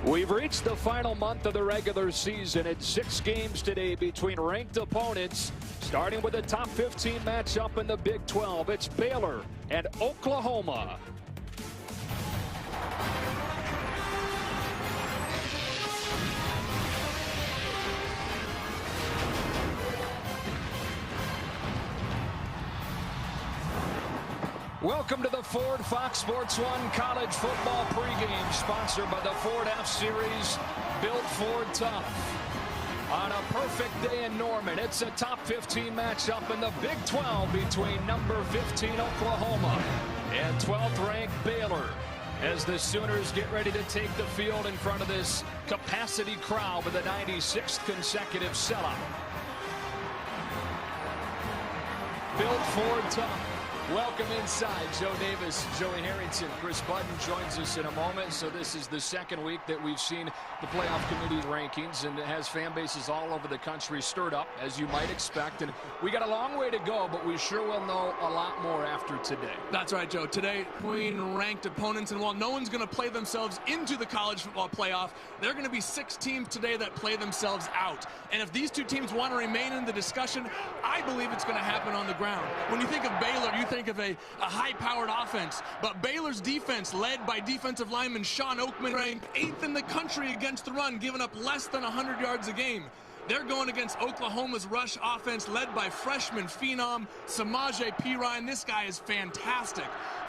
We've reached the final month of the regular season. It's 6 games today between ranked opponents, starting with the top 15 matchup in the Big 12. It's Baylor and Oklahoma. Welcome to the Ford Fox Sports 1 College Football Pregame, sponsored by the Ford F-Series, built Ford tough. On a perfect day in Norman, it's a top 15 matchup in the Big 12 between number 15 Oklahoma and 12th ranked Baylor, as the Sooners get ready to take the field in front of this capacity crowd with a 96th consecutive sellout. Built Ford tough. Welcome inside. Joe Davis, Joey Harrington, Chris Button joins us in a moment. So this is the second week that we've seen the playoff committee rankings, and it has fan bases all over the country stirred up, as you might expect. And we got a long way to go, but we sure will know a lot more after today. That's right, Joe. Today, between ranked opponents, and while no one's going to play themselves into the college football playoff, there are going to be 6 teams today that play themselves out. And if these 2 teams want to remain in the discussion, I believe it's going to happen on the ground. When you think of Baylor, you think of a high-powered offense, but Baylor's defense, led by defensive lineman Sean Oakman, ranked 8th in the country against the run, giving up less than 100 yards a game. They're going against Oklahoma's rush offense, led by freshman phenom Samaje Perine. This guy is fantastic.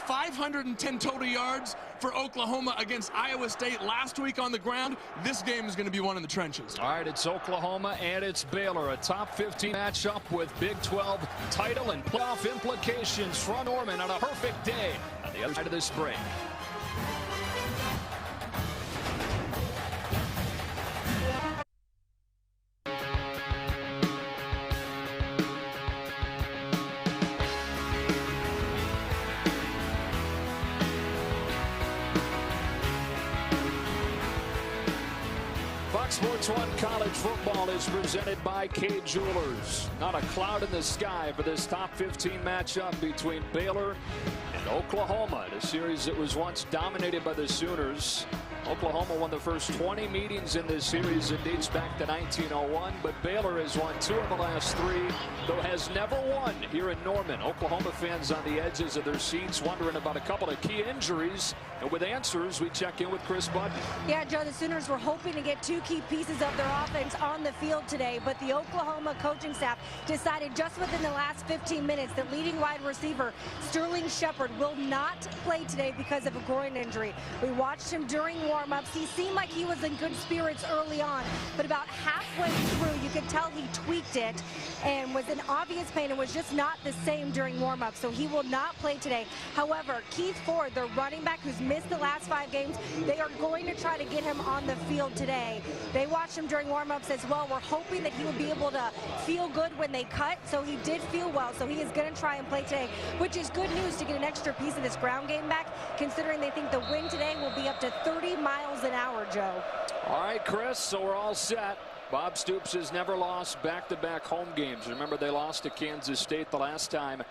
510 total yards for Oklahoma against Iowa State last week on the ground. This game is going to be one in the trenches. All right, it's Oklahoma and it's Baylor, a top 15 matchup with Big 12 title and playoff implications from Norman on a perfect day on the other side of this break. Sports 1 College Football is presented by K Jewelers. Not a cloud in the sky for this top 15 matchup between Baylor and Oklahoma, in a series that was once dominated by the Sooners. Oklahoma won the first 20 meetings in this series. It dates back to 1901, but Baylor has won 2 of the last 3, though has never won here in Norman. Oklahoma fans on the edges of their seats wondering about a couple of key injuries. And with answers, we check in with Chris Button. Yeah, Joe, the Sooners were hoping to get 2 key pieces of their offense on the field today, but the Oklahoma coaching staff decided just within the last 15 minutes that leading wide receiver Sterling Shepard will not play today because of a groin injury. We watched him during warm-ups. He seemed like he was in good spirits early on, but about halfway through, you could tell he tweaked it and was in obvious pain and was just not the same during warm-up, so he will not play today. However, Keith Ford, the running back who's missed the last 5 games, they are going to try to get him on the field today. They watched him during warm-ups as well. We're hoping that he would be able to feel good when they cut, so he did feel well, so he is going to try and play today, which is good news to get an extra piece of this ground game back, considering they think the wind today will be up to 30 miles an hour, Joe. All right, Chris, so we're all set. Bob Stoops has never lost back-to-back home games. Remember, they lost to Kansas State the last time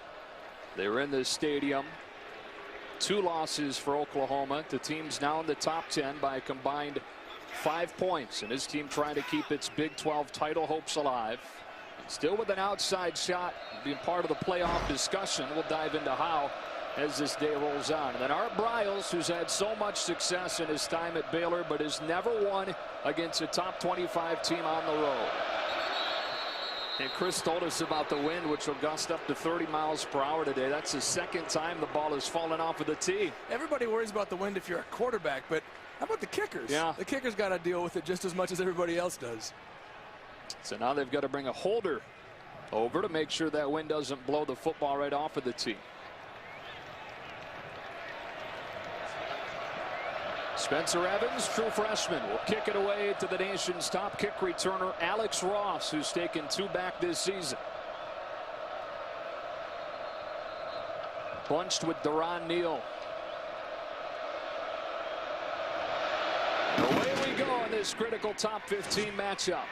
they were in this stadium. 2 losses for Oklahoma to teams now in the top 10 by a combined 5 points. And his team trying to keep its Big 12 title hopes alive. Still with an outside shot, being part of the playoff discussion. We'll dive into how as this day rolls on. And then Art Briles, who's had so much success in his time at Baylor, but has never won against a top 25 team on the road. And Chris told us about the wind, which will gust up to 30 miles per hour today. That's the second time the ball has fallen off of the tee. Everybody worries about the wind if you're a quarterback, but how about the kickers? Yeah. The kickers got to deal with it just as much as everybody else does. So now they've got to bring a holder over to make sure that wind doesn't blow the football right off of the tee. Spencer Evans, true freshman, will kick it away to the nation's top kick returner, Alex Ross, who's taken 2 back this season. Bunched with Deron Neal. Away we go in this critical top 15 matchup.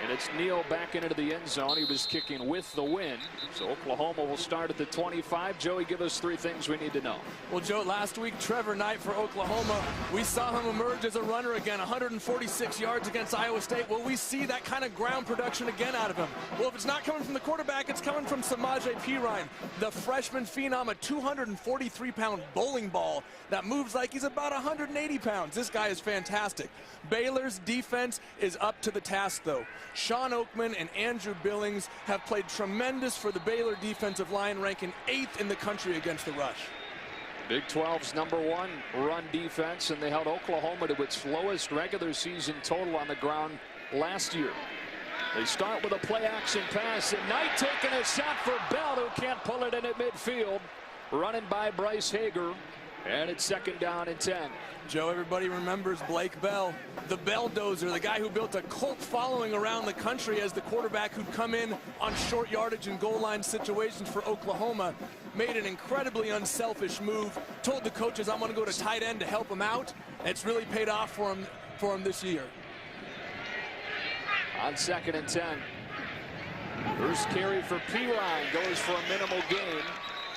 And it's Neal back into the end zone. He was kicking with the wind. So Oklahoma will start at the 25. Joey, give us 3 things we need to know. Well, Joe, last week, Trevor Knight for Oklahoma, we saw him emerge as a runner again, 146 yards against Iowa State. Will we see that kind of ground production again out of him? Well, if it's not coming from the quarterback, it's coming from Samaje Perine, the freshman phenom, a 243-pound bowling ball that moves like he's about 180 pounds. This guy is fantastic. Baylor's defense is up to the task, though. Sean Oakman and Andrew Billings have played tremendous for the Baylor defensive line, ranking 8th in the country against the rush. Big 12's #1 run defense, and they held Oklahoma to its lowest regular season total on the ground last year. They start with a play-action pass, and Knight taking a shot for Bell, who can't pull it in at midfield. Running by Bryce Hager, and it's 2nd down and 10. Joe, everybody remembers Blake Bell, the Belldozer, the guy who built a cult following around the country as the quarterback who'd come in on short yardage and goal line situations for Oklahoma. Made an incredibly unselfish move, told the coaches, I'm going to go to tight end to help him out. It's really paid off for him this year. On 2nd and 10. First carry for Perine goes for a minimal gain.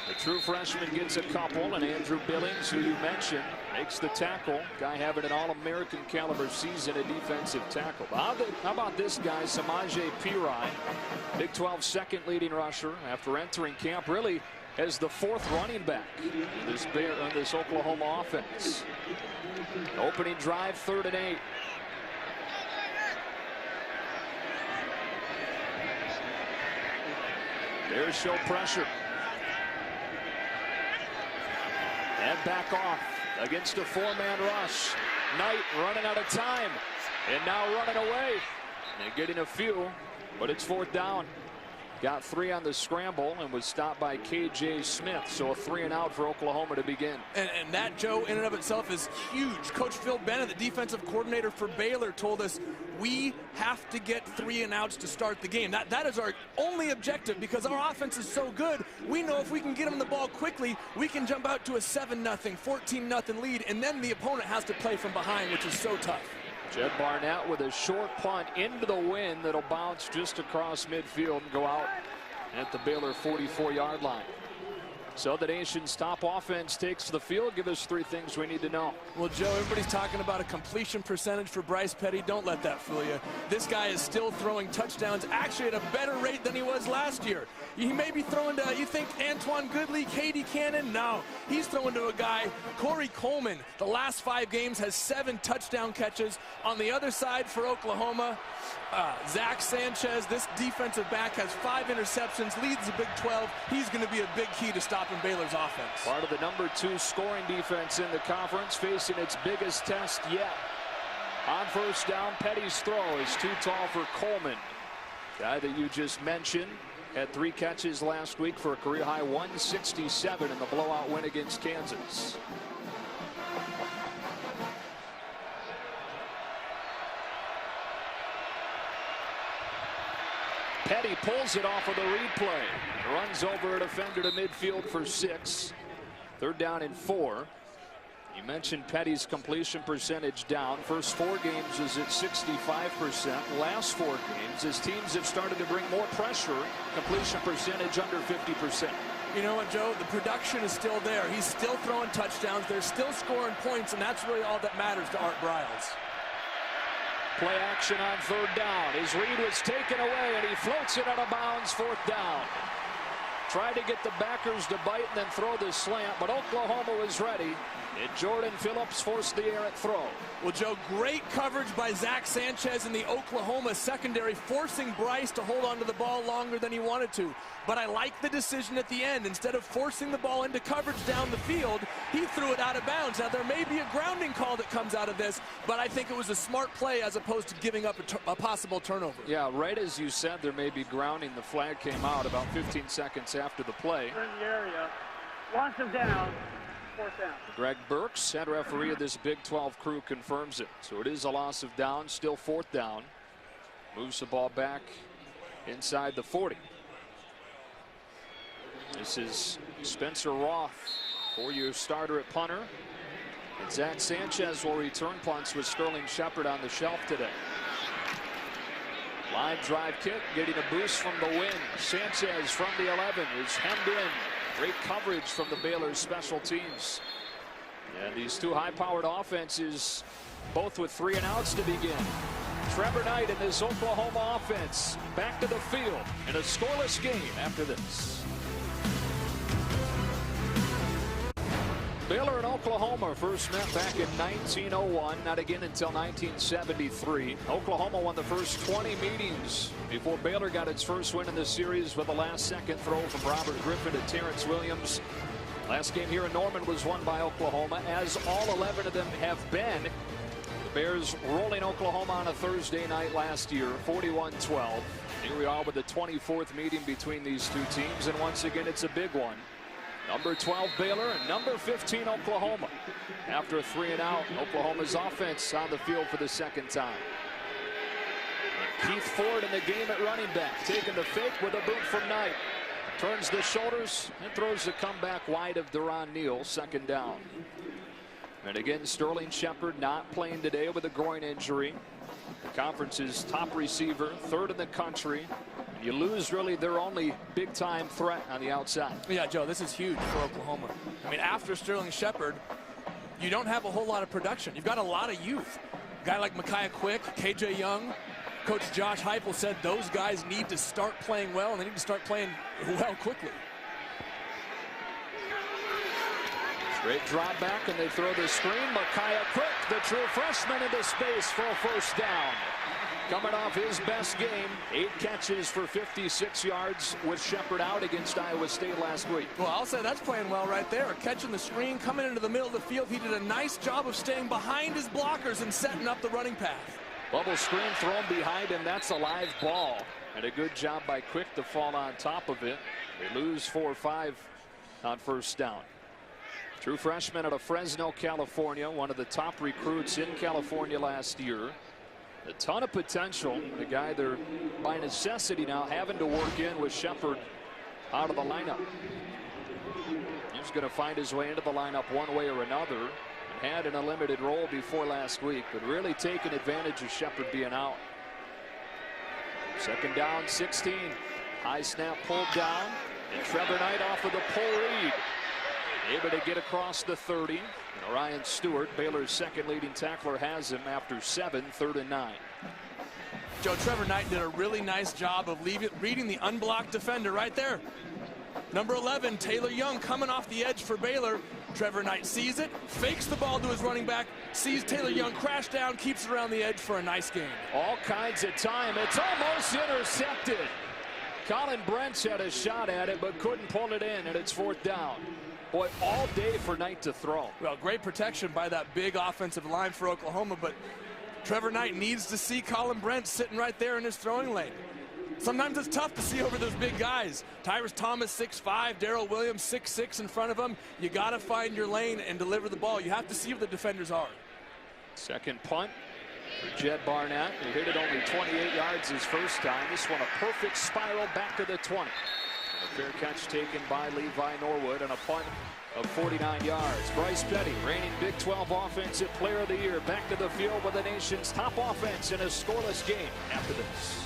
The true freshman gets a couple, and Andrew Billings, who you mentioned, makes the tackle. Guy having an All-American caliber season at defensive tackle. How about this guy, Samaje Perine, Big 12 second leading rusher after entering camp, really as the 4th running back in this Oklahoma offense. Opening drive, 3rd and 8. There's show pressure. And back off against a 4-man rush. Knight running out of time, and now running away and getting a few, but it's 4th down. Got 3 on the scramble and was stopped by K.J. Smith. So a 3 and out for Oklahoma to begin. And that, Joe, in and of itself is huge. Coach Phil Bennett, the defensive coordinator for Baylor, told us we have to get 3 and outs to start the game. That is our only objective, because our offense is so good. We know if we can get them the ball quickly, we can jump out to a 7-0, 14-0 lead, and then the opponent has to play from behind, which is so tough. Jed Barnett with a short punt into the wind that'll bounce just across midfield and go out at the Baylor 44-yard line. So the nation's top offense takes the field. Give us 3 things we need to know. Well, Joe, everybody's talking about a completion percentage for Bryce Petty. Don't let that fool you. This guy is still throwing touchdowns, actually at a better rate than he was last year. He may be throwing to, you think, Antoine Goodley, Katie Cannon? No. He's throwing to a guy, Corey Coleman. The last 5 games has 7 touchdown catches. On the other side for Oklahoma, Zach Sanchez, this defensive back, has 5 interceptions, leads the Big 12. He's going to be a big key to stopping Baylor's offense. Part of the #2 scoring defense in the conference, facing its biggest test yet. On 1st down, Petty's throw is too tall for Coleman. Guy that you just mentioned had 3 catches last week for a career-high 167 in the blowout win against Kansas. Petty pulls it off of the replay. Runs over a defender to midfield for 6. 3rd down and 4. You mentioned Petty's completion percentage down. First 4 games is at 65%. Last 4 games, as teams have started to bring more pressure, completion percentage under 50%. You know what, Joe? The production is still there. He's still throwing touchdowns. They're still scoring points, and that's really all that matters to Art Briles. Play action on 3rd down. His read was taken away, and he floats it out of bounds, 4th down. Tried to get the backers to bite and then throw the slant, but Oklahoma was ready. And Jordan Phillips forced the errant throw. Well, Joe, great coverage by Zach Sanchez in the Oklahoma secondary, forcing Bryce to hold on to the ball longer than he wanted to. But I like the decision at the end. Instead of forcing the ball into coverage down the field, he threw it out of bounds. Now, there may be a grounding call that comes out of this, but I think it was a smart play as opposed to giving up a possible turnover. Yeah, right as you said, there may be grounding. The flag came out about 15 seconds after the play. In the area. Launch him down. 4th down. Greg Burks, head referee of this Big 12 crew, confirms it. So it is a loss of down, still 4th down. Moves the ball back inside the 40. This is Spencer Roth, 4-year starter at punter. And Zach Sanchez will return punts with Sterling Shepard on the shelf today. Line drive kick, getting a boost from the wing. Sanchez from the 11 is hemmed in. Great coverage from the Baylor special teams. And these two high-powered offenses, both with 3 and outs to begin. Trevor Knight and this Oklahoma offense back to the field in a scoreless game after this. Baylor and Oklahoma first met back in 1901, not again until 1973. Oklahoma won the first 20 meetings before Baylor got its first win in the series with a last-second throw from Robert Griffin to Terrence Williams. Last game here in Norman was won by Oklahoma, as all 11 of them have been. The Bears rolling Oklahoma on a Thursday night last year, 41-12. Here we are with the 24th meeting between these two teams, and once again it's a big one. Number 12 Baylor and number 15 Oklahoma. After a 3 and out, Oklahoma's offense on the field for the second time. And Keith Ford in the game at running back, taking the fake with a boot from Knight. Turns the shoulders and throws the comeback wide of Deron Neal, second down. And again, Sterling Shepard not playing today with a groin injury. The conference's top receiver, 3rd in the country. You lose really their only big-time threat on the outside. Yeah, Joe, this is huge for Oklahoma. I mean, after Sterling Shepard, you don't have a whole lot of production. You've got a lot of youth. A guy like Micaiah Quick, KJ Young. Coach Josh Heupel said those guys need to start playing well, and they need to start playing well quickly. Straight drop back, and they throw the screen. Micaiah Quick, the true freshman, into space for a first down. Coming off his best game, 8 catches for 56 yards with Shepard out against Iowa State last week. Well, I'll say that's playing well right there. Catching the screen, coming into the middle of the field. He did a nice job of staying behind his blockers and setting up the running path. Bubble screen thrown behind him. That's a live ball. And a good job by Quick to fall on top of it. They lose 4 or 5 on first down. True freshman out of Fresno, California. One of the top recruits in California last year. A ton of potential. A guy they're by necessity now having to work in with Shepard out of the lineup. He's going to find his way into the lineup one way or another. And had in a limited role before last week, but really taking advantage of Shepard being out. Second down, 16. High snap pulled down. And Trevor Knight off of the pull read. Able to get across the 30. And Orion Stewart, Baylor's second leading tackler, has him after 7, 3rd and 9. Joe, Trevor Knight did a really nice job of reading the unblocked defender right there. Number 11, Taylor Young, coming off the edge for Baylor. Trevor Knight sees it, fakes the ball to his running back, sees Taylor Young crash down, keeps it around the edge for a nice gain. All kinds of time. It's almost intercepted. Colin Brent's had a shot at it, but couldn't pull it in, and it's 4th down. Boy, all day for Knight to throw. Well, great protection by that big offensive line for Oklahoma, but Trevor Knight needs to see Colin Brent sitting right there in his throwing lane. Sometimes it's tough to see over those big guys. Tyrus Thomas 6'5", Darrell Williams 6'6" in front of him. You got to find your lane and deliver the ball. You have to see what the defenders are. Second punt for Jed Barnett. He hit it only 28 yards his first time. This one a perfect spiral back to the 20. And a fair catch taken by Levi Norwood and a punt of 49 yards. Bryce Petty, reigning Big 12 Offensive Player of the Year, back to the field with the nation's top offense in a scoreless game after this.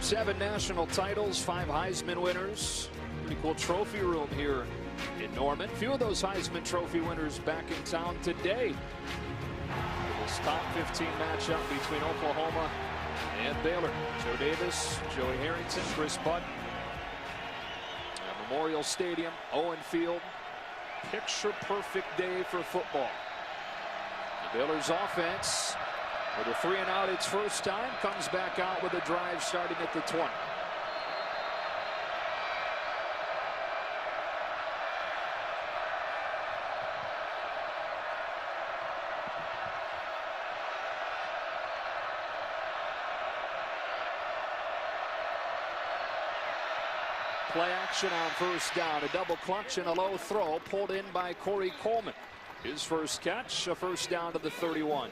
7 national titles, 5 Heisman winners. Pretty cool trophy room here in Norman. Few of those Heisman Trophy winners back in town today. This top 15 matchup between Oklahoma and Baylor. Joe Davis, Joey Harrington, Chris Butt. Memorial Stadium, Owen Field. Picture perfect day for football. The Baylor's offense, with a 3 and out its first time, comes back out with a drive starting at the 20. Play action on first down. A double clutch and a low throw pulled in by Corey Coleman. His first catch, a first down to the 31.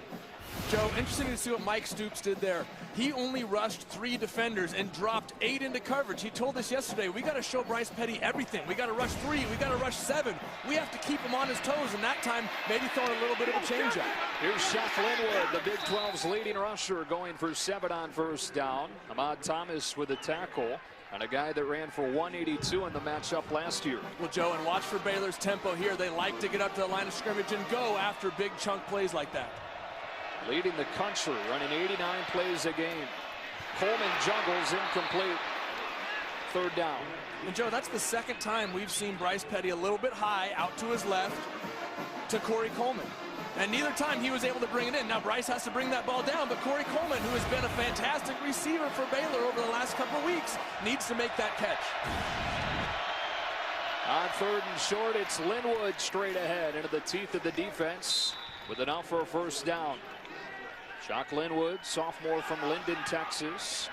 Joe, interesting to see what Mike Stoops did there. He only rushed 3 defenders and dropped 8 into coverage. He told us yesterday, we got to show Bryce Petty everything. We got to rush 3, we got to rush 7. We have to keep him on his toes, and that time maybe throwing a little bit of a changeup. Here's Shaq Linwood, the Big 12's leading rusher, going for 7 on first down. Ahmad Thomas with a tackle, and a guy that ran for 182 in the matchup last year. Well, Joe, and watch for Baylor's tempo here. They like to get up to the line of scrimmage and go after big chunk plays like that. Leading the country, running 89 plays a game. Coleman juggles, incomplete. 3rd down. And Joe, that's the 2nd time we've seen Bryce Petty a little bit high out to his left to Corey Coleman. And neither time he was able to bring it in. Now Bryce has to bring that ball down, but Corey Coleman, who has been a fantastic receiver for Baylor over the last couple of weeks, needs to make that catch. On 3rd and short, it's Linwood straight ahead into the teeth of the defense with enough for a 1st down. Jock Linwood, sophomore from Linden, Texas.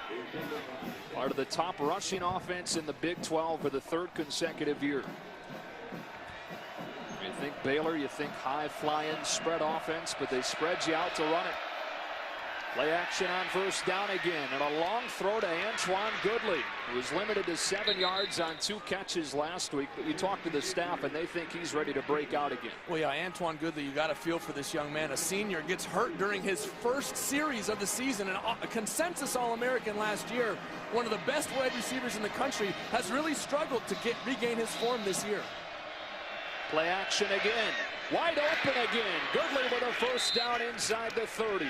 Part of the top rushing offense in the Big 12 for the 3rd consecutive year. You think Baylor, you think high-flying spread offense, but they spread you out to run it. Play action on 1st down again, and a long throw to Antoine Goodley, who was limited to 7 yards on 2 catches last week, but you talk to the staff and they think he's ready to break out again. Well, yeah, Antoine Goodley, you got to feel for this young man. A senior gets hurt during his first series of the season, and a consensus All-American last year. One of the best wide receivers in the country, has really struggled to regain his form this year. Play action again, wide open again. Goodley with a 1st down inside the 30.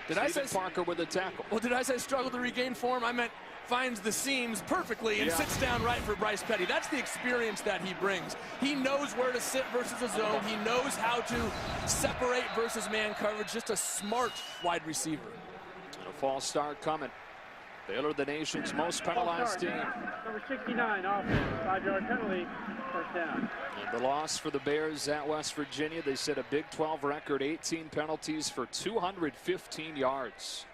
Did I say Parker with a tackle? Well, did I say struggle to regain form? I meant finds the seams perfectly and sits down right for Bryce Petty. That's the experience that he brings. He knows where to sit versus a zone. He knows how to separate versus man coverage. Just a smart wide receiver. And a false start coming. Baylor, the nation's most penalized team. Number 69, offense, 5-yard penalty, 1st down. And the loss for the Bears at West Virginia. They set a Big 12 record, 18 penalties for 215 yards.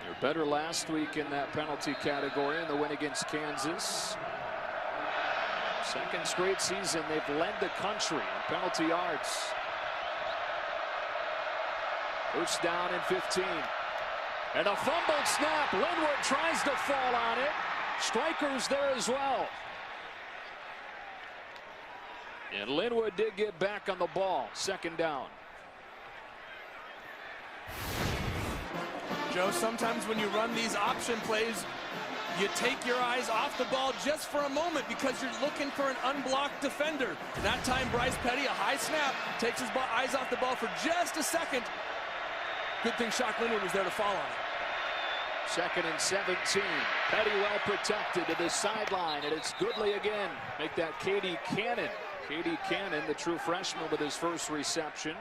They're better last week in that penalty category in the win against Kansas. 2nd straight season they've led the country in penalty yards. 1st down and 15. And a fumbled snap. Linwood tries to fall on it. Strikers there as well. And Linwood did get back on the ball. 2nd down. Joe, sometimes when you run these option plays, you take your eyes off the ball just for a moment because you're looking for an unblocked defender. That time, Bryce Petty, a high snap, takes his eyes off the ball for just a second. Good thing Shaq Linwood was there to fall on it. 2nd and 17. Petty well protected to the sideline, and it's Goodley again. Make that Katie Cannon. Katie Cannon, the true freshman, with his 1st reception.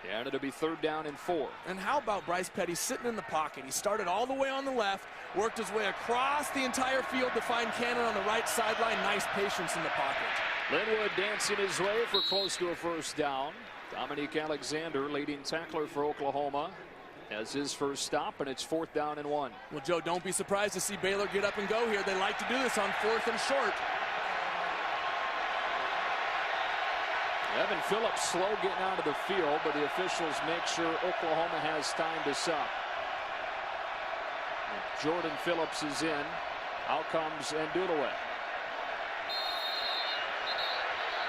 And it'll be 3rd down and 4. And how about Bryce Petty sitting in the pocket? He started all the way on the left, worked his way across the entire field to find Cannon on the right sideline. Nice patience in the pocket. Linwood dancing his way for close to a 1st down. Dominique Alexander, leading tackler for Oklahoma, has his 1st stop, and it's 4th down and 1. Well, Joe, don't be surprised to see Baylor get up and go here. They like to do this on 4th and short. Evan Phillips slow getting out of the field, but the officials make sure Oklahoma has time to sub. Jordan Phillips is in. Out comes Ndulaway.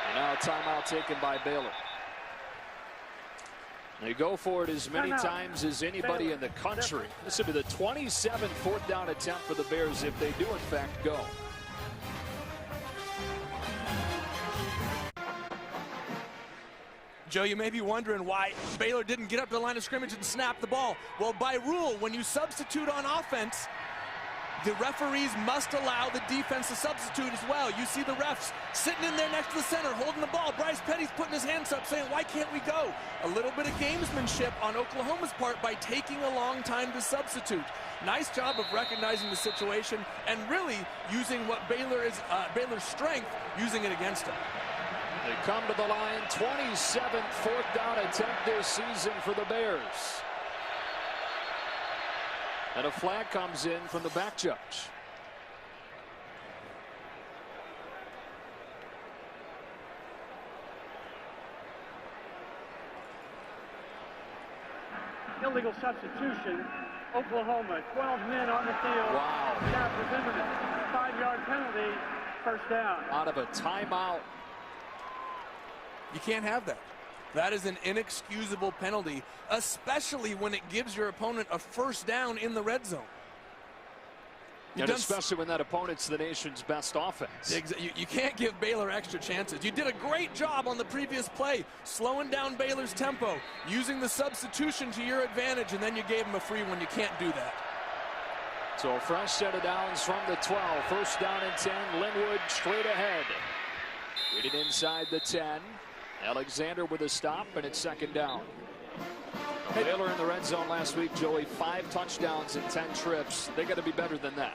And now a timeout taken by Baylor. They go for it as many times as anybody in the country. This will be the 27th 4th down attempt for the Bears if they do in fact go. Joe, you may be wondering why Baylor didn't get up to the line of scrimmage and snap the ball. Well, by rule, when you substitute on offense, the referees must allow the defense to substitute as well. You see the refs sitting in there next to the center holding the ball. Bryce Petty's putting his hands up saying, why can't we go? A little bit of gamesmanship on Oklahoma's part by taking a long time to substitute. Nice job of recognizing the situation and really using what Baylor's strength, using it against them. They come to the line, 27th 4th down attempt this season for the Bears. And a flag comes in from the back judge. illegal substitution. Oklahoma, 12 men on the field. Wow. Staff was imminent. 5-yard penalty, first down. Out of a timeout. You can't have that. That is an inexcusable penalty, especially when it gives your opponent a first down in the red zone. And especially when that opponent's the nation's best offense. You can't give Baylor extra chances. You did a great job on the previous play, slowing down Baylor's tempo, using the substitution to your advantage, and then you gave them a free one. You can't do that. So a fresh set of downs from the 12. First down and 10. Linwood straight ahead. Getting inside the 10. Alexander with a stop, and it's second down. Baylor in the red zone last week, Joey, 5 touchdowns and 10 trips. They got to be better than that.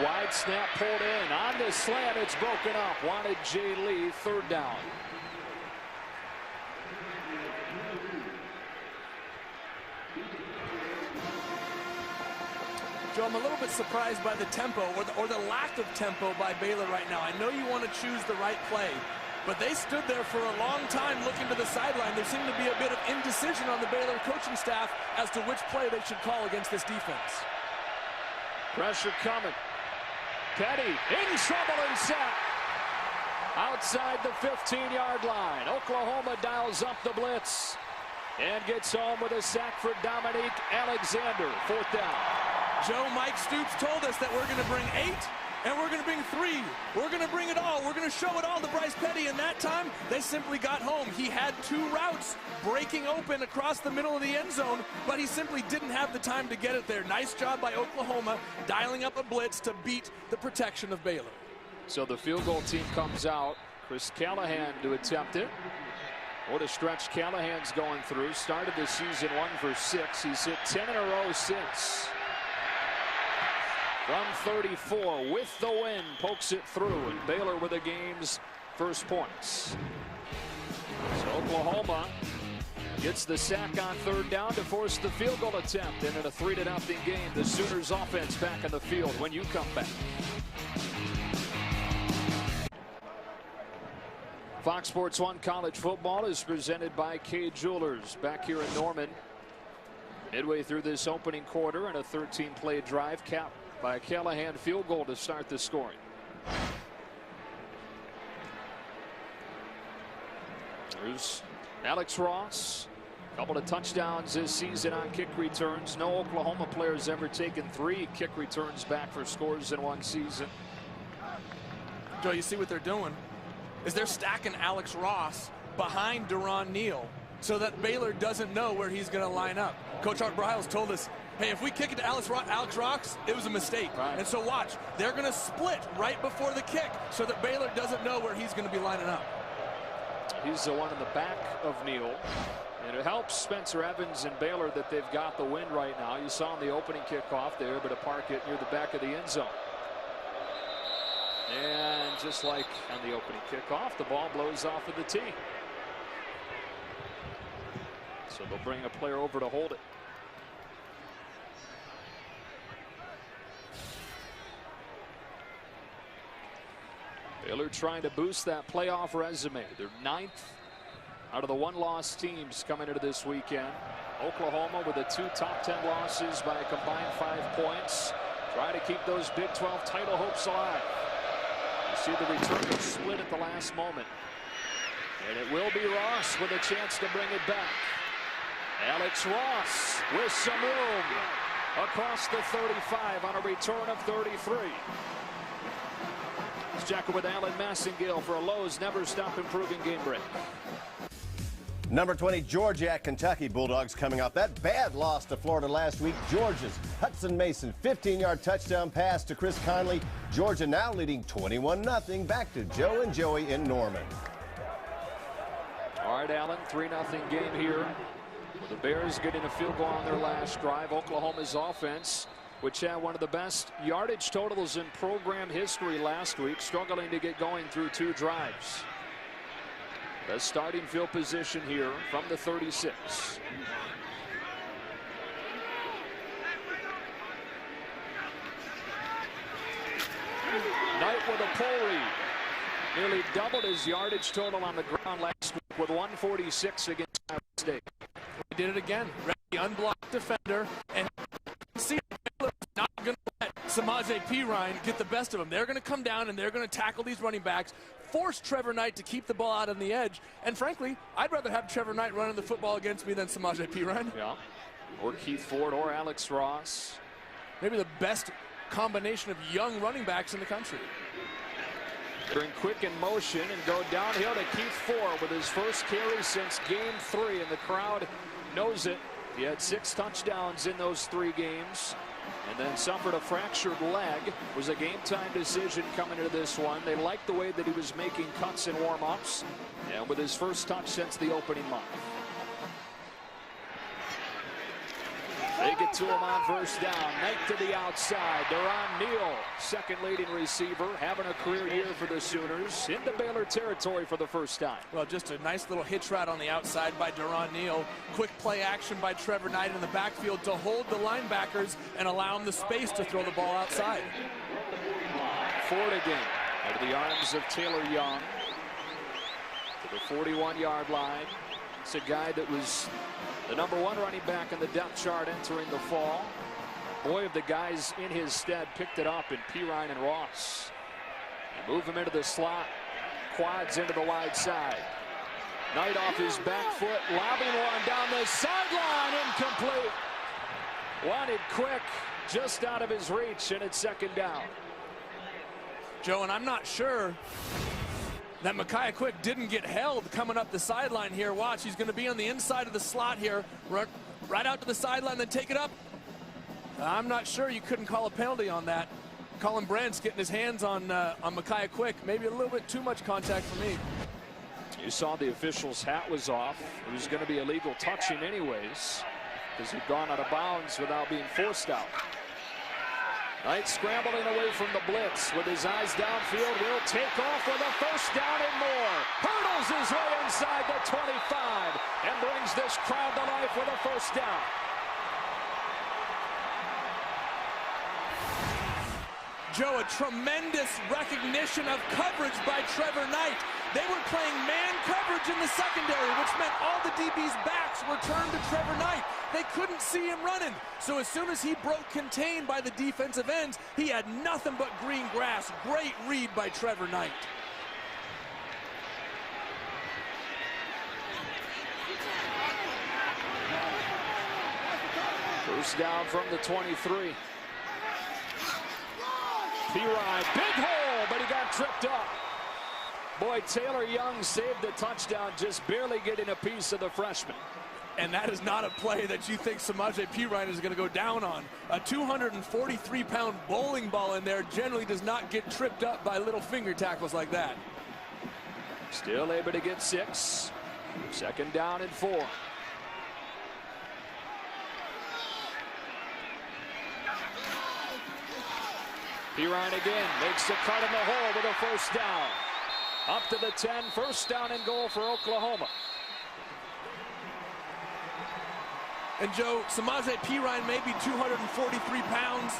Wide snap pulled in. On the slant, it's broken up. Wanted Jay Lee, third down. Joe, I'm a little bit surprised by the tempo or the lack of tempo by Baylor right now. I know you want to choose the right play, but they stood there for a long time looking to the sideline. There seemed to be a bit of indecision on the Baylor coaching staff as to which play they should call against this defense. Pressure coming. Petty in trouble and sacked. Outside the 15-yard line. Oklahoma dials up the blitz and gets home with a sack for Dominique Alexander. Fourth down. Joe, Mike Stoops told us that we're going to bring 8 and we're going to bring 3. We're going to bring it all. We're going to show it all to Bryce Petty. And that time, they simply got home. He had 2 routes breaking open across the middle of the end zone, but he simply didn't have the time to get it there. Nice job by Oklahoma dialing up a blitz to beat the protection of Baylor. So the field goal team comes out. Chris Callahan to attempt it. What a stretch Callahan's going through. Started the season 1 for 6. He's hit 10 in a row since. From 34 with the win, pokes it through, and Baylor with the game's first points. So Oklahoma gets the sack on third down to force the field goal attempt, and in a 3-0 game, the Sooners offense back in the field when you come back. Fox Sports 1 College Football is presented by Kay Jewelers back here in Norman. Midway through this opening quarter and a 13-play drive capped by a Callahan field goal to start the scoring. There's Alex Ross. A couple of touchdowns this season on kick returns. No Oklahoma players ever taken 3 kick returns back for scores in one season. Joe, you see what they're doing is they're stacking Alex Ross behind Deron Neal so that Baylor doesn't know where he's going to line up. Coach Art Briles told us, hey, if we kick it to Alex Ross, it was a mistake. Right. And so watch, they're going to split right before the kick so that Baylor doesn't know where he's going to be lining up. He's the one in the back of Neal. And it helps Spencer Evans and Baylor that they've got the win right now. You saw in the opening kickoff, they're able to park it near the back of the end zone. And just like on the opening kickoff, the ball blows off of the tee. So they'll bring a player over to hold it. Baylor trying to boost that playoff resume. They're 9th out of the 1-loss teams coming into this weekend. Oklahoma with the 2 top 10 losses by a combined 5 points. Try to keep those Big 12 title hopes alive. You see the return split at the last moment. And it will be Ross with a chance to bring it back. Alex Ross with some room across the 35 on a return of 33. Let's check it with Alan Massengale for a Lowe's Never Stop Improving game break. Number 20, Georgia at Kentucky. Bulldogs coming off that bad loss to Florida last week. Georgia's Hudson Mason 15-yard touchdown pass to Chris Conley. Georgia now leading 21-0. Back to Joe and Joey in Norman. All right, Alan, 3-0 game here. The Bears getting a field goal on their last drive. Oklahoma's offense which had one of the best yardage totals in program history last week, struggling to get going through 2 drives. The starting field position here from the 36. Knight with a pull read. Nearly doubled his yardage total on the ground last week with 146 against Iowa State. He did it again. Ready, unblocked defender, and see, Baylor's not going to let Samaje Perine get the best of him. They're going to come down and they're going to tackle these running backs, force Trevor Knight to keep the ball out on the edge. And frankly, I'd rather have Trevor Knight running the football against me than Samaje Perine. Yeah. Or Keith Ford or Alex Ross. Maybe the best combination of young running backs in the country. They're in quick in motion and go downhill to Keith Ford with his first carry since game 3, and the crowd knows it. He had 6 touchdowns in those 3 games and then suffered a fractured leg. It was a game time decision coming into this one. They liked the way that he was making cuts and warm-ups, and with his first touch since the opening month. They get to him on first down. Knight to the outside. Deron Neal, second leading receiver, having a career year for the Sooners. Into Baylor territory for the first time. Well, just a nice little hitch route on the outside by Deron Neal. Quick play action by Trevor Knight in the backfield to hold the linebackers and allow him the space to throw the ball outside. Ford again into the arms of Taylor Young to the 41-yard line. It's a guy that was the #1 running back in the depth chart entering the fall. Boy, of the guys in his stead picked it up in Perine and Ross. And move him into the slot. Quads into the wide side. Knight off his back foot, lobbing one down the sideline, incomplete. Wanted quick, just out of his reach, and it's second down. Joe, and I'm not sure that Micaiah Quick didn't get held coming up the sideline here. Watch, he's going to be on the inside of the slot here, right out to the sideline, then take it up. I'm not sure you couldn't call a penalty on that. Colin Brandt's getting his hands on Micaiah Quick. Maybe a little bit too much contact for me. You saw the official's hat was off. It was going to be illegal touching anyways, because he'd gone out of bounds without being forced out. Knight scrambling away from the blitz with his eyes downfield. Will take off with a first down and more. Hurdles his way inside the 25 and brings this crowd to life with a first down. Joe, a tremendous recognition of coverage by Trevor Knight. They were playing man coverage in the secondary, which meant all the DB's backs were turned to Trevor Knight. They couldn't see him running. So as soon as he broke contained by the defensive ends, he had nothing but green grass. Great read by Trevor Knight. First down from the 23. Perine, big hole, but he got tripped up. Boy, Taylor Young saved the touchdown, just barely getting a piece of the freshman. And that is not a play that you think Samaje Perine is going to go down on. A 243-pound bowling ball in there generally does not get tripped up by little finger tackles like that. Still able to get 6. Second down and 4. Perine again makes a cut in the hole with a first down. Up to the 10, first down and goal for Oklahoma. And Joe, Samaje Perine may be 243 pounds,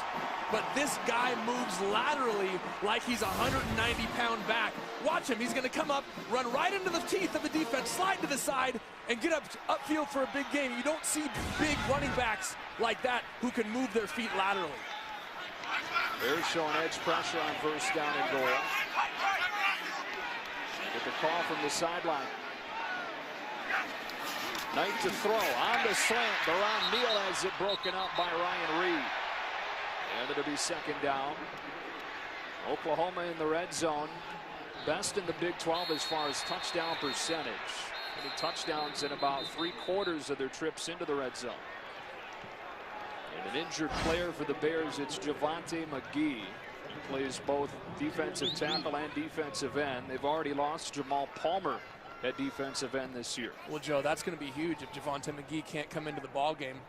but this guy moves laterally like he's a 190-pound back. Watch him, he's gonna come up, run right into the teeth of the defense, slide to the side, and get upfield for a big game. You don't see big running backs like that who can move their feet laterally. They're showing edge pressure on first down and goal. Get the call from the sideline. Knight to throw on the slant. Deron Neal has it broken up by Ryan Reed. And it'll be second down. Oklahoma in the red zone. Best in the Big 12 as far as touchdown percentage. Getting touchdowns in about 3/4 of their trips into the red zone. And an injured player for the Bears, it's Javonte McGee. He plays both defensive tackle and defensive end. They've already lost Jamal Palmer at defensive end this year. Well, Joe, that's going to be huge if Javonte McGee can't come into the ball game.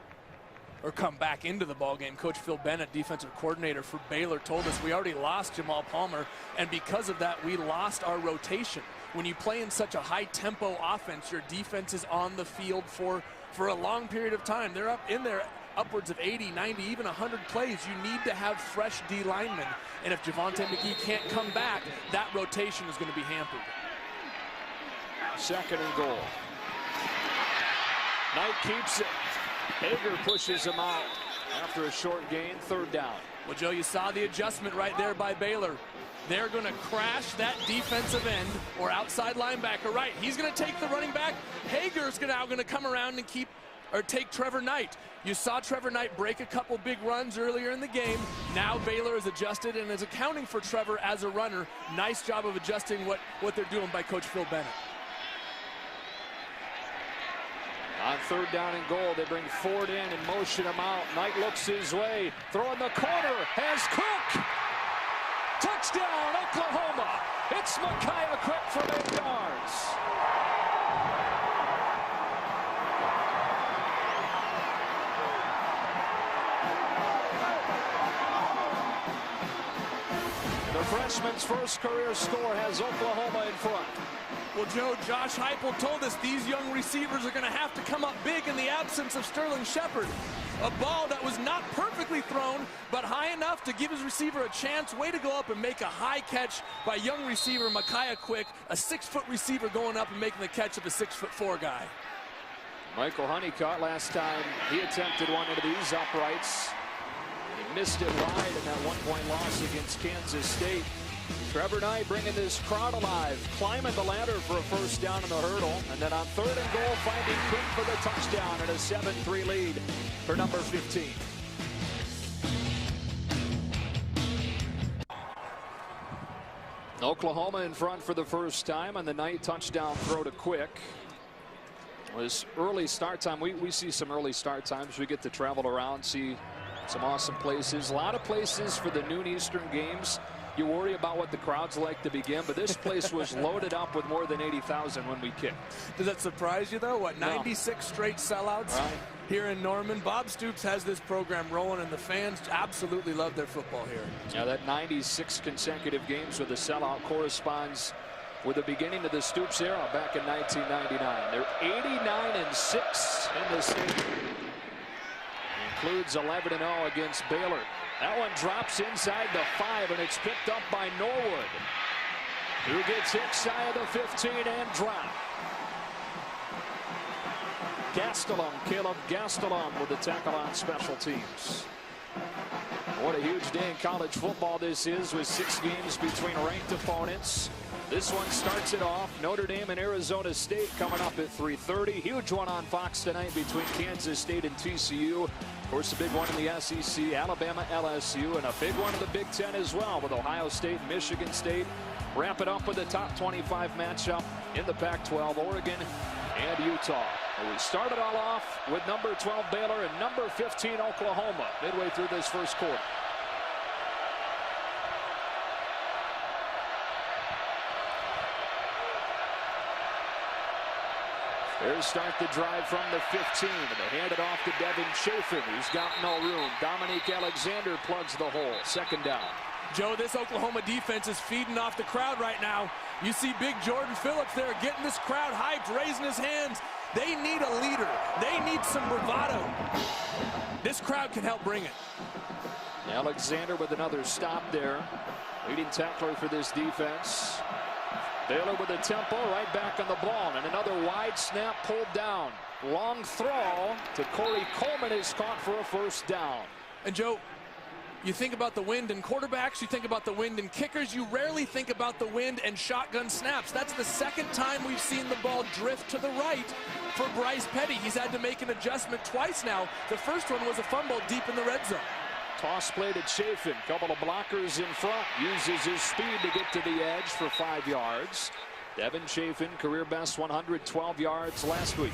or come back into the ball game. Coach Phil Bennett, defensive coordinator for Baylor, told us we already lost Jamal Palmer, and because of that, we lost our rotation. When you play in such a high-tempo offense, your defense is on the field for a long period of time. They're up in there upwards of 80, 90, even 100 plays. You need to have fresh D linemen, and if Javonte McGee can't come back, that rotation is going to be hampered. 2nd and goal. Knight keeps it. Hager pushes him out after a short gain. 3rd down. Well, Joe, you saw the adjustment right there by Baylor. They're going to crash that defensive end or outside linebacker right. He's going to take the running back. Hager's now going to come around and take Trevor Knight. You saw Trevor Knight break a couple big runs earlier in the game. Now Baylor is adjusted and is accounting for Trevor as a runner. Nice job of adjusting what they're doing by Coach Phil Bennett. On 3rd down and goal, they bring Ford in and motion him out. Knight looks his way. Throw in the corner. Has Cook. Touchdown, Oklahoma. It's Micaiah Cook for 8 yards. The freshman's first career score has Oklahoma in front. Well, Joe, Josh Heupel told us these young receivers are going to have to come up big in the absence of Sterling Shepard. A ball that was not perfectly thrown, but high enough to give his receiver a chance. Way to go up and make a high catch by young receiver Micaiah Quick, a 6-foot receiver going up and making the catch of a 6'4" guy. Michael Honeycutt, last time he attempted one into these uprights, he missed it wide in that 1-point loss against Kansas State. Trevor Knight bringing this crowd alive, climbing the ladder for a 1st down in the hurdle, and then on 3rd and goal, finding Cook for the touchdown and a 7-3 lead for number 15. Oklahoma in front for the first time on the Knight touchdown throw to Quick. It was early start time. We see some early start times. We get to travel around, see some awesome places. A lot of places for the noon Eastern games. You worry about what the crowd's like to begin, but this place was loaded up with more than 80,000 when we kicked. Does that surprise you, though? What, 96 straight sellouts here in Norman? Bob Stoops has this program rolling, and the fans absolutely love their football here. Yeah, that 96 consecutive games with a sellout corresponds with the beginning of the Stoops era back in 1999. They're 89-6 in the stadium. Includes 11-0 against Baylor. That one drops inside the 5, and it's picked up by Norwood, who gets hit shy of the 15 and dropped. Gastelum, Caleb Gastelum with the tackle on special teams. What a huge day in college football this is, with 6 games between ranked opponents. This one starts it off. Notre Dame and Arizona State coming up at 3:30. Huge one on Fox tonight between Kansas State and TCU. Of course, a big one in the SEC, Alabama, LSU, and a big one in the Big Ten as well, with Ohio State and Michigan State. Wrap it up with the top 25 matchup in the Pac-12, Oregon and Utah. And we started all off with number 12 Baylor and number 15 Oklahoma midway through this first quarter. There's start the drive from the 15, and they hand it off to Devin Chafin, who's got no room. Dominique Alexander plugs the hole. 2nd down. Joe, this Oklahoma defense is feeding off the crowd right now. You see big Jordan Phillips there getting this crowd hyped, raising his hands. They need a leader. They need some bravado. This crowd can help bring it. Alexander with another stop there. Leading tackler for this defense. Baylor with a tempo, right back on the ball, and another wide snap pulled down. Long throw to Corey Coleman is caught for a 1st down. And Joe, you think about the wind in quarterbacks, you think about the wind in kickers, you rarely think about the wind and shotgun snaps. That's the 2nd time we've seen the ball drift to the right for Bryce Petty. He's had to make an adjustment twice now. The first one was a fumble deep in the red zone. Toss play to Chafin. Couple of blockers in front. Uses his speed to get to the edge for 5 yards. Devin Chafin, career best 112 yards last week.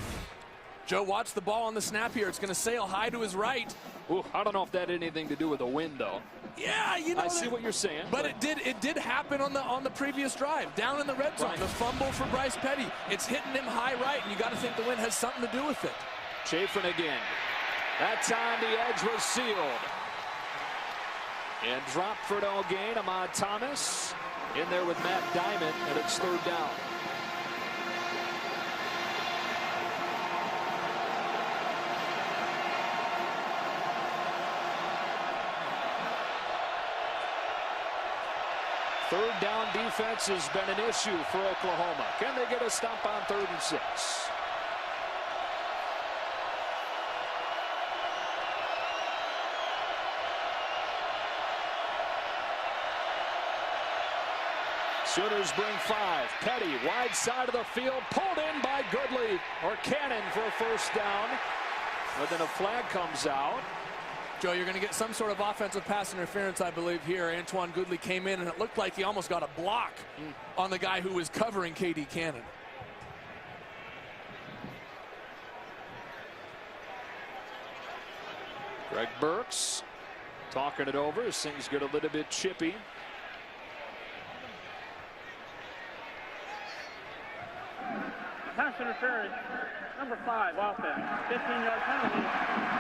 Joe, watch the ball on the snap here. It's going to sail high to his right. Ooh, I don't know if that had anything to do with the wind, though. Yeah, you know. I see what you're saying. But it did happen on the previous drive, down in the red zone. Right. The fumble for Bryce Petty. It's hitting him high right, and you got to think the wind has something to do with it. Chafin again. That time the edge was sealed. And dropped for no gain. Ahmad Thomas in there with Matt Diamond, and it's 3rd down. Third down defense has been an issue for Oklahoma. Can they get a stop on 3rd and 6? Sooners bring 5. Petty, wide side of the field, pulled in by Goodley, or Cannon for a 1st down. But then a flag comes out. Joe, you're going to get some sort of offensive pass interference, I believe, here. Antoine Goodley came in, and it looked like he almost got a block on the guy who was covering K.D. Cannon. Greg Burks talking it over as things get a little bit chippy. Pass interference, number 5, offense. 15-yard penalty.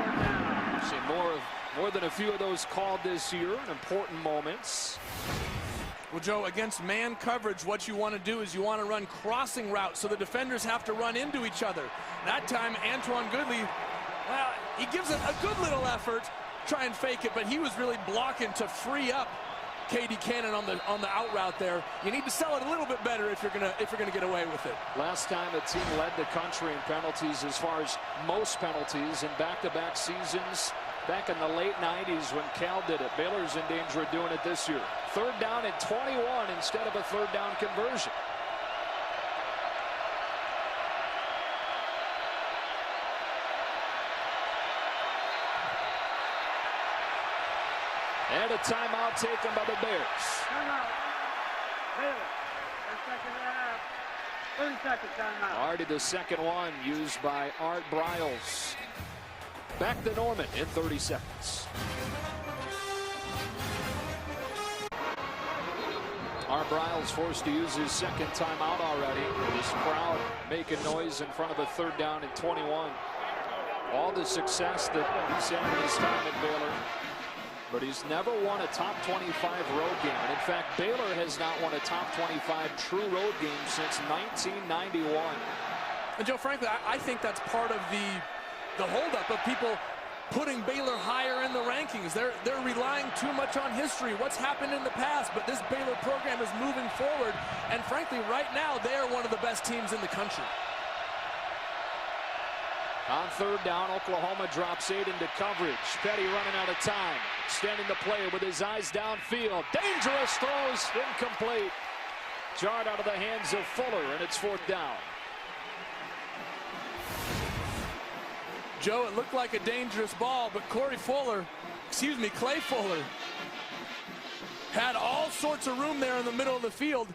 4th down. See more than a few of those called this year in important moments. Well, Joe, against man coverage, what you want to do is you want to run crossing routes so the defenders have to run into each other. That time, Antoine Goodley, well, he gives it a good little effort, try and fake it, but he was really blocking to free up K.D. Cannon on the out route there. You need to sell it a little bit better if you're gonna get away with it. Last time a team led the country in penalties as far as most penalties in back-to-back seasons back in the late 90s when Cal did it. Baylor's in danger of doing it this year. 3rd down and 21 instead of a 3rd down conversion. And a timeout taken by the Bears. Timeout. Baylor. 2nd half. 30 seconds timeout. Already the 2nd one used by Art Briles. Back to Norman in 30 seconds. Art Briles forced to use his 2nd timeout already. This crowd making noise in front of a 3rd down and 21. All the success that he's had in his time at Baylor. But he's never won a top 25 road game. And in fact, Baylor has not won a top 25 true road game since 1991. And Joe, frankly, I think that's part of the holdup of people putting Baylor higher in the rankings. They're relying too much on history, what's happened in the past. But this Baylor program is moving forward. And frankly, right now, they are one of the best teams in the country. On 3rd down, Oklahoma drops 8 into coverage. Petty running out of time. Standing the play with his eyes downfield. Dangerous throws, incomplete. Jarred out of the hands of Fuller, and it's 4th down. Joe, it looked like a dangerous ball, but Clay Fuller had all sorts of room there in the middle of the field.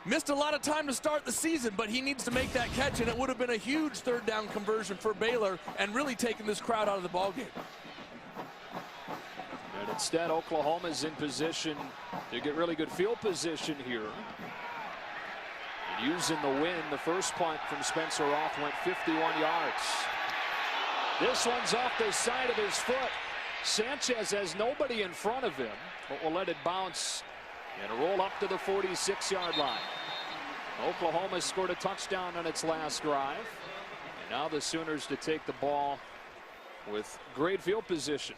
Missed a lot of time to start the season, but he needs to make that catch, and it would have been a huge 3rd down conversion for Baylor and really taking this crowd out of the ballgame. And instead, Oklahoma's in position to get really good field position here. And using the wind, the first punt from Spencer Roth went 51 yards. This one's off the side of his foot. Sanchez has nobody in front of him, but will let it bounce and roll up to the 46-yard line. Oklahoma scored a touchdown on its last drive. And now the Sooners to take the ball with great field position.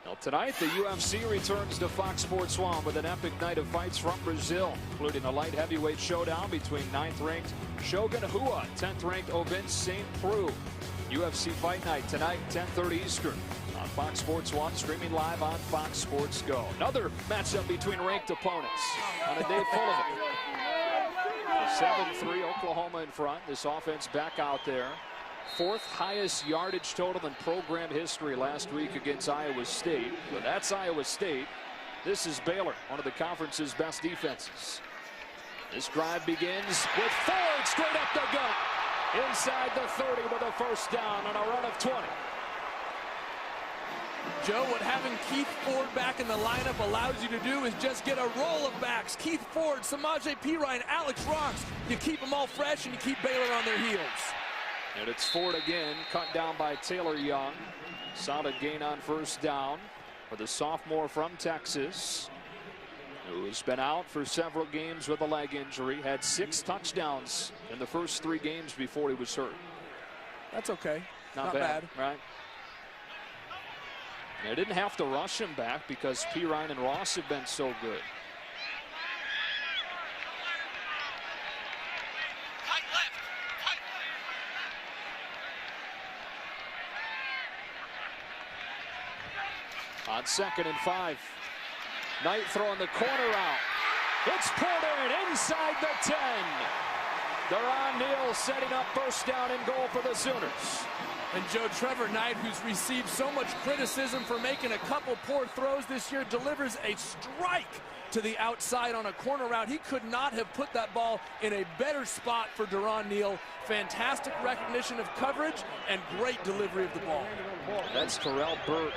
Now tonight, the UFC returns to Fox Sports 1 with an epic night of fights from Brazil, including a light heavyweight showdown between 9th-ranked Shogun Rua, 10th-ranked Ovin St. Preux. UFC Fight Night tonight, 10:30 Eastern. On Fox Sports 1, streaming live on Fox Sports Go. Another matchup between ranked opponents on a day full of it. 7-3 Oklahoma in front. This offense back out there. 4th highest yardage total in program history last week against Iowa State. But that's Iowa State. This is Baylor, one of the conference's best defenses. This drive begins with Ford straight up the gut. Inside the 30 with a 1st down on a run of 20. Joe, what having Keith Ford back in the lineup allows you to do is just get a roll of backs. Keith Ford, Samaje Perine, Alex Rocks. You keep them all fresh and you keep Baylor on their heels. And it's Ford again, cut down by Taylor Young. Solid gain on first down for the sophomore from Texas, who's been out for several games with a leg injury. Had 6 touchdowns in the first 3 games before he was hurt. That's okay. Not bad, right? They didn't have to rush him back because Pirine and Ross have been so good. On 2nd and 5. Knight throwing the corner out. It's pulled in inside the 10. Deron Neal setting up first down and goal for the Sooners. And Joe, Trevor Knight, who's received so much criticism for making a couple poor throws this year, delivers a strike to the outside on a corner route. He could not have put that ball in a better spot for Deron Neal. Fantastic recognition of coverage and great delivery of the ball. That's Terrell Burt.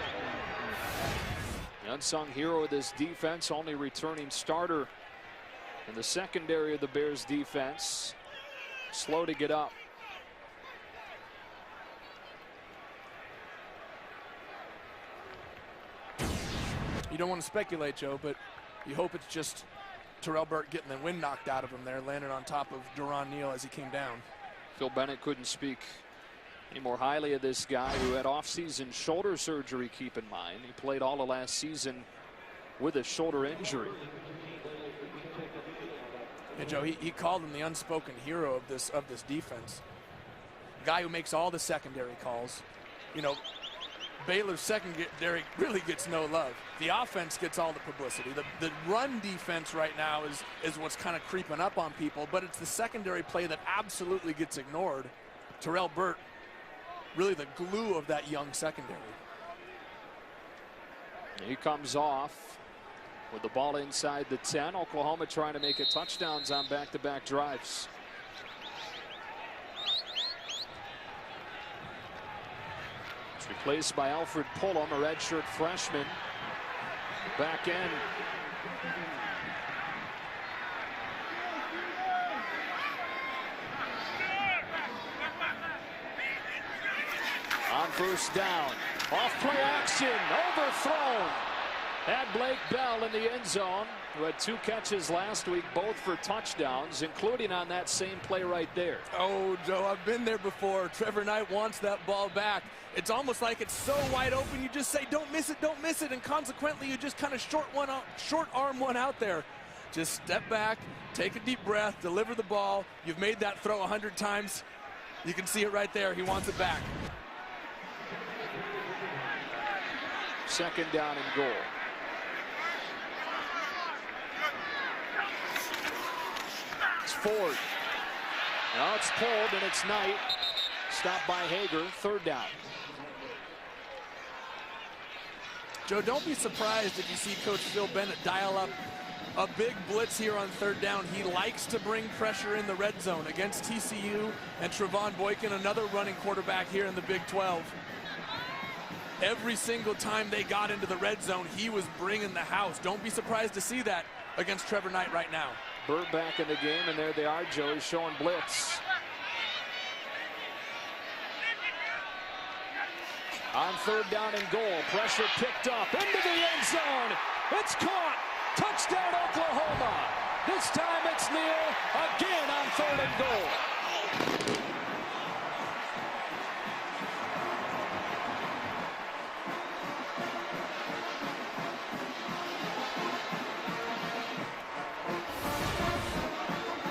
The unsung hero of this defense, only returning starter in the secondary of the Bears defense. Slow to get up. You don't want to speculate, Joe, but you hope it's just Terrell Burt getting the wind knocked out of him there, landing on top of Deron Neal as he came down. Phil Bennett couldn't speak any more highly of this guy who had off-season shoulder surgery, keep in mind. He played all of last season with a shoulder injury. And Joe, he called him the unspoken hero of this defense. Guy who makes all the secondary calls. You know, Baylor's secondary really gets no love. The offense gets all the publicity. The run defense right now is what's kind of creeping up on people, but it's the secondary play that absolutely gets ignored. Terrell Burt, really the glue of that young secondary. He comes off with the ball inside the 10. Oklahoma trying to make it touchdowns on back-to-back drives. It's replaced by Alfred Pullum, a redshirt freshman. Back end. On first down. Off play action. Overthrown. Had Blake Bell in the end zone, who had 2 catches last week, both for touchdowns, including on that same play right there. Oh, Joe, I've been there before. Trevor Knight wants that ball back. It's almost like it's so wide open, you just say, don't miss it, and consequently, you just kind of short arm one out there. Just step back, take a deep breath, deliver the ball. You've made that throw 100 times. You can see it right there. He wants it back. 2nd down and goal. It's Ford. Now it's pulled, and it's Knight. Stopped by Hager. 3rd down. Joe, don't be surprised if you see Coach Phil Bennett dial up a big blitz here on 3rd down. He likes to bring pressure in the red zone against TCU and Trevon Boykin, another running quarterback here in the Big 12. Every single time they got into the red zone, he was bringing the house. Don't be surprised to see that against Trevor Knight right now. Burt back in the game, and there they are, Joey, showing blitz. On 3rd down and goal, pressure picked up into the end zone. It's caught. Touchdown, Oklahoma. This time it's Neal again on 3rd and goal.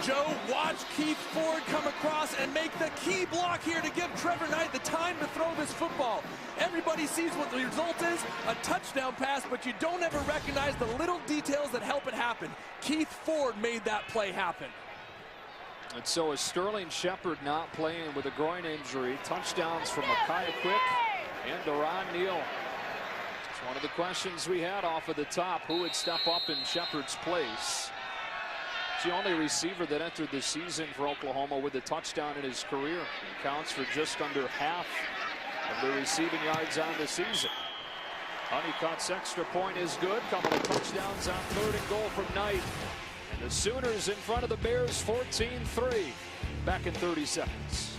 Joe, watch Keith Ford come across and make the key block here to give Trevor Knight the time to throw this football. Everybody sees what the result is, a touchdown pass, but you don't ever recognize the little details that help it happen. Keith Ford made that play happen. And so is Sterling Shepard not playing with a groin injury. Touchdowns from Micaiah Quick and Deron Neal. It's one of the questions we had off of the top. Who would step up in Shepard's place? He's the only receiver that entered the season for Oklahoma with a touchdown in his career. He counts for just under half of the receiving yards on the season. Honeycutt's extra point is good. Couple of touchdowns on 3rd and goal from Knight. And the Sooners in front of the Bears 14-3. Back in 30 seconds.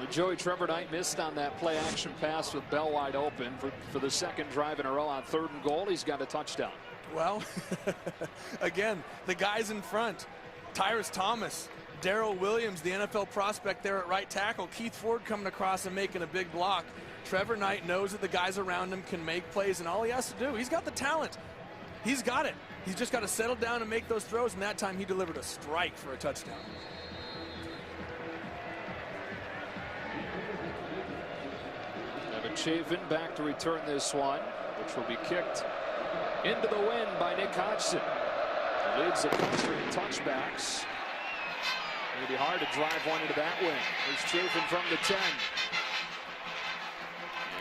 Joey, Trevor Knight missed on that play action pass with Bell wide open for the second drive in a row. On 3rd and goal, he's got a touchdown. Well, again, the guys in front, Tyrus Thomas, Darrell Williams, the NFL prospect there at right tackle, Keith Ford coming across and making a big block. Trevor Knight knows that the guys around him can make plays, and all he has to do, he's got the talent. He's got it. He's just got to settle down and make those throws, and that time he delivered a strike for a touchdown. Evan Chafin back to return this one, which will be kicked into the wind by Nick Hodgson. He leads the country in touchbacks. It'll be hard to drive one into that wing. There's Chafin from the 10.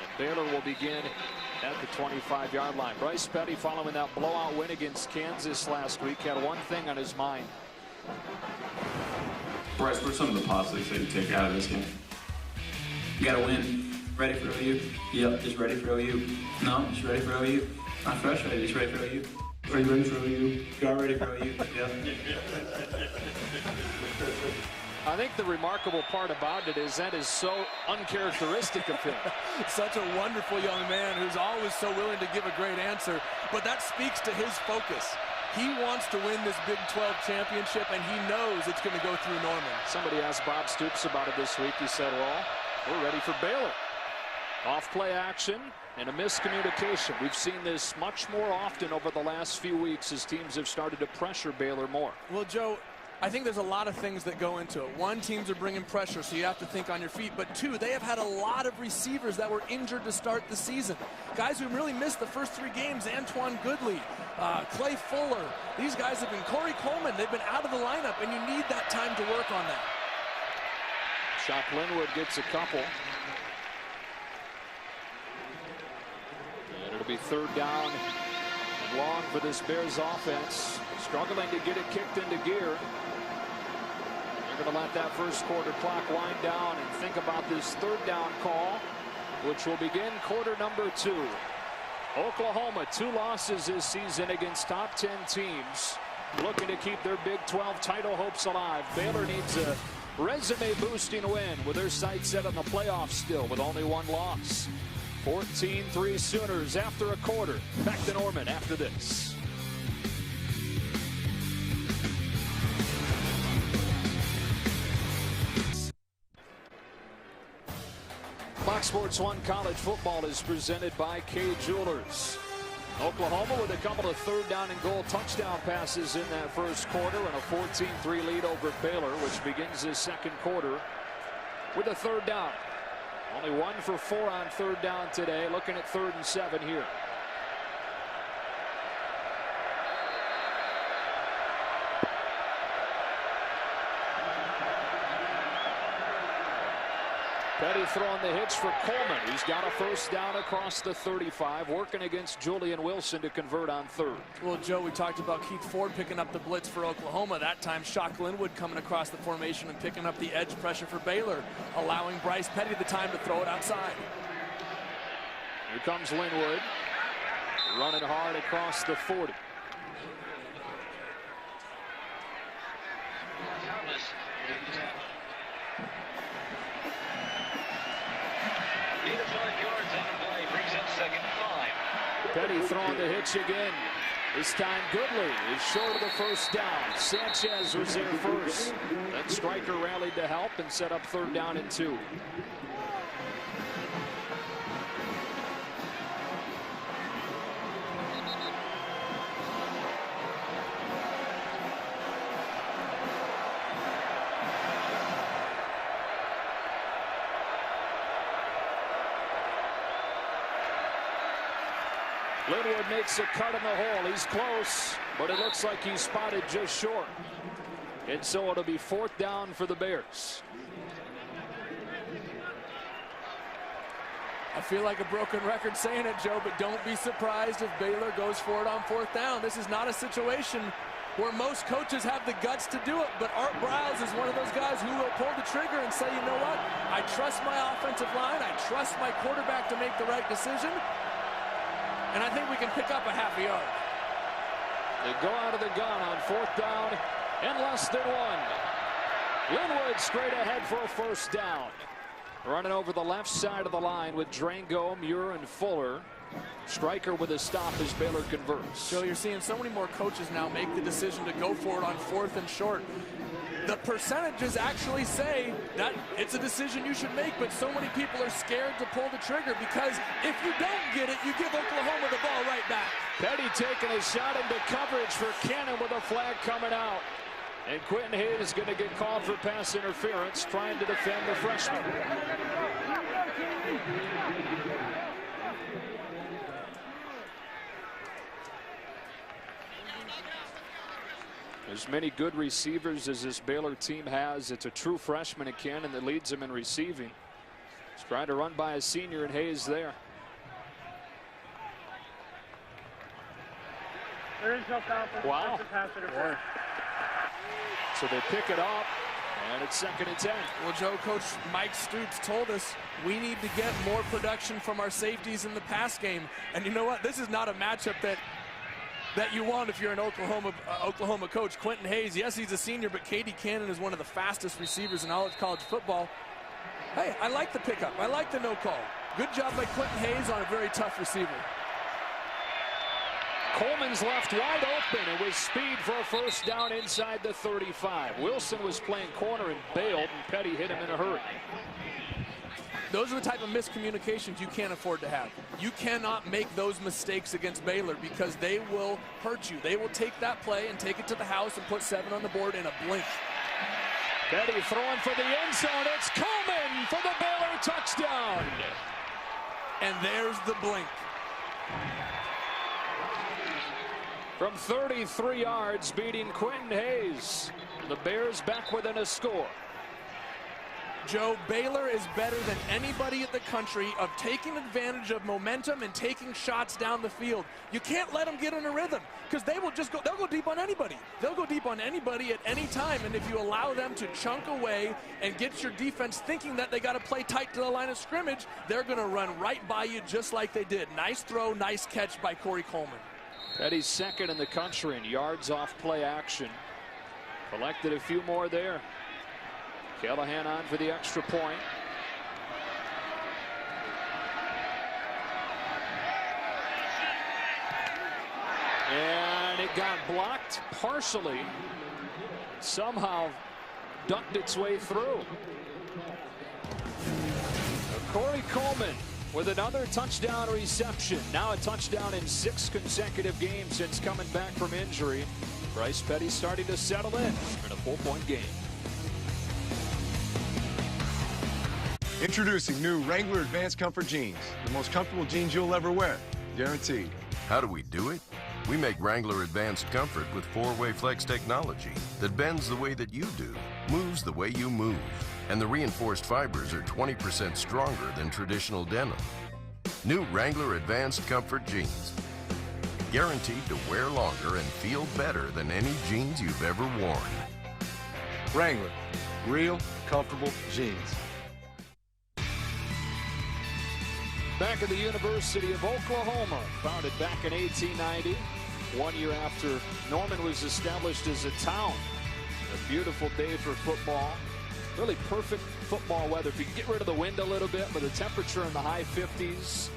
And Baylor will begin at the 25-yard line. Bryce Petty, following that blowout win against Kansas last week, had one thing on his mind. Bryce, what are some of the positives that you take out of this game? You gotta win. Ready for OU? Yep, just ready for OU. No, just ready for OU. Not frustrated, just ready for OU. Are you ready for OU? You are ready for OU? Yep. I think the remarkable part about it is that is so uncharacteristic of him. Such a wonderful young man who's always so willing to give a great answer, but that speaks to his focus. He wants to win this Big 12 championship, and he knows it's going to go through Norman. Somebody asked Bob Stoops about it this week. He said, well, we're ready for Baylor. Off play action and a miscommunication. We've seen this much more often over the last few weeks as teams have started to pressure Baylor more. Well, Joe, I think there's a lot of things that go into it. One, teams are bringing pressure, so you have to think on your feet. But two, they have had a lot of receivers that were injured to start the season. Guys who really missed the first 3 games, Antoine Goodley, Clay Fuller. These guys have been, Corey Coleman, they've been out of the lineup, and you need that time to work on that. Shock Linwood gets a couple. And it'll be 3rd down and long for this Bears offense. Struggling to get it kicked into gear. They're going to let that first quarter clock wind down and think about this 3rd down call, which will begin quarter number 2. Oklahoma, 2 losses this season against top 10 teams, looking to keep their Big 12 title hopes alive. Baylor needs a resume-boosting win with their sights set on the playoffs still with only 1 loss. 14-3 Sooners after a quarter. Back to Norman after this. Fox Sports 1 College Football is presented by Kay Jewelers. Oklahoma with a couple of 3rd down and goal touchdown passes in that first quarter and a 14-3 lead over Baylor, which begins this second quarter with a 3rd down. Only 1 for 4 on 3rd down today. Looking at 3rd and 7 here. Petty throwing the hitch for Coleman. He's got a 1st down across the 35, working against Julian Wilson to convert on 3rd. Well, Joe, we talked about Keith Ford picking up the blitz for Oklahoma. That time, Shock Linwood coming across the formation and picking up the edge pressure for Baylor, allowing Bryce Petty the time to throw it outside. Here comes Linwood, running hard across the 40. Petty throwing the hitch again. This time Goodley is short of the 1st down. Sanchez was there first. Then Stryker rallied to help and set up 3rd down and 2. Linwood makes a cut in the hole. He's close, but it looks like he's spotted just short. And so it'll be 4th down for the Bears. I feel like a broken record saying it, Joe, but don't be surprised if Baylor goes for it on 4th down. This is not a situation where most coaches have the guts to do it, but Art Briles is one of those guys who will pull the trigger and say, you know what, I trust my offensive line, I trust my quarterback to make the right decision, and I think we can pick up a half a yard. They go out of the gun on 4th down and less than 1. Linwood straight ahead for a 1st down. running over the left side of the line with Drango, Muir, and Fuller. Striker with a stop as Baylor converts. So you're seeing so many more coaches now make the decision to go for it on 4th and short. The percentages actually say that it's a decision you should make, but so many people are scared to pull the trigger because if you don't get it, you give Oklahoma the ball right back. Petty taking a shot into coverage for Cannon with a flag coming out. And Quentin Hayes is going to get called for pass interference, trying to defend the freshman. As many good receivers as this Baylor team has, it's a true freshman in Cannon that leads them in receiving. He's trying to run by a senior, and Hayes there. There is no foul for wow. pass interference. So they pick it up, and it's 2nd and 10. Well, Joe, Coach Mike Stoops told us we need to get more production from our safeties in the pass game. And you know what? This is not a matchup that you want if you're an Oklahoma coach. Quentin Hayes, yes, he's a senior, but Katie Cannon is one of the fastest receivers in all of college football. Hey, I like the pickup. I like the no call. Good job by Quentin Hayes on a very tough receiver. Coleman's left wide open, and with speed for a first down inside the 35. Wilson was playing corner and bailed, and Petty hit him in a hurry. Those are the type of miscommunications you can't afford to have. You cannot make those mistakes against Baylor because they will hurt you. They will take that play and take it to the house and put 7 on the board in a blink. Petty throwing for the end zone. It's Coleman for the Baylor touchdown. And there's the blink. From 33 yards, beating Quentin Hayes. The Bears back within a score. Joe, Baylor is better than anybody in the country of taking advantage of momentum and taking shots down the field. You can't let them get in a rhythm because they'll go deep on anybody. They'll go deep on anybody at any time, and if you allow them to chunk away and get your defense thinking that they got to play tight to the line of scrimmage, they're going to run right by you just like they did. Nice throw, nice catch by Corey Coleman. Petty's 2nd in the country in yards off play action. Collected a few more there. Callahan on for the extra point. And it got blocked partially. Somehow ducked its way through. Corey Coleman with another touchdown reception. Now a touchdown in 6 consecutive games since coming back from injury. Bryce Petty starting to settle in a 4-point game. Introducing new Wrangler Advanced Comfort Jeans. The most comfortable jeans you'll ever wear. Guaranteed. How do we do it? We make Wrangler Advanced Comfort with 4-way flex technology that bends the way that you do, moves the way you move. And the reinforced fibers are 20% stronger than traditional denim. New Wrangler Advanced Comfort Jeans. Guaranteed to wear longer and feel better than any jeans you've ever worn. Wrangler. Real, comfortable jeans. Back at the University of Oklahoma, founded back in 1890, 1 year after Norman was established as a town. A beautiful day for football. Really perfect football weather. If you can get rid of the wind a little bit, with the temperature in the high 50s.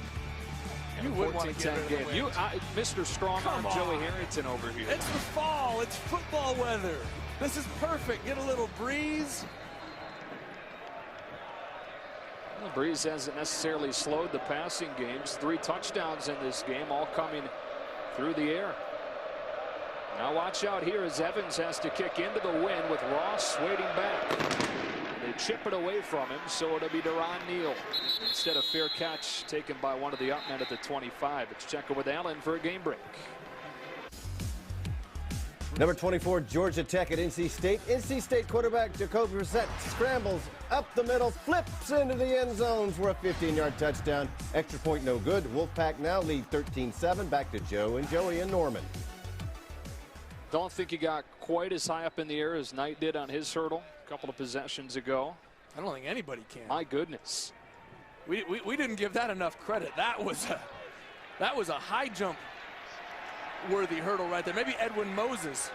You would want to get rid of the wind. Mr. Strong-Arm Joey Harrington over here. It's the fall. It's football weather. This is perfect. Get a little breeze. The breeze hasn't necessarily slowed the passing games. 3 touchdowns in this game, all coming through the air. Now watch out here as Evans has to kick into the wind with Ross waiting back. They chip it away from him, so it'll be Deron Neal instead of fair catch taken by one of the up men at the 25. It's Checker with Allen for a game break. Number 24, Georgia Tech at NC State. NC State quarterback Jacoby Brissett scrambles up the middle, flips into the end zone for a 15-yard touchdown. Extra point no good. Wolfpack now lead 13-7. Back to Joe and Joey and Norman. Don't think he got quite as high up in the air as Knight did on his hurdle a couple of possessions ago. I don't think anybody can. My goodness. We didn't give that enough credit. That was a high jump worthy hurdle right there. Maybe Edwin Moses.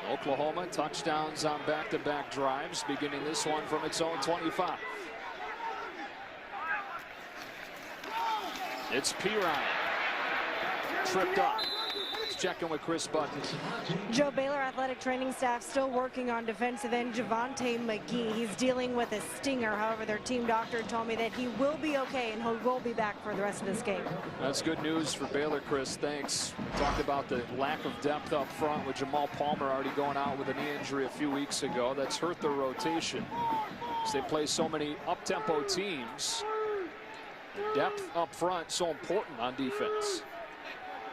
Oklahoma touchdowns on back-to-back drives, beginning this one from its own 25. It's Pirine. Tripped up. Let's check in with Chris Button. Joe, Baylor athletic training staff still working on defensive end Javonte McGee. He's dealing with a stinger. However, their team doctor told me that he will be okay and he will be back for the rest of this game. That's good news for Baylor, Chris. Thanks. We talked about the lack of depth up front with Jamal Palmer already going out with a knee injury a few weeks ago. That's hurt their rotation. As they play so many up-tempo teams, the depth up front so important on defense.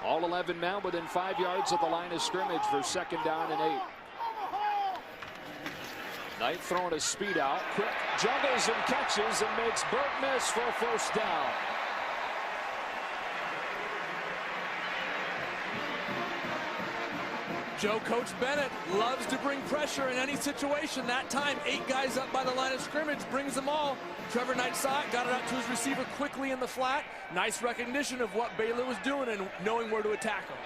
All 11 men within 5 yards of the line of scrimmage for 2nd down and 8. Knight throwing a speed out. Quick juggles and catches and makes Burt miss for a 1st down. Joe, Coach Bennett loves to bring pressure in any situation. That time, 8 guys up by the line of scrimmage, brings them all. Trevor Knight saw it, got it out to his receiver quickly in the flat. Nice recognition of what Baylor was doing and knowing where to attack him.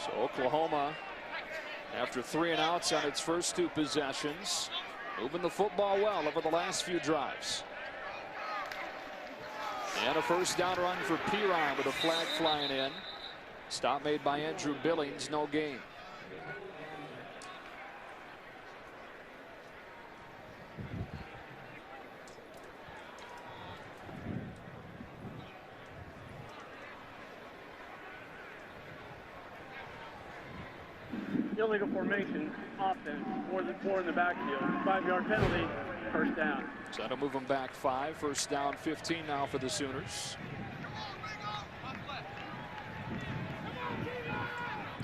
So Oklahoma, after 3 and outs on its first 2 possessions, moving the football well over the last few drives. And a 1st down run for Pirine with a flag flying in. Stop made by Andrew Billings, no gain. Illegal formation, offense, 4 in the backfield, 5-yard penalty, 1st down. So that'll move them back 5. 1st down, 15 now for the Sooners.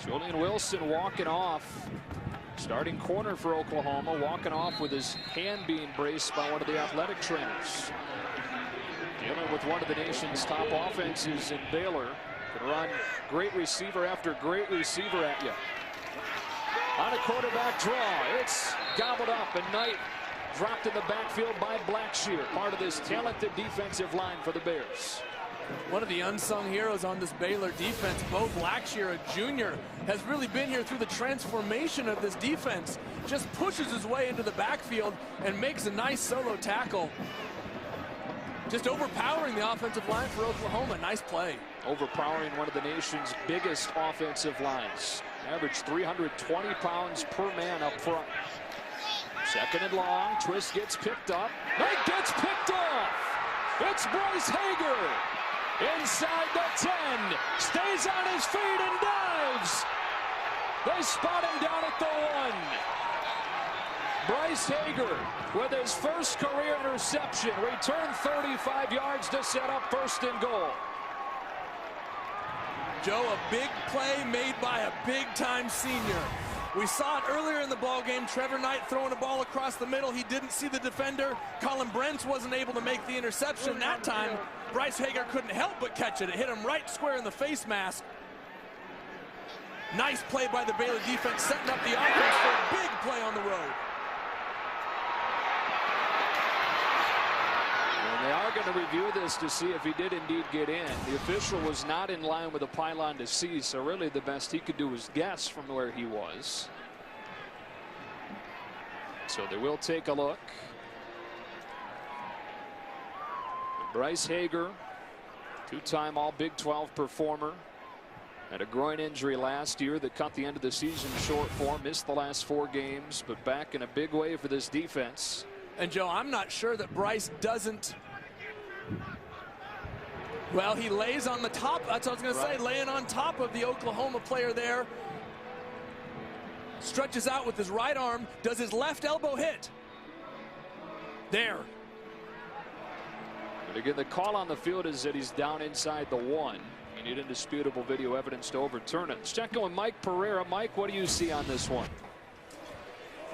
Julian Wilson walking off. Starting corner for Oklahoma, walking off with his hand being braced by one of the athletic trainers. Dealing with one of the nation's top offenses in Baylor. Can run great receiver after great receiver at you. On a quarterback draw, it's gobbled up, and Knight dropped in the backfield by Blackshear, part of this talented defensive line for the Bears. One of the unsung heroes on this Baylor defense, Bo Blackshear, a junior, has really been here through the transformation of this defense. Just pushes his way into the backfield and makes a nice solo tackle. Just overpowering the offensive line for Oklahoma. Nice play. Overpowering one of the nation's biggest offensive lines. Average 320 pounds per man up front. 2nd and long. Twist gets picked up. Knight gets picked off. It's Bryce Hager. Inside the 10. Stays on his feet and dives. They spot him down at the 1. Bryce Hager with his first career interception. Returned 35 yards to set up 1st and goal. Joe, a big play made by a big-time senior. We saw it earlier in the ball game. Trevor Knight throwing a ball across the middle. He didn't see the defender. Colin Brents wasn't able to make the interception that time. Bryce Hager couldn't help but catch it. It hit him right square in the face mask. Nice play by the Baylor defense, setting up the offense for a big play on the road. They are going to review this to see if he did indeed get in. The official was not in line with the pylon to see, so really the best he could do was guess from where he was. So they will take a look. Bryce Hager, 2-time All Big 12 performer, had a groin injury last year that cut the end of the season short for him. Missed the last 4 games, but back in a big way for this defense. And Joe, I'm not sure that Bryce doesn't. Well, he lays on the top. That's what I was going to say, laying on top of the Oklahoma player there. Stretches out with his right arm. Does his left elbow hit? There. But again, the call on the field is that he's down inside the 1. You need indisputable video evidence to overturn it. Let's check in with Mike Pereira. Mike, what do you see on this one?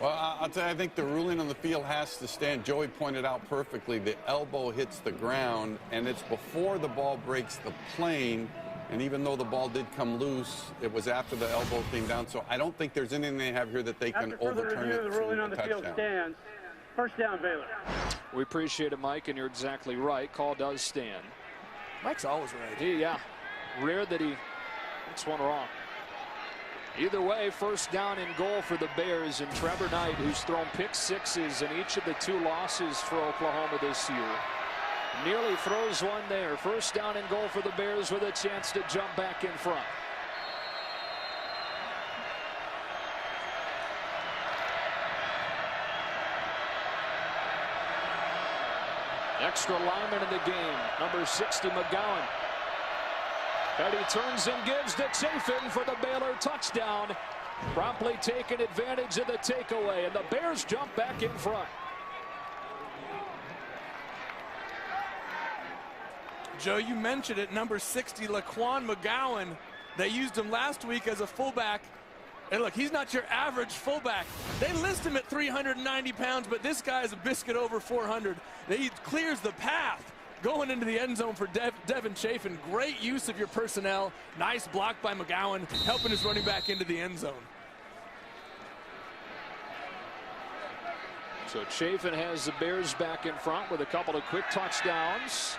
Well, I'll tell you, I think the ruling on the field has to stand. Joey pointed out perfectly, the elbow hits the ground, and it's before the ball breaks the plane. And even though the ball did come loose, it was after the elbow came down. So I don't think there's anything they have here that they can overturn it. The ruling on the field stands. 1st down, Baylor. We appreciate it, Mike, and you're exactly right. Call does stand. Mike's always right. Yeah, rare that he gets one wrong. Either way, first down and goal for the Bears, and Trevor Knight, who's thrown pick sixes in each of the 2 losses for Oklahoma this year, nearly throws one there. First down and goal for the Bears with a chance to jump back in front. Extra lineman in the game, number 60, McGowan. Petty turns and gives to Chafin for the Baylor touchdown. Promptly taking advantage of the takeaway, and the Bears jump back in front. Joe, you mentioned it, number 60, Laquan McGowan. They used him last week as a fullback. And look, he's not your average fullback. They list him at 390 pounds, but this guy is a biscuit over 400. He clears the path going into the end zone for Devin Chafin. Great use of your personnel. Nice block by McGowan, helping his running back into the end zone. So Chafin has the Bears back in front with a couple of quick touchdowns.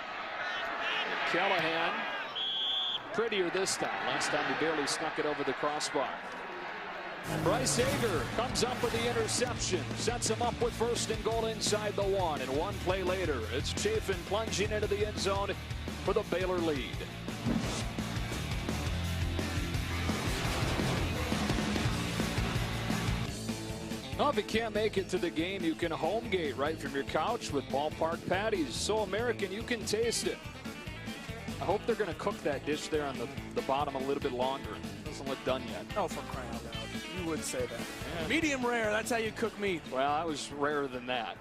Callahan, prettier this time. Last time he barely snuck it over the crossbar. Bryce Hager comes up with the interception, sets him up with first and goal inside the 1, and one play later, it's Chafin plunging into the end zone for the Baylor lead. Well, if you can't make it to the game, you can home gate right from your couch with ballpark patties. So American, you can taste it. I hope they're going to cook that dish there on the bottom a little bit longer. It doesn't look done yet. Oh, for crying out loud. You would say that. Yeah. Medium rare, that's how you cook meat. Well, I was rarer than that.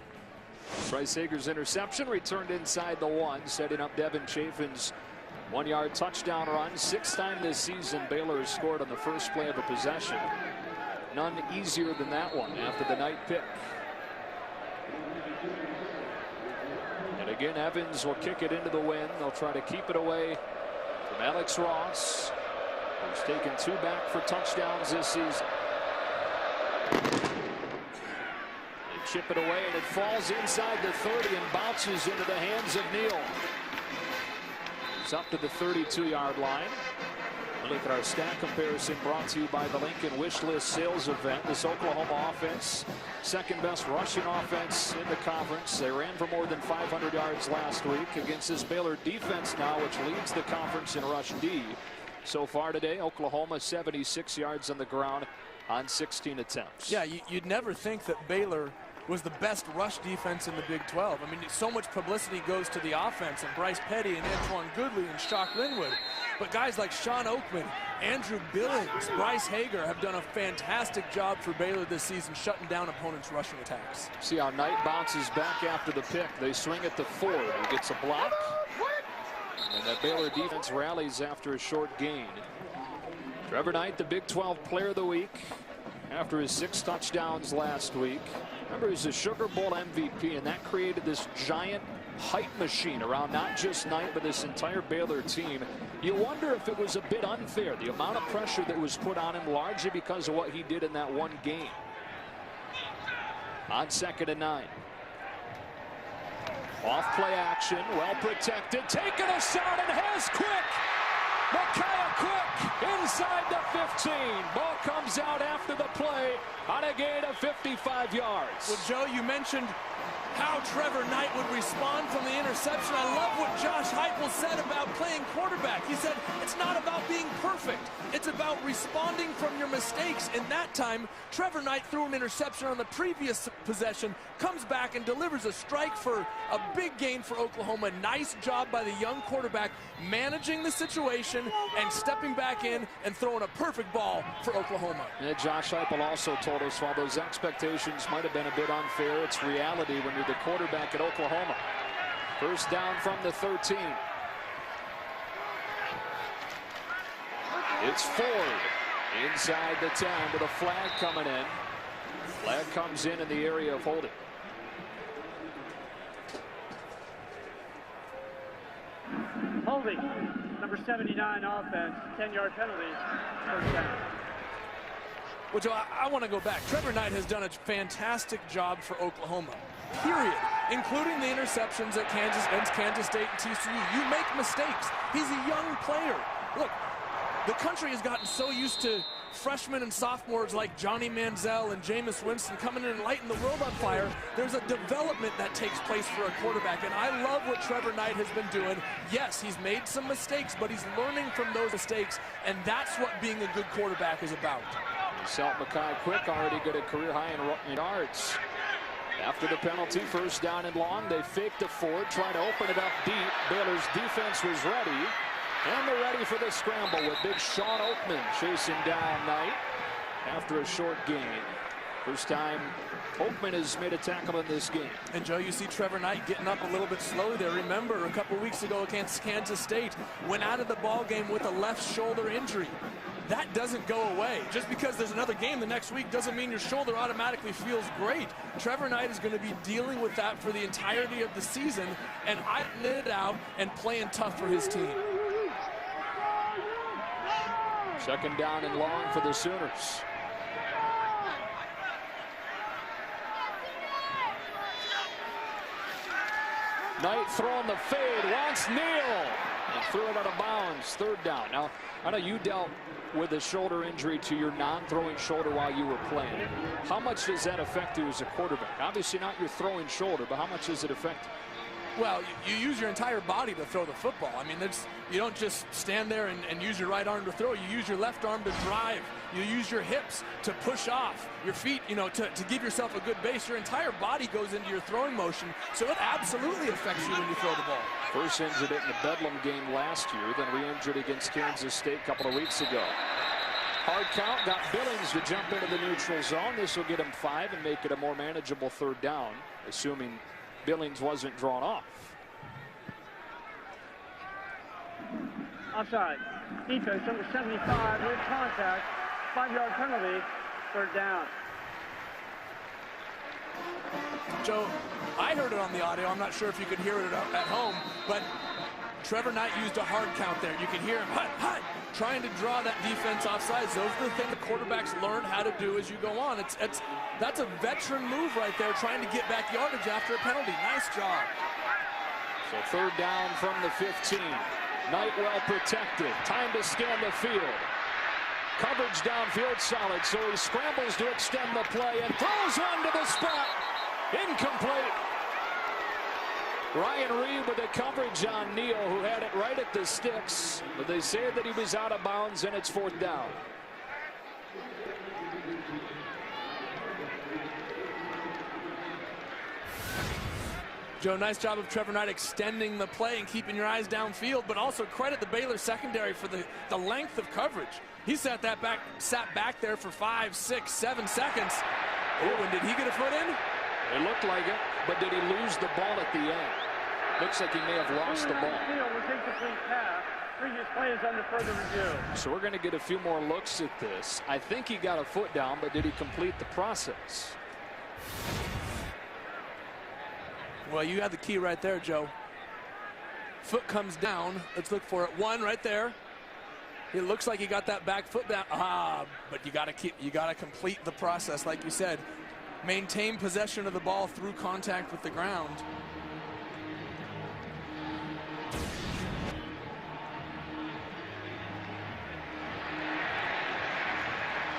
Bryce Hager's interception returned inside the 1, setting up Devin Chafin's 1-yard touchdown run. 6th time this season Baylor has scored on the first play of a possession. None easier than that one after the Knight pick. And again, Evans will kick it into the wind. They'll try to keep it away from Alex Ross, who's taken 2 back for touchdowns this season. They chip it away, and it falls inside the 30 and bounces into the hands of Neal. It's up to the 32-yard line. A look at our stat comparison brought to you by the Lincoln Wish List Sales Event. This Oklahoma offense, second best rushing offense in the conference. They ran for more than 500 yards last week against this Baylor defense now, which leads the conference in rush D. So far today, Oklahoma 76 yards on the ground on 16 attempts. Yeah, you'd never think that Baylor was the best rush defense in the Big 12. I mean, so much publicity goes to the offense, and Bryce Petty and Antoine Goodley and Shock Linwood. But guys like Sean Oakman, Andrew Billings, Bryce Hager have done a fantastic job for Baylor this season, shutting down opponents' rushing attacks. See how Knight bounces back after the pick. They swing it to Ford, who gets a block. And that Baylor defense rallies after a short gain. Trevor Knight, the Big 12 Player of the Week after his 6 touchdowns last week. Remember, he's a Sugar Bowl MVP, and that created this giant height machine around not just Knight, but this entire Baylor team. You wonder if it was a bit unfair, the amount of pressure that was put on him, largely because of what he did in that one game. On 2nd and 9. Off play action, well protected, taking a shot, and has Quick. Micaiah Quick inside the 15. Ball comes out after the play on a gain of 55 yards. Well, Joe, you mentioned how Trevor Knight would respond from the interception. I love what Josh Heupel said about playing quarterback. He said, it's not about being perfect. It's about responding from your mistakes. And that time, Trevor Knight threw an interception on the previous possession, comes back and delivers a strike for a big gain for Oklahoma. Nice job by the young quarterback managing the situation and stepping back in and throwing a perfect ball for Oklahoma. And Josh Heupel also told us while those expectations might have been a bit unfair, it's reality when you're the quarterback at Oklahoma. First down from the 13. It's Ford inside the 10 with a flag coming in. Flag comes in the area of holding. Holding, number 79 offense, 10-yard penalty, first down. Well, Joe, I want to go back. Trevor Knight has done a fantastic job for Oklahoma, period. including the interceptions at Kansas State and TCU. You make mistakes. He's a young player. Look, the country has gotten so used to freshmen and sophomores like Johnny Manziel and Jameis Winston coming in and lighting the world on fire. There's a development that takes place for a quarterback, and I love what Trevor Knight has been doing. Yes, he's made some mistakes, but he's learning from those mistakes, and that's what being a good quarterback is about. Salt McKay Quick already got a career high in yards. After the penalty, first down and long, they faked a Ford, trying to open it up deep. Baylor's defense was ready. And they're ready for the scramble with big Sean Oakman chasing down Knight after a short gain. First time Oakman has made a tackle in this game. And Joe, you see Trevor Knight getting up a little bit slowly there. Remember, a couple weeks ago against Kansas State, went out of the ball game with a left shoulder injury. That doesn't go away. Just because there's another game the next week doesn't mean your shoulder automatically feels great. Trevor Knight is going to be dealing with that for the entirety of the season, and I lit it out and playing tough for his team. Second down and long for the Sooners. Knight throwing the fade, wants Neal, and threw it out of bounds. Third down. Now, I know you dealt with a shoulder injury to your non-throwing shoulder while you were playing. How much does that affect you as a quarterback? Obviously not your throwing shoulder, but how much does it affect you? Well, you use your entire body to throw the football. I mean, you don't just stand there and use your right arm to throw. You use your left arm to drive. You use your hips to push off. Your feet, to give yourself a good base. Your entire body goes into your throwing motion, so it absolutely affects you when you throw the ball. First injured it in the Bedlam game last year, then re-injured against Kansas State a couple of weeks ago. Hard count, got Billings to jump into the neutral zone. This will get him 5 and make it a more manageable third down, assuming Billings wasn't drawn off. Offside. Defense number 75 with contact. 5-yard penalty. Third down. Joe, I heard it on the audio. I'm not sure if you could hear it at home, but Trevor Knight used a hard count there. You can hear him hut, trying to draw that defense offsides. Those are the things the quarterbacks learn how to do as you go on. That's a veteran move right there, trying to get back yardage after a penalty. Nice job. So third down from the 15. Knight well protected. Time to scan the field. Coverage downfield solid, so he scrambles to extend the play and throws one to the spot. Incomplete. Ryan Reed with the coverage on Neal, who had it right at the sticks, but they say that he was out of bounds, and it's fourth down. Joe, nice job of Trevor Knight extending the play and keeping your eyes downfield, but also credit the Baylor secondary for the length of coverage. He sat back there for 5, 6, 7 seconds. Oh, and did he get a foot in? It looked like it, but did he lose the ball at the end? Looks like he may have lost the ball. Previous play is under further review. So we're going to get a few more looks at this. I think he got a foot down, but did he complete the process? Well, you had the key right there, Joe. Foot comes down. Let's look for it. 1 right there. It looks like he got that back foot down. But you got to complete the process, like you said. Maintain possession of the ball through contact with the ground.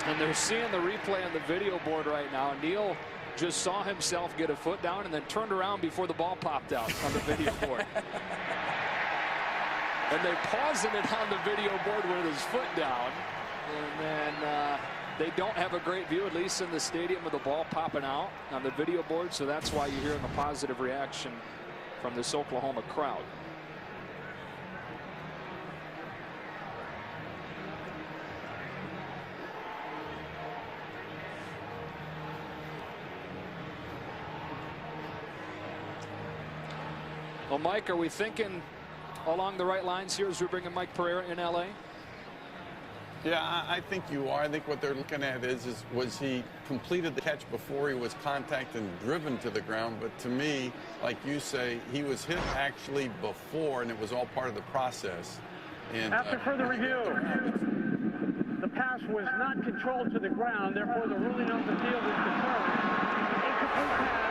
And they're seeing the replay on the video board right now. Neal just saw himself get a foot down and then turned around before the ball popped out on the video board. And they're pausing it on the video board with his foot down. And then they don't have a great view, at least in the stadium, with the ball popping out on the video board. So that's why you're hearing a positive reaction from this Oklahoma crowd. Well, Mike, are we thinking along the right lines here as we're bringing Mike Pereira in L.A.? Yeah, I think you are. I think what they're looking at was he completed the catch before he was contacted and driven to the ground. But to me, like you say, he was hit actually before, and it was all part of the process. And after further review, the pass was not controlled to the ground. Therefore, the ruling on the field is confirmed. Incomplete pass.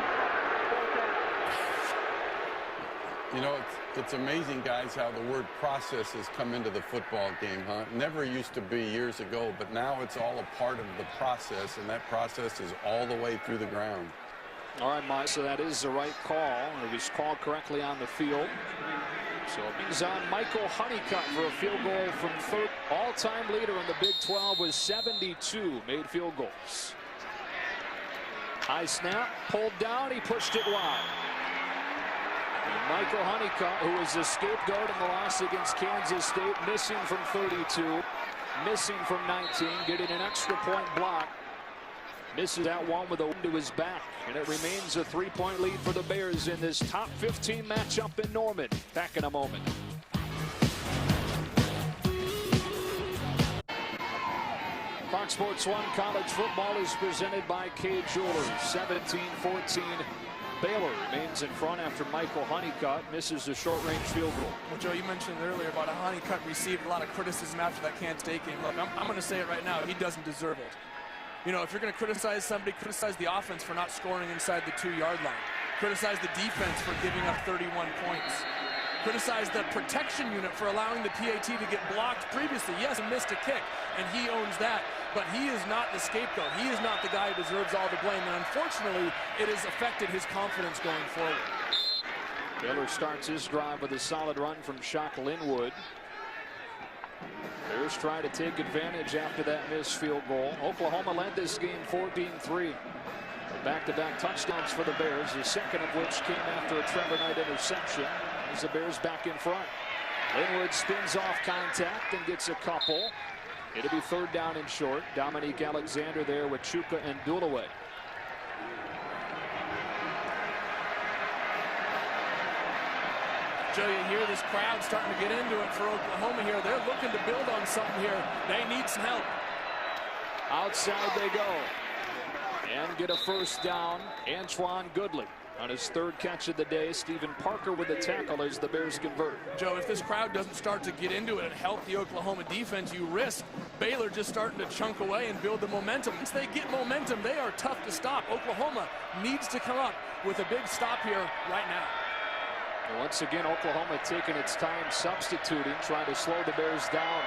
You know, it's amazing, guys, how the word process has come into the football game, huh? It never used to be years ago, but now it's all a part of the process, and that process is all the way through the ground. All right, Mike, so that is the right call. It was called correctly on the field. So it means on Michael Honeycutt for a field goal from third. All-time leader in the Big 12 was 72 made field goals. High snap, pulled down, he pushed it wide. And Michael Honeycutt, who was the scapegoat in the loss against Kansas State, missing from 32, missing from 19, getting an extra point block. Misses that one with a wind to his back, and it remains a 3-point lead for the Bears in this top 15 matchup in Norman. Back in a moment. Fox Sports 1 College Football is presented by K Jewelers. 17-14. Baylor remains in front after Michael Honeycutt misses a short-range field goal. Well, Joe, you mentioned earlier about how Honeycutt received a lot of criticism after that Kansas State game. Look, I'm going to say it right now. He doesn't deserve it. You know, if you're going to criticize somebody, criticize the offense for not scoring inside the 2-yard line. Criticize the defense for giving up 31 points. Criticize the protection unit for allowing the PAT to get blocked previously. Yes, he missed a kick, and he owns that. But he is not the scapegoat. He is not the guy who deserves all the blame. And unfortunately, it has affected his confidence going forward. Baylor starts his drive with a solid run from Shock Linwood. Bears try to take advantage after that missed field goal. Oklahoma led this game 14-3. Back-to-back touchdowns for the Bears, the second of which came after a Trevor Knight interception. As the Bears back in front. Linwood spins off contact and gets a couple. It'll be third down and short. Dominique Alexander there with Chuka and Dulaway. Joe, you hear this crowd starting to get into it for Oklahoma here. They're looking to build on something here. They need some help. Outside they go. And get a first down. Antoine Goodley on his third catch of the day. Stephen Parker with the tackle as the Bears convert. Joe, if this crowd doesn't start to get into it and help the Oklahoma defense, you risk Baylor just starting to chunk away and build the momentum. Once they get momentum, they are tough to stop. Oklahoma needs to come up with a big stop here right now. And once again, Oklahoma taking its time substituting, trying to slow the Bears down.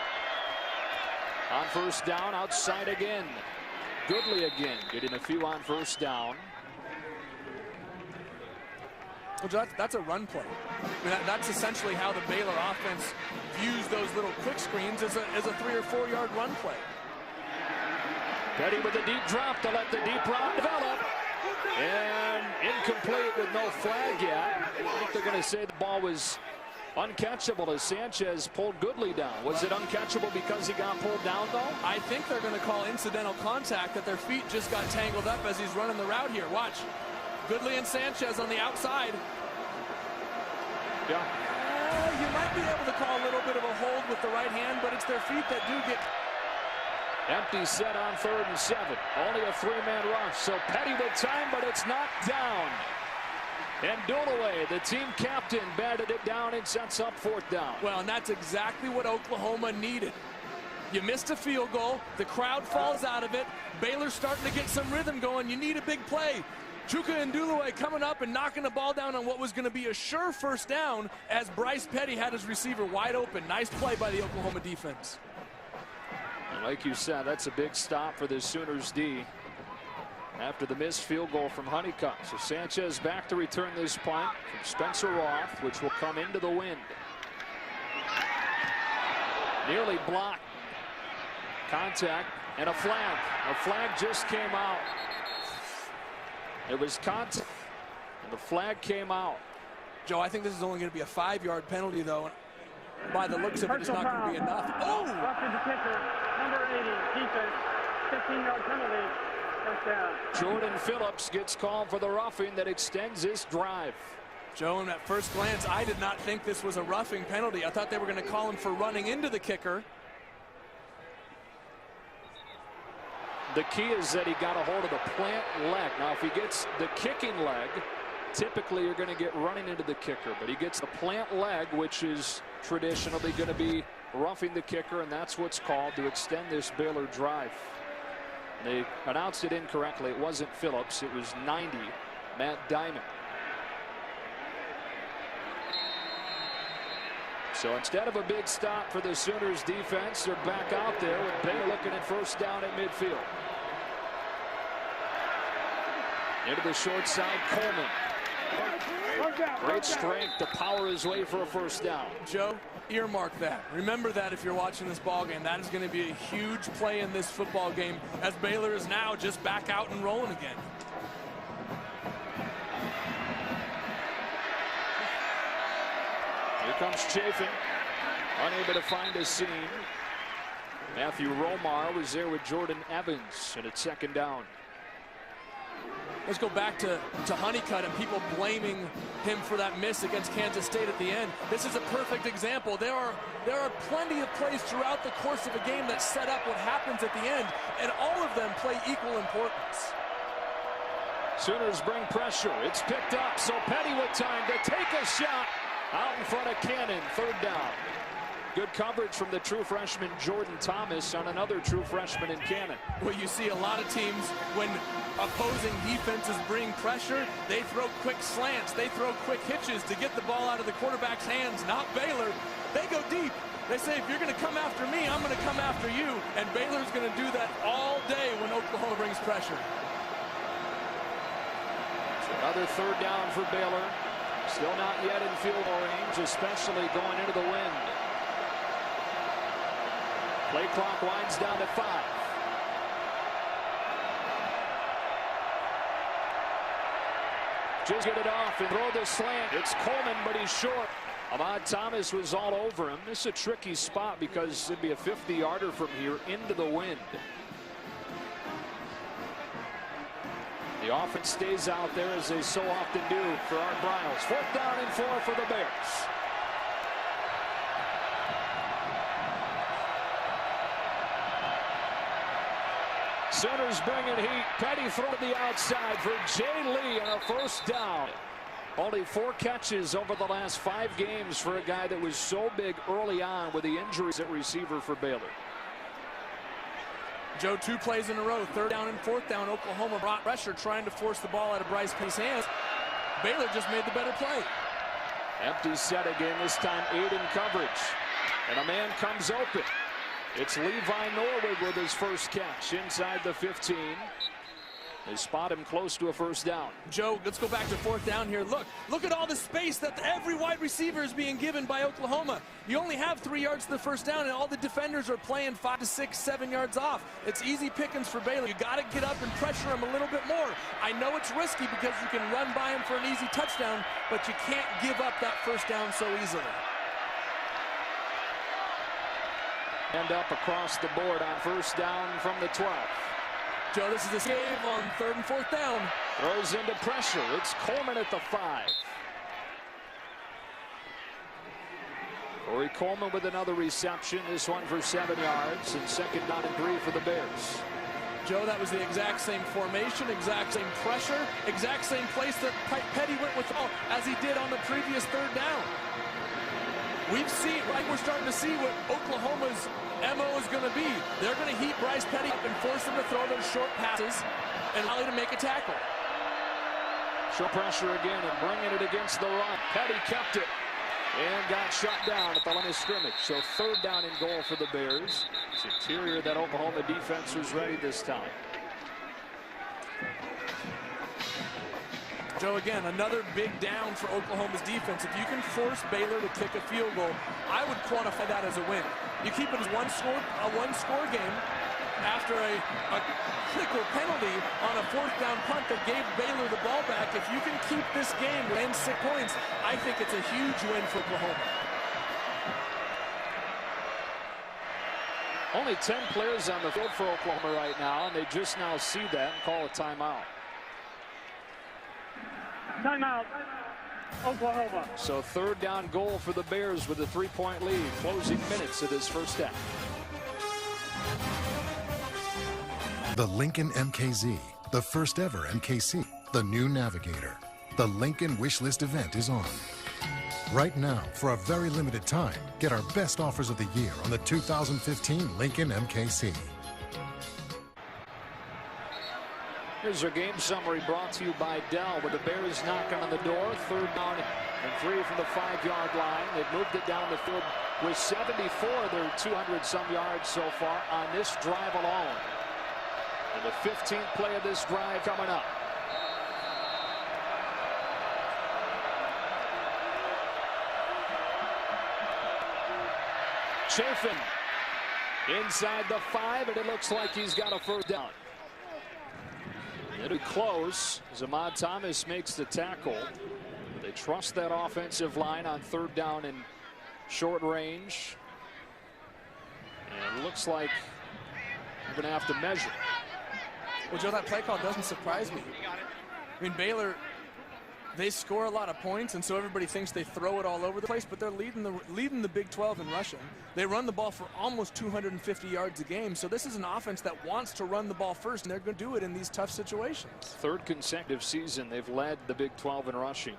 On first down, outside again. Goodley again, getting a few on first down. Well, that's a run play. I mean, that's essentially how the Baylor offense views those little quick screens as a 3 or 4 yard run play. Petty with a deep drop to let the deep route develop. And incomplete with no flag yet. I think they're going to say the ball was uncatchable as Sanchez pulled Goodley down. Was it uncatchable because he got pulled down, though? I think they're going to call incidental contact, that their feet just got tangled up as he's running the route here. Watch. Goodley and Sanchez on the outside. Yeah. You might be able to call a little bit of a hold with the right hand, but it's their feet that do get... Empty set on 3rd and 7. Only a 3-man rush. So Petty with time, but it's knocked down. And Dulaway, the team captain, batted it down and sets up 4th down. Well, and that's exactly what Oklahoma needed. You missed a field goal. The crowd falls out of it. Baylor's starting to get some rhythm going. You need a big play. Chuka and Dulaway coming up and knocking the ball down on what was going to be a sure first down as Bryce Petty had his receiver wide open. Nice play by the Oklahoma defense. And like you said, that's a big stop for the Sooners D after the missed field goal from Honeycutt. So Sanchez back to return this punt from Spencer Roth, which will come into the wind. Nearly blocked. Contact and a flag. A flag just came out. It was contact, and the flag came out. Joe, I think this is only going to be a 5-yard penalty, though. By the looks of it, it's not going to be enough. Oh! Roughing the kicker, number 80, defense, 15-yard penalty, first down. Jordan Phillips gets called for the roughing that extends this drive. Joe, in at first glance, I did not think this was a roughing penalty. I thought they were going to call him for running into the kicker. The key is that he got a hold of the plant leg. Now, if he gets the kicking leg, typically you're going to get running into the kicker. But he gets the plant leg, which is traditionally going to be roughing the kicker, and that's what's called to extend this Baylor drive. They announced it incorrectly. It wasn't Phillips. It was 90, Matt Diamond. So instead of a big stop for the Sooners defense, they're back out there with Baylor looking at first down at midfield. Into the short side, Coleman. Great strength to power his way for a first down. Joe, earmark that. Remember that if you're watching this ball game. That is going to be a huge play in this football game as Baylor is now just back out and rolling again. Here comes Chafin, unable to find a seam. Matthew Romar was there with Jordan Evans, and it's second down. Let's go back to Honeycutt and people blaming him for that miss against Kansas State at the end. This is a perfect example. There are plenty of plays throughout the course of a game that set up what happens at the end, and all of them play equal importance. Sooners bring pressure. It's picked up, so Petty with time to take a shot out in front of Cannon. Third down. Good coverage from the true freshman Jordan Thomas on another true freshman in Cannon. Well, you see a lot of teams, when opposing defenses bring pressure, they throw quick slants, they throw quick hitches to get the ball out of the quarterback's hands. Not Baylor. They go deep. They say, if you're going to come after me, I'm going to come after you. And Baylor's going to do that all day when Oklahoma brings pressure. So another third down for Baylor. Still not yet in field goal range, especially going into the wind. Play clock winds down to 5. Just get it off and throw the slant. It's Coleman, but he's short. Ahmad Thomas was all over him. This is a tricky spot because it'd be a 50-yarder from here into the wind. The offense stays out there as they so often do for Art Briles. 4th down and 4 for the Bears. Sooners bringing heat. Petty throw to the outside for Jay Lee and a first down. Only 4 catches over the last 5 games for a guy that was so big early on with the injuries at receiver for Baylor. Joe, 2 plays in a row. 3rd down and 4th down. Oklahoma brought pressure trying to force the ball out of Bryce Petty's hands. Baylor just made the better play. Empty set again, this time 8 in coverage. And a man comes open. It's Levi Norwood with his first catch inside the 15. They spot him close to a first down. Joe, let's go back to 4th down here. Look at all the space that every wide receiver is being given by Oklahoma. You only have 3 yards to the first down, and all the defenders are playing 5 to 6, 7 yards off. It's easy pickings for Baylor. You got to get up and pressure him a little bit more. I know it's risky because you can run by him for an easy touchdown, but you can't give up that first down so easily. And up across the board on first down from the 12. Joe, this is a save on 3rd and 4th down. Throws into pressure. It's Coleman at the 5. Corey Coleman with another reception. This one for 7 yards. And 2nd down and 3 for the Bears. Joe, that was the exact same formation, exact same pressure, exact same place that Petty went with all as he did on the previous 3rd down. We've seen, we're starting to see what Oklahoma's MO is going to be. They're going to heat Bryce Petty up and force him to throw those short passes and allow him to make a tackle. Show pressure again and bringing it against the run. Petty kept it and got shut down at the line of scrimmage. So 3rd down and goal for the Bears. It's interior that Oklahoma defense was ready this time. Joe, again, another big down for Oklahoma's defense. If you can force Baylor to kick a field goal, I would quantify that as a win. You keep it as a one-score game after a critical penalty on a 4th down punt that gave Baylor the ball back. If you can keep this game within 6 points, I think it's a huge win for Oklahoma. Only 10 players on the field for Oklahoma right now, and they just now see that and call a timeout. Timeout, Oklahoma. So 3rd down goal for the Bears with a 3-point lead. Closing minutes of this first half. The Lincoln MKZ, the first ever MKC, the new Navigator. The Lincoln Wishlist event is on. Right now, for a very limited time, get our best offers of the year on the 2015 Lincoln MKC. Here's our game summary brought to you by Dell, with the Bears knocking on the door. 3rd down and 3 from the 5-yard line. They've moved it down the field with 74 of their 200-some yards so far on this drive alone. And the 15th play of this drive coming up. Chafin inside the 5, and it looks like he's got a 1st down. It'll be close as Ahmad Thomas makes the tackle. They trust that offensive line on 3rd down and short range. And it looks like we're going to have to measure. Well, Joe, that play call doesn't surprise me. I mean, Baylor, they score a lot of points, and so everybody thinks they throw it all over the place, but they're leading the Big 12 in rushing. They run the ball for almost 250 yards a game, so this is an offense that wants to run the ball first, and they're going to do it in these tough situations. 3rd consecutive season they've led the Big 12 in rushing.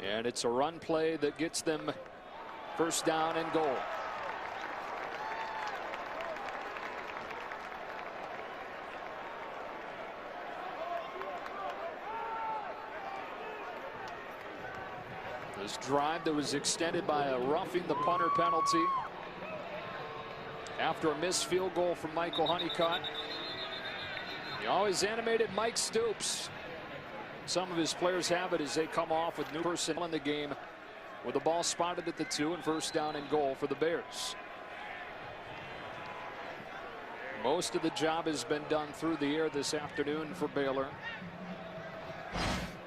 And it's a run play that gets them 1st down and goal. This drive that was extended by a roughing the punter penalty after a missed field goal from Michael Honeycutt. He always animated Mike Stoops. Some of his players have it as they come off with new personnel in the game, with the ball spotted at the 2 and 1st down and goal for the Bears. Most of the job has been done through the air this afternoon for Baylor.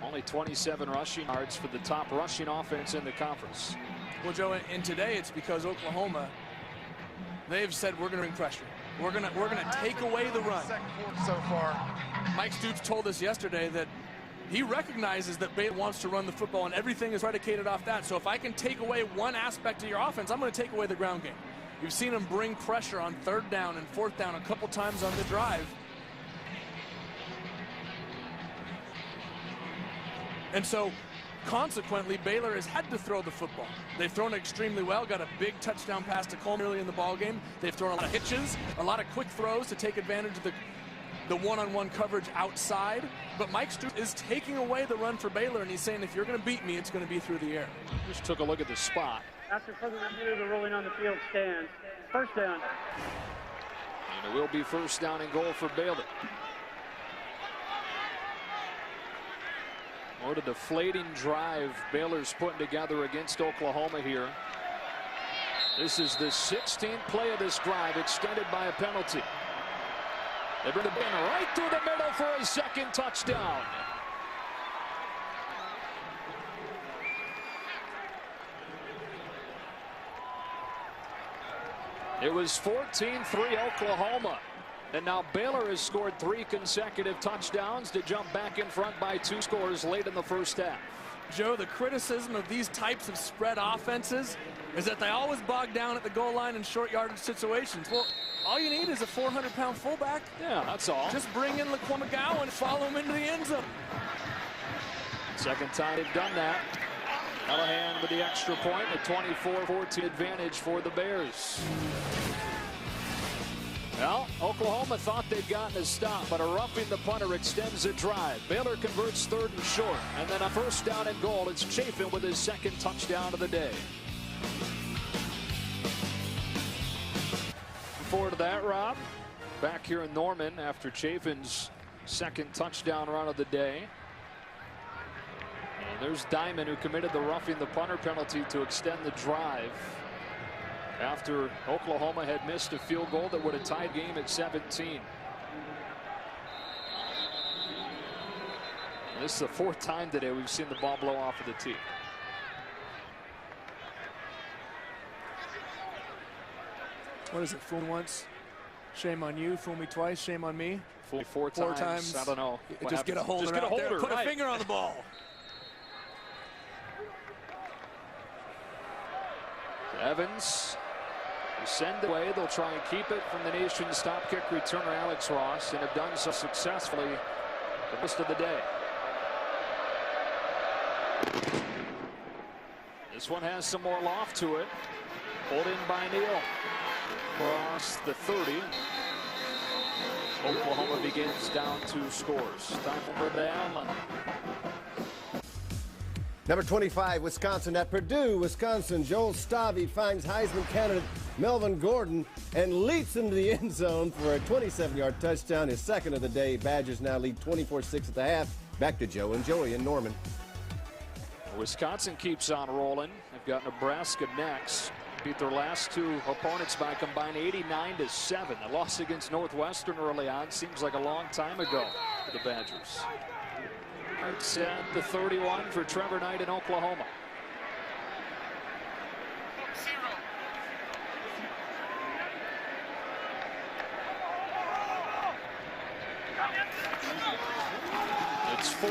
Only 27 rushing yards for the top rushing offense in the conference. Well, Joe, and today it's because Oklahoma, they've said we're going to bring pressure. We're going to take away the run. So far, Mike Stoops told us yesterday that he recognizes that Baylor wants to run the football, and everything is predicated off that. So if I can take away one aspect of your offense, I'm going to take away the ground game. You've seen him bring pressure on 3rd down and 4th down a couple times on the drive. And so, consequently, Baylor has had to throw the football. They've thrown it extremely well, got a big touchdown pass to Coleman early in the ballgame. They've thrown a lot of hitches, a lot of quick throws to take advantage of the one-on-one coverage outside. But Mike Stoops is taking away the run for Baylor, and he's saying if you're going to beat me, it's going to be through the air. Just took a look at the spot. After further review, the ruling on the field stands. 1st down. And it will be 1st down and goal for Baylor. What a deflating drive Baylor's putting together against Oklahoma here. This is the 16th play of this drive, extended by a penalty. They bring the pin right through the middle for a 2nd touchdown. It was 14-3 Oklahoma. And now Baylor has scored 3 consecutive touchdowns to jump back in front by 2 scores late in the 1st half. Joe, the criticism of these types of spread offenses is that they always bog down at the goal line in short yardage situations. Well, all you need is a 400-pound fullback. Yeah, that's all. Just bring in Laquan McGowan and follow him into the end zone. 2nd time they've done that. Callahan with the extra point, a 24-14 advantage for the Bears. Well, Oklahoma thought they'd gotten a stop, but a roughing the punter extends the drive. Baylor converts 3rd and short, and then a 1st down and goal. It's Chafin with his 2nd touchdown of the day. Forward to that, Rob. Back here in Norman after Chafin's 2nd touchdown run of the day. And there's Diamond, who committed the roughing the punter penalty to extend the drive after Oklahoma had missed a field goal that would have tied game at 17. And this is the 4th time today we've seen the ball blow off of the tee. What is it? Fool me once, shame on you. Fool me twice, shame on me. Fool me 4 times. I don't know. Just get a holder. Just get a holder. There. Put right. a finger on the ball. Evans will send it away. They'll try and keep it from the nation's top kick returner Alex Ross, and have done so successfully the rest of the day. This one has some more loft to it. Pulled in by Neal. Across the 30. Oklahoma begins down 2 scores. Time for the Allen. Number 25, Wisconsin at Purdue. Wisconsin, Joel Stavy finds Heisman candidate Melvin Gordon and leaps into the end zone for a 27-yard touchdown, his second of the day. Badgers now lead 24-6 at the half. Back to Joe and Joey in Norman. Wisconsin keeps on rolling. They've got Nebraska next. Beat their last 2 opponents by combined 89-7. The loss against Northwestern early on seems like a long time ago for the Badgers. It's at the 31 for Trevor Knight in Oklahoma. It's 4.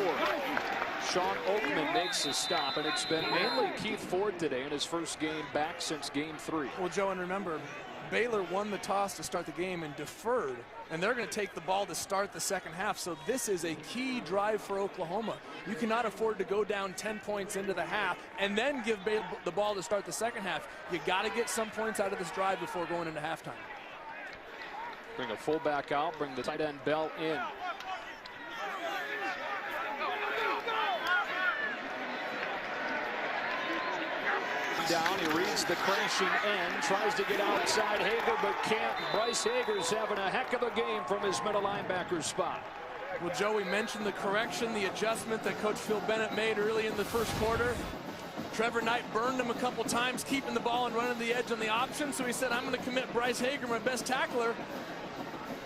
Sean Oakman makes a stop, and it's been mainly Keith Ford today in his first game back since game 3. Well, Joe, and remember, Baylor won the toss to start the game and deferred, and they're going to take the ball to start the second half. So this is a key drive for Oklahoma. You cannot afford to go down 10 points into the half and then give Baylor the ball to start the second half. You got to get some points out of this drive before going into halftime. Bring a fullback out, bring the tight end Bell in. Down, he reads the crashing end, tries to get outside Hager, but can't. Bryce Hager's having a heck of a game from his middle linebacker spot. Well, Joe, we mentioned the correction, the adjustment that Coach Phil Bennett made early in the first quarter. Trevor Knight burned him a couple times, keeping the ball and running the edge on the option, so he said, I'm going to commit Bryce Hager, my best tackler,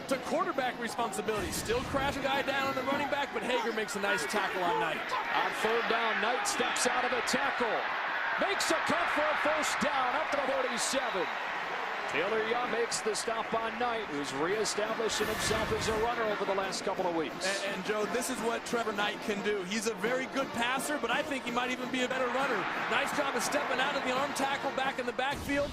to quarterback responsibility. Still crash a guy down on the running back, but Hager makes a nice tackle on Knight. On 3rd down, Knight steps out of the tackle. Makes a cut for a first down up to the 47. Taylor Young makes the stop on Knight, who's reestablishing himself as a runner over the last couple of weeks. And Joe, this is what Trevor Knight can do. He's a very good passer, but I think he might even be a better runner. Nice job of stepping out of the arm tackle back in the backfield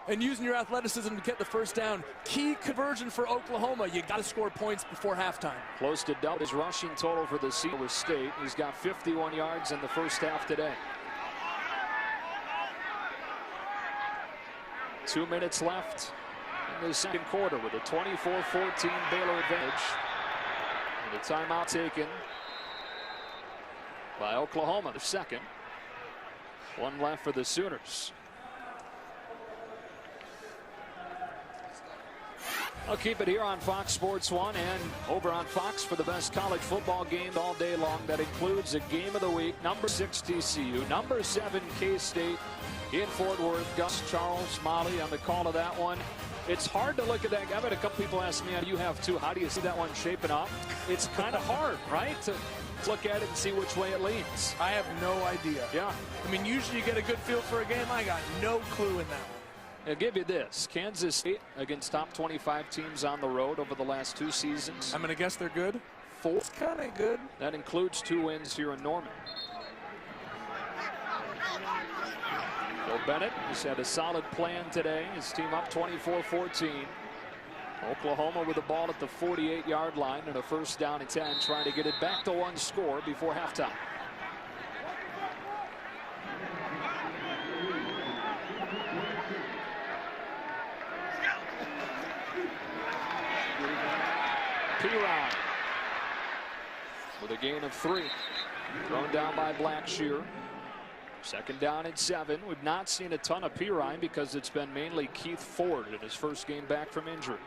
and using your athleticism to get the first down. Key conversion for Oklahoma. You got to score points before halftime. Close to double his rushing total for the season with State. He's got 51 yards in the first half today. 2 minutes left in the second quarter with a 24-14 Baylor advantage. And a timeout taken by Oklahoma, the second. 1 left for the Sooners. I'll keep it here on Fox Sports 1 and over on Fox for the best college football game all day long. That includes a game of the week. Number 6 TCU, number 7 K-State in Fort Worth. Gus Charles Molly on the call of that one. It's hard to look at that. I've had a couple people ask me, you have too, how do you see that one shaping up? It's kind of hard, right, to look at it and see which way it leans. I have no idea. Yeah. I mean, usually you get a good feel for a game. I got no clue in that one. I'll give you this. Kansas State against top 25 teams on the road over the last 2 seasons. I'm going to guess they're good. 4. It's kind of good. That includes 2 wins here in Norman. Phil Bennett has had a solid plan today. His team up 24-14. Oklahoma with the ball at the 48-yard line and a first down and 10, trying to get it back to 1 score before halftime. Perine with a gain of 3. Thrown down by Blackshear. 2nd down and 7. We've not seen a ton of Perine because it's been mainly Keith Ford in his first game back from injury.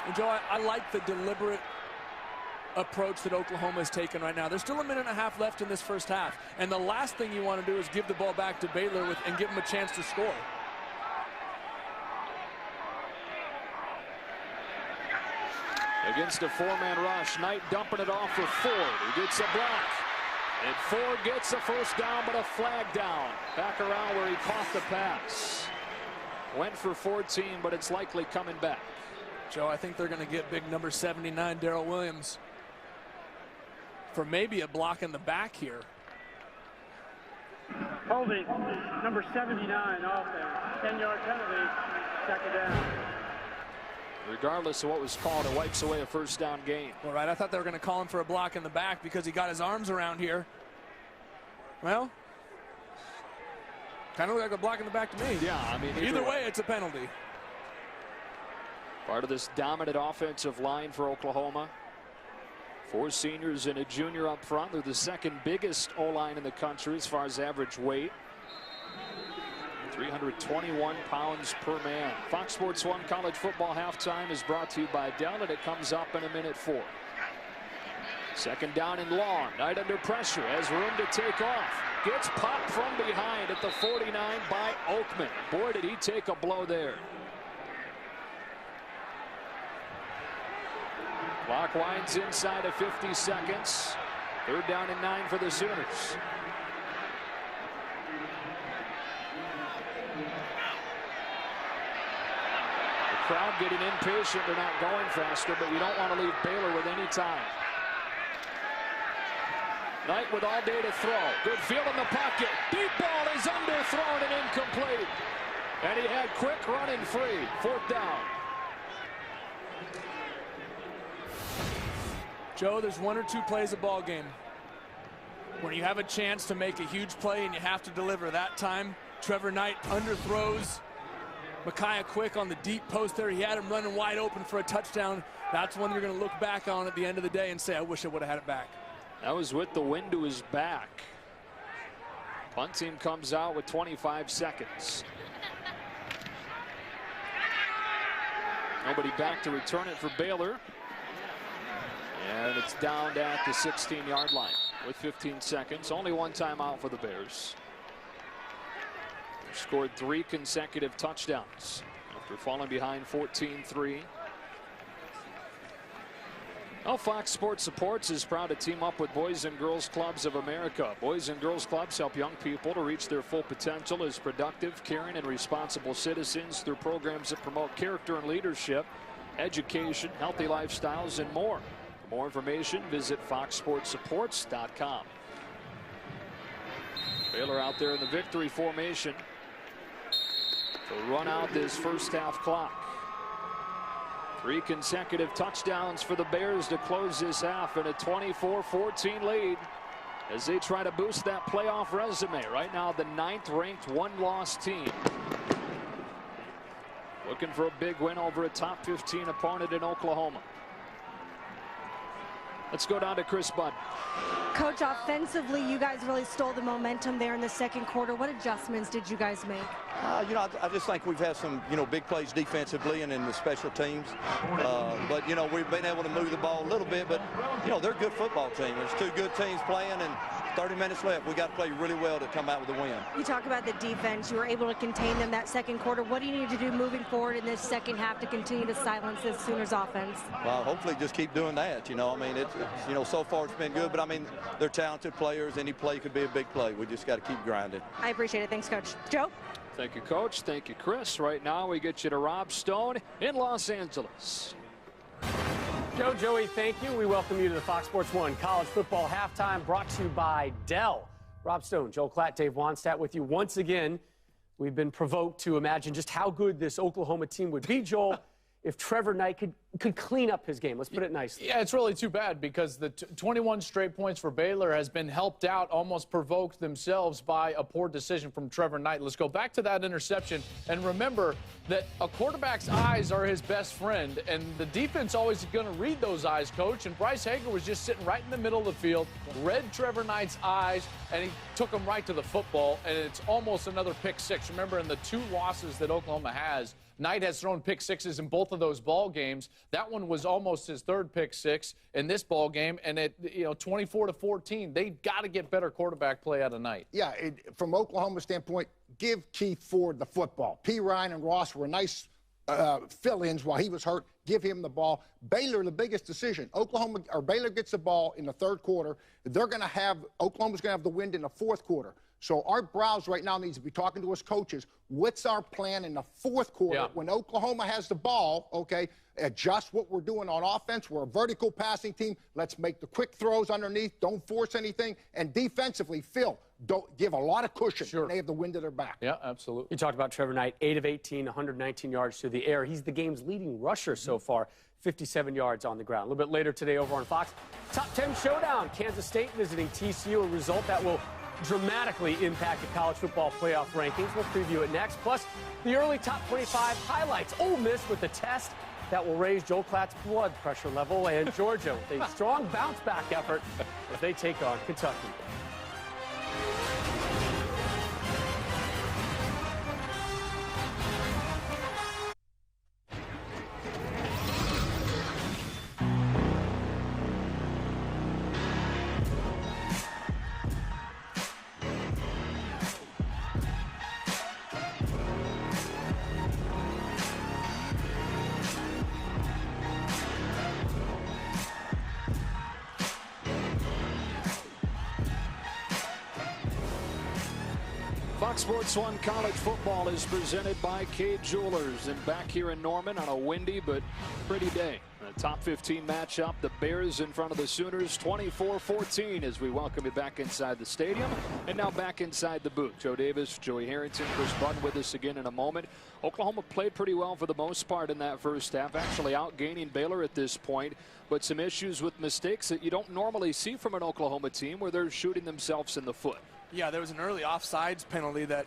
And Joe, I like the deliberate approach that Oklahoma has taken right now. There's still a minute and a half left in this first half. And the last thing you want to do is give the ball back to Baylor and give them a chance to score. Against a 4-man rush, Knight dumping it off for Ford, who gets a block. And Ford gets a first down, but a flag down. Back around where he caught the pass. Went for 14, but it's likely coming back. Joe, I think they're going to get big number 79, Darrell Williams, for maybe a block in the back here. Holding, number 79, offense. 10-yard penalty, 2nd down. Regardless of what was called, it wipes away a first down gain. All right, I thought they were going to call him for a block in the back because he got his arms around here. Well, kind of looked like a block in the back to me. Yeah, I mean, either way, it's a penalty. Part of this dominant offensive line for Oklahoma. 4 seniors and a junior up front. They're the second biggest O-line in the country as far as average weight. 321 pounds per man. Fox Sports 1 college football halftime is brought to you by Dell, and it comes up in a minute 4. Second down and long. Knight under pressure, has room to take off. Gets popped from behind at the 49 by Oakman. Boy, did he take a blow there. Clock winds inside of 50 seconds. Third down and 9 for the Sooners. The crowd getting impatient. They're not going faster, but you don't want to leave Baylor with any time. Knight with all day to throw. Good field in the pocket. Deep ball is underthrown and incomplete. And he had quick running free. 4th down. Joe, there's 1 or 2 plays a ball game when you have a chance to make a huge play and you have to deliver that time. Trevor Knight underthrows Micaiah Quick on the deep post there. He had him running wide open for a touchdown. That's one you're going to look back on at the end of the day and say, I wish I would have had it back. That was with the wind to his back. Punt team comes out with 25 seconds. Nobody back to return it for Baylor. And it's down at the 16-yard line with 15 seconds. Only 1 timeout for the Bears. They've scored 3 consecutive touchdowns after falling behind 14-3. Well, Fox Sports Supports is proud to team up with Boys and Girls Clubs of America. Boys and Girls Clubs help young people to reach their full potential as productive, caring, and responsible citizens through programs that promote character and leadership, education, healthy lifestyles, and more. For more information, visit foxsportsupports.com. Baylor out there in the victory formation to run out this first half clock. 3 consecutive touchdowns for the Bears to close this half in a 24-14 lead as they try to boost that playoff resume. Right now, the 9th ranked 1-loss team. Looking for a big win over a top 15 opponent in Oklahoma. Let's go down to Chris Budd. Coach, offensively, you guys really stole the momentum there in the second quarter. What adjustments did you guys make? I just think we've had some, big plays defensively and in the special teams. But, we've been able to move the ball a little bit. But, they're a good football team. There's 2 good teams playing, and 30 minutes left. We got to play really well to come out with a win. You talk about the defense. You were able to contain them that second quarter. What do you need to do moving forward in this second half to continue to silence this Sooners offense? Well, hopefully just keep doing that. So far it's been good. But, they're talented players. Any play could be a big play. We just got to keep grinding. I appreciate it. Thanks, Coach. Joe? Thank you, Coach. Thank you, Chris. Right now, we get you to Rob Stone in Los Angeles. Joey, thank you. We welcome you to the Fox Sports 1 College Football Halftime, brought to you by Dell. Rob Stone, Joel Klatt, Dave Wannstedt with you once again. We've been provoked to imagine just how good this Oklahoma team would be, Joel, if Trevor Knight could clean up his game. Let's put it nicely. Yeah, it's really too bad because the 21 straight points for Baylor has been helped out, almost provoked themselves by a poor decision from Trevor Knight. Let's go back to that interception and remember that a quarterback's eyes are his best friend, and the defense always going to read those eyes, Coach. And Bryce Hager was just sitting right in the middle of the field, read Trevor Knight's eyes, and he took him right to the football, and it's almost another pick 6. Remember, in the 2 losses that Oklahoma has, Knight has thrown pick 6s in both of those ball games. That one was almost his 3rd pick 6 in this ball game, and at 24-14, they've got to get better quarterback play out of Knight. Yeah, from Oklahoma's standpoint, give Keith Ford the football. P. Ryan and Ross were nice fill-ins while he was hurt. Give him the ball. Baylor, the biggest decision. Baylor gets the ball in the 3rd quarter. Oklahoma's going to have the wind in the 4th quarter. So our brows right now needs to be talking to us coaches. What's our plan in the 4th quarter when Oklahoma has the ball, okay? Adjust what we're doing on offense. We're a vertical passing team. Let's make the quick throws underneath. Don't force anything. And defensively, Phil, don't give a lot of cushion when they have the wind at their back. Yeah, absolutely. You talked about Trevor Knight, 8 of 18, 119 yards through the air. He's the game's leading rusher so far, 57 yards on the ground. A little bit later today over on Fox, Top 10 Showdown. Kansas State visiting TCU, a result that will dramatically impact the college football playoff rankings. We'll preview it next. Plus, the early top 25 highlights. Ole Miss with the test that will raise Joel Klatt's blood pressure level, and Georgia with a strong bounce-back effort as they take on Kentucky. Fox Sports 1 College Football is presented by K Jewelers, and back here in Norman on a windy but pretty day. A top 15 matchup, the Bears in front of the Sooners 24-14 as we welcome you back inside the stadium and now back inside the booth. Joe Davis, Joey Harrington, Chris Button with us again in a moment. Oklahoma played pretty well for the most part in that first half, actually outgaining Baylor at this point, but some issues with mistakes that you don't normally see from an Oklahoma team where they're shooting themselves in the foot. Yeah, there was an early offsides penalty that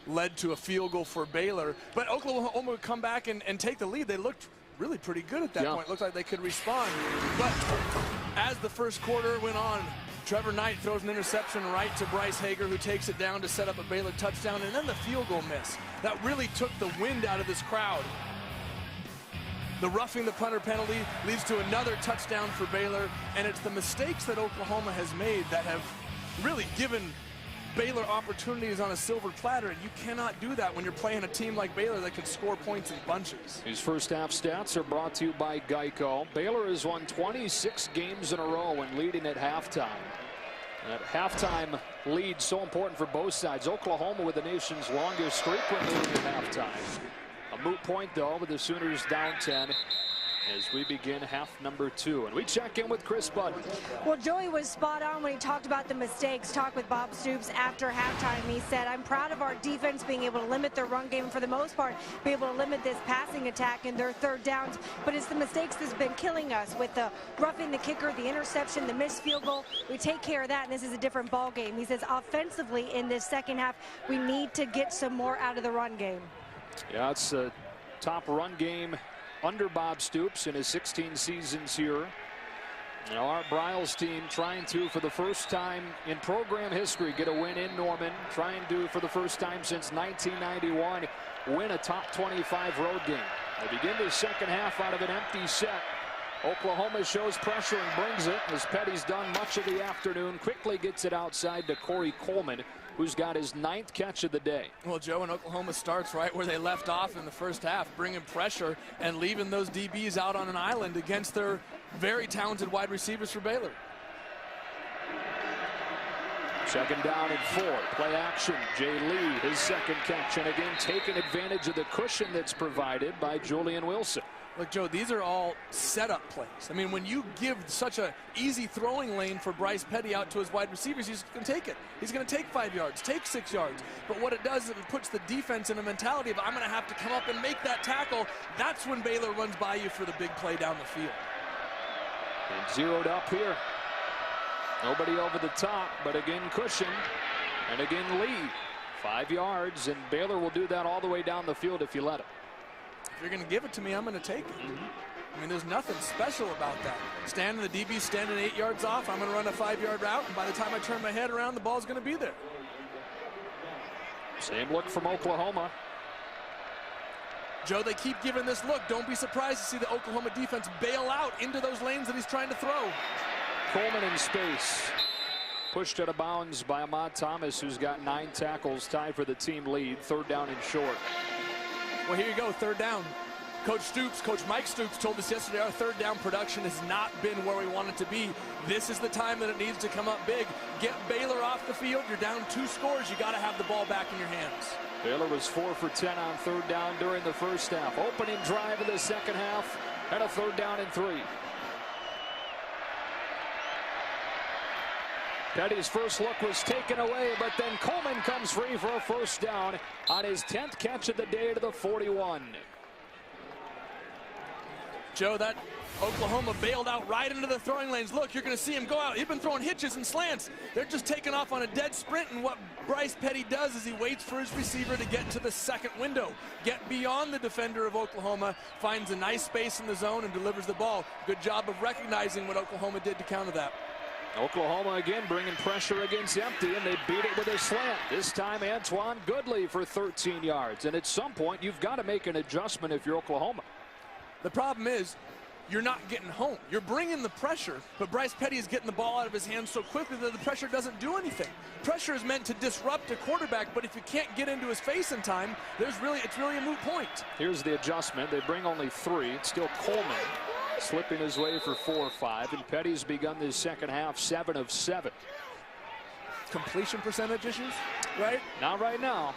led to a field goal for Baylor. But Oklahoma would come back and take the lead. They looked really pretty good at that point. Looked like they could respond. But as the first quarter went on, Trevor Knight throws an interception right to Bryce Hager, who takes it down to set up a Baylor touchdown. And then the field goal miss. That really took the wind out of this crowd. The roughing the punter penalty leads to another touchdown for Baylor. And it's the mistakes that Oklahoma has made that have really given Baylor opportunities on a silver platter, and you cannot do that when you're playing a team like Baylor that can score points in bunches. These first half stats are brought to you by Geico. Baylor has won 26 games in a row and leading at halftime. That halftime lead so important for both sides. Oklahoma with the nation's longest streak when leading at halftime. A moot point though with the Sooners down 10. As we begin half number 2. And we check in with Chris Button. Well, Joey was spot on when he talked about the mistakes. Talked with Bob Stoops after halftime. He said, I'm proud of our defense being able to limit their run game for the most part, be able to limit this passing attack and their third downs. But it's the mistakes that's been killing us with the roughing the kicker, the interception, the missed field goal. We take care of that, and this is a different ball game. He says offensively in this second half, we need to get some more out of the run game. Yeah, it's a top run game under Bob Stoops in his 16 seasons here. Now Art Briles' team trying to, for the first time in program history, get a win in Norman. Trying to, for the first time since 1991, win a top 25 road game. They begin the second half out of an empty set. Oklahoma shows pressure and brings it, as Petty's done much of the afternoon. Quickly gets it outside to Corey Coleman, who's got his 9th catch of the day. Well, Joe, and Oklahoma starts right where they left off in the first half, bringing pressure and leaving those DBs out on an island against their very talented wide receivers for Baylor. Second down and 4. Play action. Jay Lee, his second catch, and again taking advantage of the cushion that's provided by Julian Wilson. Look, Joe, these are all setup plays. I mean, when you give such an easy throwing lane for Bryce Petty out to his wide receivers, he's going to take it. He's going to take 5 yards, take 6 yards. But what it does is it puts the defense in a mentality of, I'm going to have to come up and make that tackle. That's when Baylor runs by you for the big play down the field. And zeroed up here. Nobody over the top, but again cushion. And again Lee. 5 yards, and Baylor will do that all the way down the field if you let him. If you're going to give it to me, I'm going to take it. I mean, there's nothing special about that. The DB's standing 8 yards off. I'm going to run a 5-yard route, and by the time I turn my head around, the ball's going to be there. Same look from Oklahoma. Joe, they keep giving this look. Don't be surprised to see the Oklahoma defense bail out into those lanes that he's trying to throw. Coleman in space. Pushed out of bounds by Ahmad Thomas, who's got 9 tackles, tied for the team lead. Third down and short. Well, here you go, third down. Coach Mike Stoops told us yesterday our third down production has not been where we want it to be. This is the time that it needs to come up big. Get Baylor off the field. You're down 2 scores. You got to have the ball back in your hands. Baylor was 4 for 10 on third down during the first half. Opening drive of the second half and a third down and 3. Petty's first look was taken away, but then Coleman comes free for a first down on his 10th catch of the day to the 41. Joe, that Oklahoma bailed out right into the throwing lanes. Look, you're going to see him go out. He's been throwing hitches and slants. They're just taking off on a dead sprint, and what Bryce Petty does is he waits for his receiver to get to the second window, get beyond the defender of Oklahoma, finds a nice space in the zone, and delivers the ball. Good job of recognizing what Oklahoma did to counter that. Oklahoma again bringing pressure against empty, and they beat it with a slant. This time Antoine Goodley for 13 yards. And at some point, you've got to make an adjustment if you're Oklahoma. The problem is, you're not getting home. You're bringing the pressure, but Bryce Petty is getting the ball out of his hands so quickly that the pressure doesn't do anything. Pressure is meant to disrupt a quarterback, but if you can't get into his face in time, it's really a moot point. Here's the adjustment. They bring only 3. It's still Coleman slipping his way for 4 or 5, and Petty's begun this second half 7 of 7. Completion percentage issues, right? Not right now.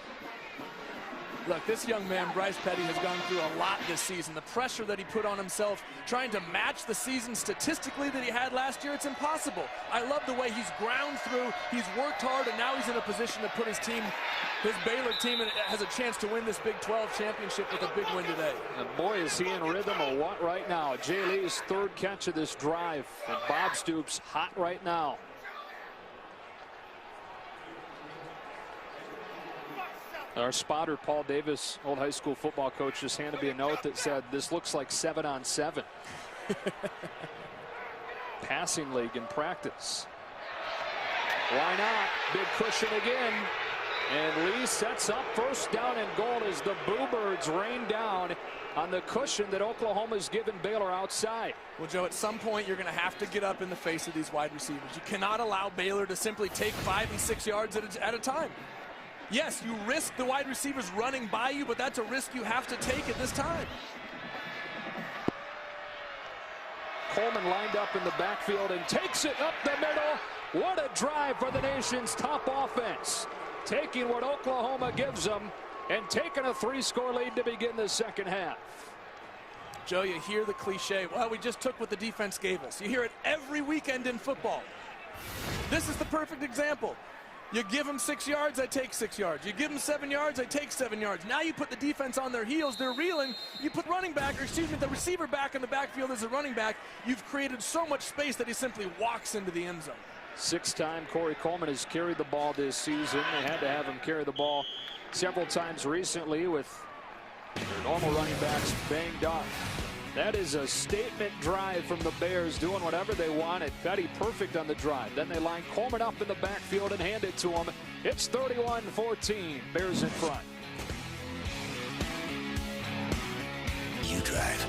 Look, this young man, Bryce Petty, has gone through a lot this season. The pressure that he put on himself, trying to match the season statistically that he had last year, it's impossible. I love the way he's ground through, he's worked hard, and now he's in a position to put his team, his Baylor team, has a chance to win this Big 12 championship with a big win today. And boy, is he in rhythm or what right now. Jay Lee's 3rd catch of this drive, and Bob Stoops hot right now. Our spotter, Paul Davis, old high school football coach, just handed me a note that said, this looks like 7-on-7. Passing league in practice. Why not? Big cushion again. And Lee sets up 1st down and goal as the Bluebirds rain down on the cushion that Oklahoma's given Baylor outside. Well, Joe, at some point you're going to have to get up in the face of these wide receivers. You cannot allow Baylor to simply take 5 and 6 yards at a time. Yes, you risk the wide receivers running by you, but that's a risk you have to take at this time. Coleman lined up in the backfield and takes it up the middle. What a drive for the nation's top offense. Taking what Oklahoma gives them and taking a 3-score lead to begin the second half. Joe, you hear the cliche, well, we just took what the defense gave us. You hear it every weekend in football. This is the perfect example. You give them 6 yards, I take 6 yards. You give them 7 yards, I take 7 yards. Now you put the defense on their heels, they're reeling. You put the receiver back in the backfield as a running back. You've created so much space that he simply walks into the end zone. 6-time Corey Coleman has carried the ball this season. They had to have him carry the ball several times recently with their normal running backs banged up. That is a statement drive from the Bears, doing whatever they wanted. Petty perfect on the drive. Then they line Coleman up in the backfield and hand it to him. It's 31-14. Bears in front. You drive.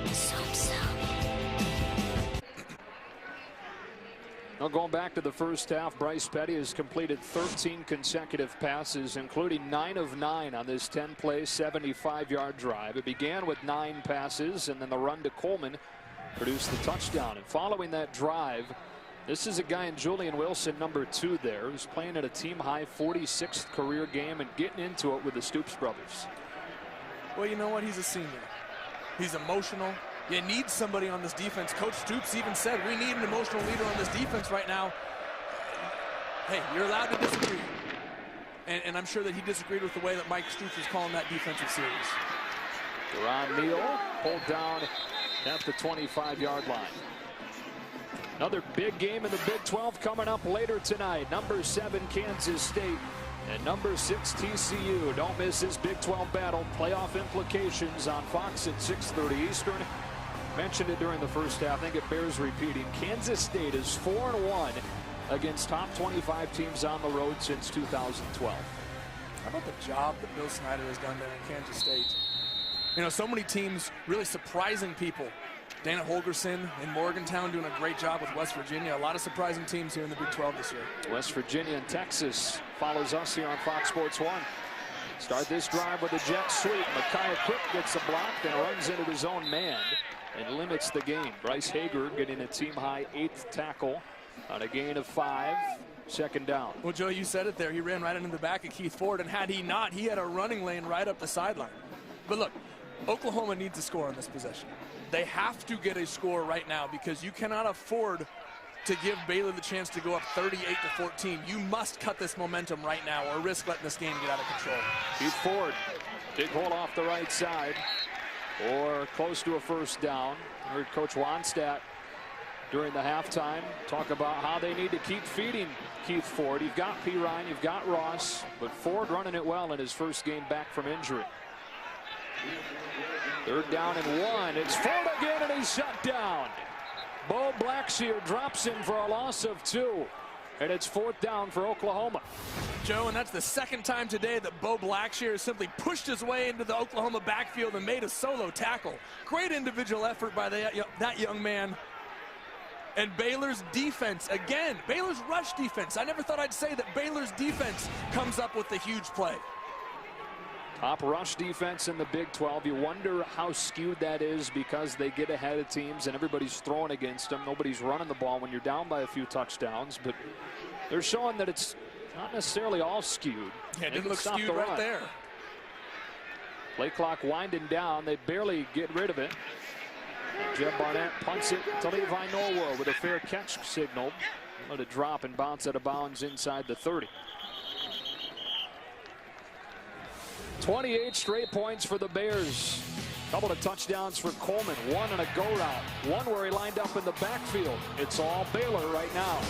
Now going back to the first half, Bryce Petty has completed 13 consecutive passes, including 9 of 9 on this 10-play, 75-yard drive. It began with 9 passes, and then the run to Coleman produced the touchdown. And following that drive, this is a guy in Julian Wilson, number 2 there, who's playing at a team-high 46th career game and getting into it with the Stoops brothers. Well, you know what? He's a senior. He's emotional. You need somebody on this defense. Coach Stoops even said, we need an emotional leader on this defense right now. Hey, you're allowed to disagree. And I'm sure that he disagreed with the way that Mike Stoops was calling that defensive series. Deron Neal pulled down at the 25-yard line. Another big game in the Big 12 coming up later tonight. Number 7 Kansas State and number 6 TCU. Don't miss this Big 12 battle. Playoff implications on Fox at 6:30 Eastern. Mentioned it during the first half. I think it bears repeating. Kansas State is 4-1 against top 25 teams on the road since 2012. How about the job that Bill Snyder has done there in Kansas State? You know, so many teams really surprising people. Dana Holgerson in Morgantown doing a great job with West Virginia. A lot of surprising teams here in the Big 12 this year. West Virginia and Texas follows us here on Fox Sports 1. Start this drive with a jet sweep. Micaiah Quick gets a block, then runs into his own man and limits the game. Bryce Hager getting a team-high 8th tackle on a gain of 5. Second down. Well, Joe, you said it there. He ran right into the back of Keith Ford, and had he not, he had a running lane right up the sideline. But look, Oklahoma needs a score on this possession. They have to get a score right now because you cannot afford to give Baylor the chance to go up 38-14. You must cut this momentum right now or risk letting this game get out of control. Keith Ford, big hole off the right side. or close to a first down. I heard Coach Wannstedt during the halftime talk about how they need to keep feeding Keith Ford. You've got P. Ryan, you've got Ross, but Ford running it well in his first game back from injury. 3rd down and 1. It's Ford again, and he's shut down. Bo Blackshear drops him for a loss of 2. And it's 4th down for Oklahoma. Joe, and that's the second time today that Bo Blackshear simply pushed his way into the Oklahoma backfield and made a solo tackle. Great individual effort by that young man. And Baylor's defense, again, Baylor's rush defense. I never thought I'd say that Baylor's defense comes up with a huge play. Top rush defense in the Big 12. You wonder how skewed that is because they get ahead of teams and everybody's throwing against them. Nobody's running the ball when you're down by a few touchdowns, but they're showing that it's not necessarily all skewed. Yeah, it didn't look skewed right there. Play clock winding down. They barely get rid of it. Jeb Barnett punts it to Levi Norwell with a fair catch signal. Let it drop and bounce out of bounds inside the 30. 28 straight points for the Bears. Couple of touchdowns for Coleman. 1 on a go route. 1 where he lined up in the backfield. It's all Baylor right now.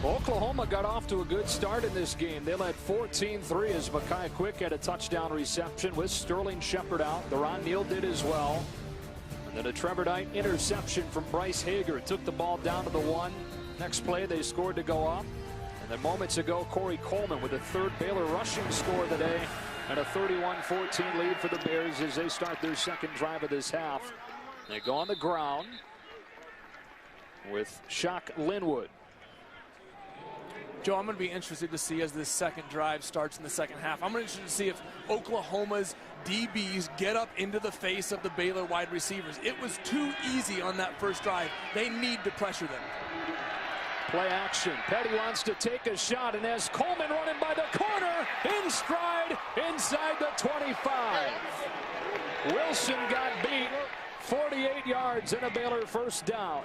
Oklahoma got off to a good start in this game. They led 14-3 as Mekhi Quick had a touchdown reception with Sterling Shepard out. Deron Neal did as well. And then a Trevor Knight interception from Bryce Hager. Took the ball down to the 1. Next play, they scored to go up. And then moments ago, Corey Coleman with a 3rd Baylor rushing score of the day and a 31-14 lead for the Bears as they start their 2nd drive of this half. They go on the ground with Shock Linwood. Joe, I'm going to be interested to see as this 2nd drive starts in the 2nd half. I'm interested to see if Oklahoma's DBs get up into the face of the Baylor wide receivers. It was too easy on that first drive. They need to pressure them. Play action. Petty wants to take a shot, and as Coleman running by the corner, in stride, inside the 25. Wilson got beat, 48 yards and a Baylor 1st down.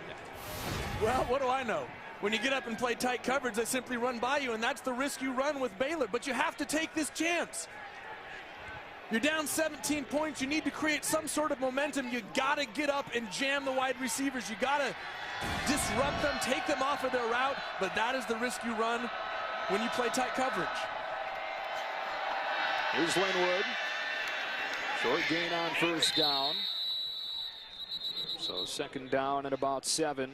Well, what do I know? When you get up and play tight coverage, they simply run by you, and that's the risk you run with Baylor. But you have to take this chance. You're down 17 points. You need to create some sort of momentum. You got to get up and jam the wide receivers. You got to disrupt them, take them off of their route, but that is the risk you run when you play tight coverage. Here's Linwood. Short gain on 1st down. So 2nd down and about 7.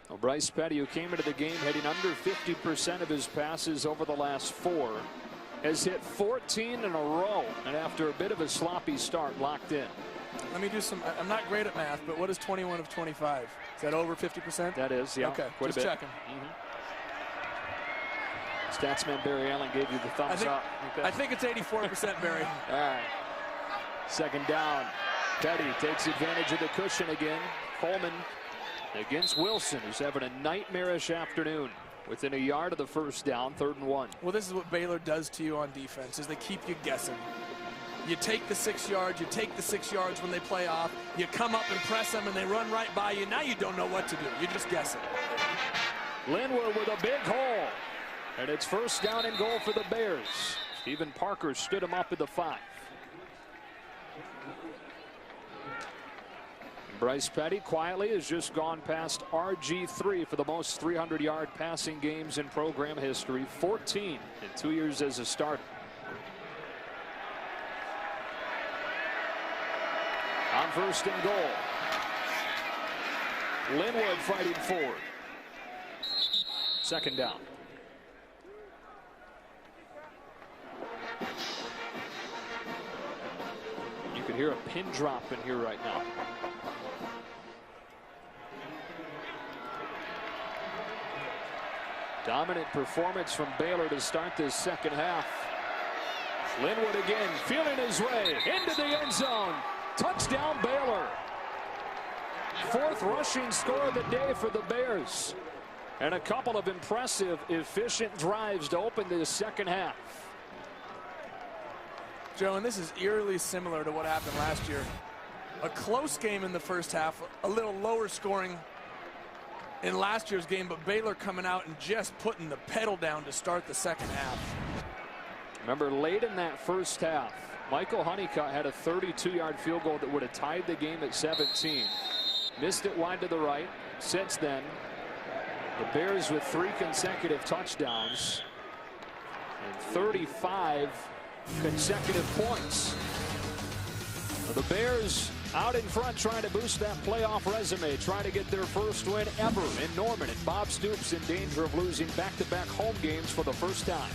Well, Bryce Petty, who came into the game hitting under 50% of his passes over the last 4, has hit 14 in a row, and after a bit of a sloppy start, locked in. Let me do some, I'm not great at math, but what is 21 of 25? Is that over 50%? That is, yeah. Okay, quite just a bit. checking. Statsman Barry Allen gave you the thumbs up. I think it's 84%, Barry. All right. 2nd down. Petty takes advantage of the cushion again. Coleman against Wilson, who's having a nightmarish afternoon. Within a yard of the 1st down, 3rd and 1. Well, this is what Baylor does to you on defense, is they keep you guessing. You take the 6 yards, you take the 6 yards when they play off, you come up and press them, and they run right by you. Now you don't know what to do. You're just guessing. Linwood with a big hole. And it's 1st down and goal for the Bears. Stephen Parker stood him up at the 5. Bryce Petty quietly has just gone past RG3 for the most 300-yard passing games in program history. 14 in 2 years as a starter. On 1st and goal. Linwood fighting forward. 2nd down. You could hear a pin drop in here right now. Dominant performance from Baylor to start this 2nd half. Linwood again, feeling his way into the end zone. Touchdown Baylor. 4th rushing score of the day for the Bears. And a couple of impressive, efficient drives to open this 2nd half. Joe, and this is eerily similar to what happened last year. A close game in the 1st half, a little lower scoring in last year's game, but Baylor coming out and just putting the pedal down to start the 2nd half. Remember, late in that first half, Michael Honeycutt had a 32-yard field goal that would have tied the game at 17. Missed it wide to the right. Since then, the Bears with 3 consecutive touchdowns and 35 consecutive points. The Bears out in front trying to boost that playoff resume, trying to get their first win ever in Norman. And Bob Stoops in danger of losing back-to-back home games for the first time.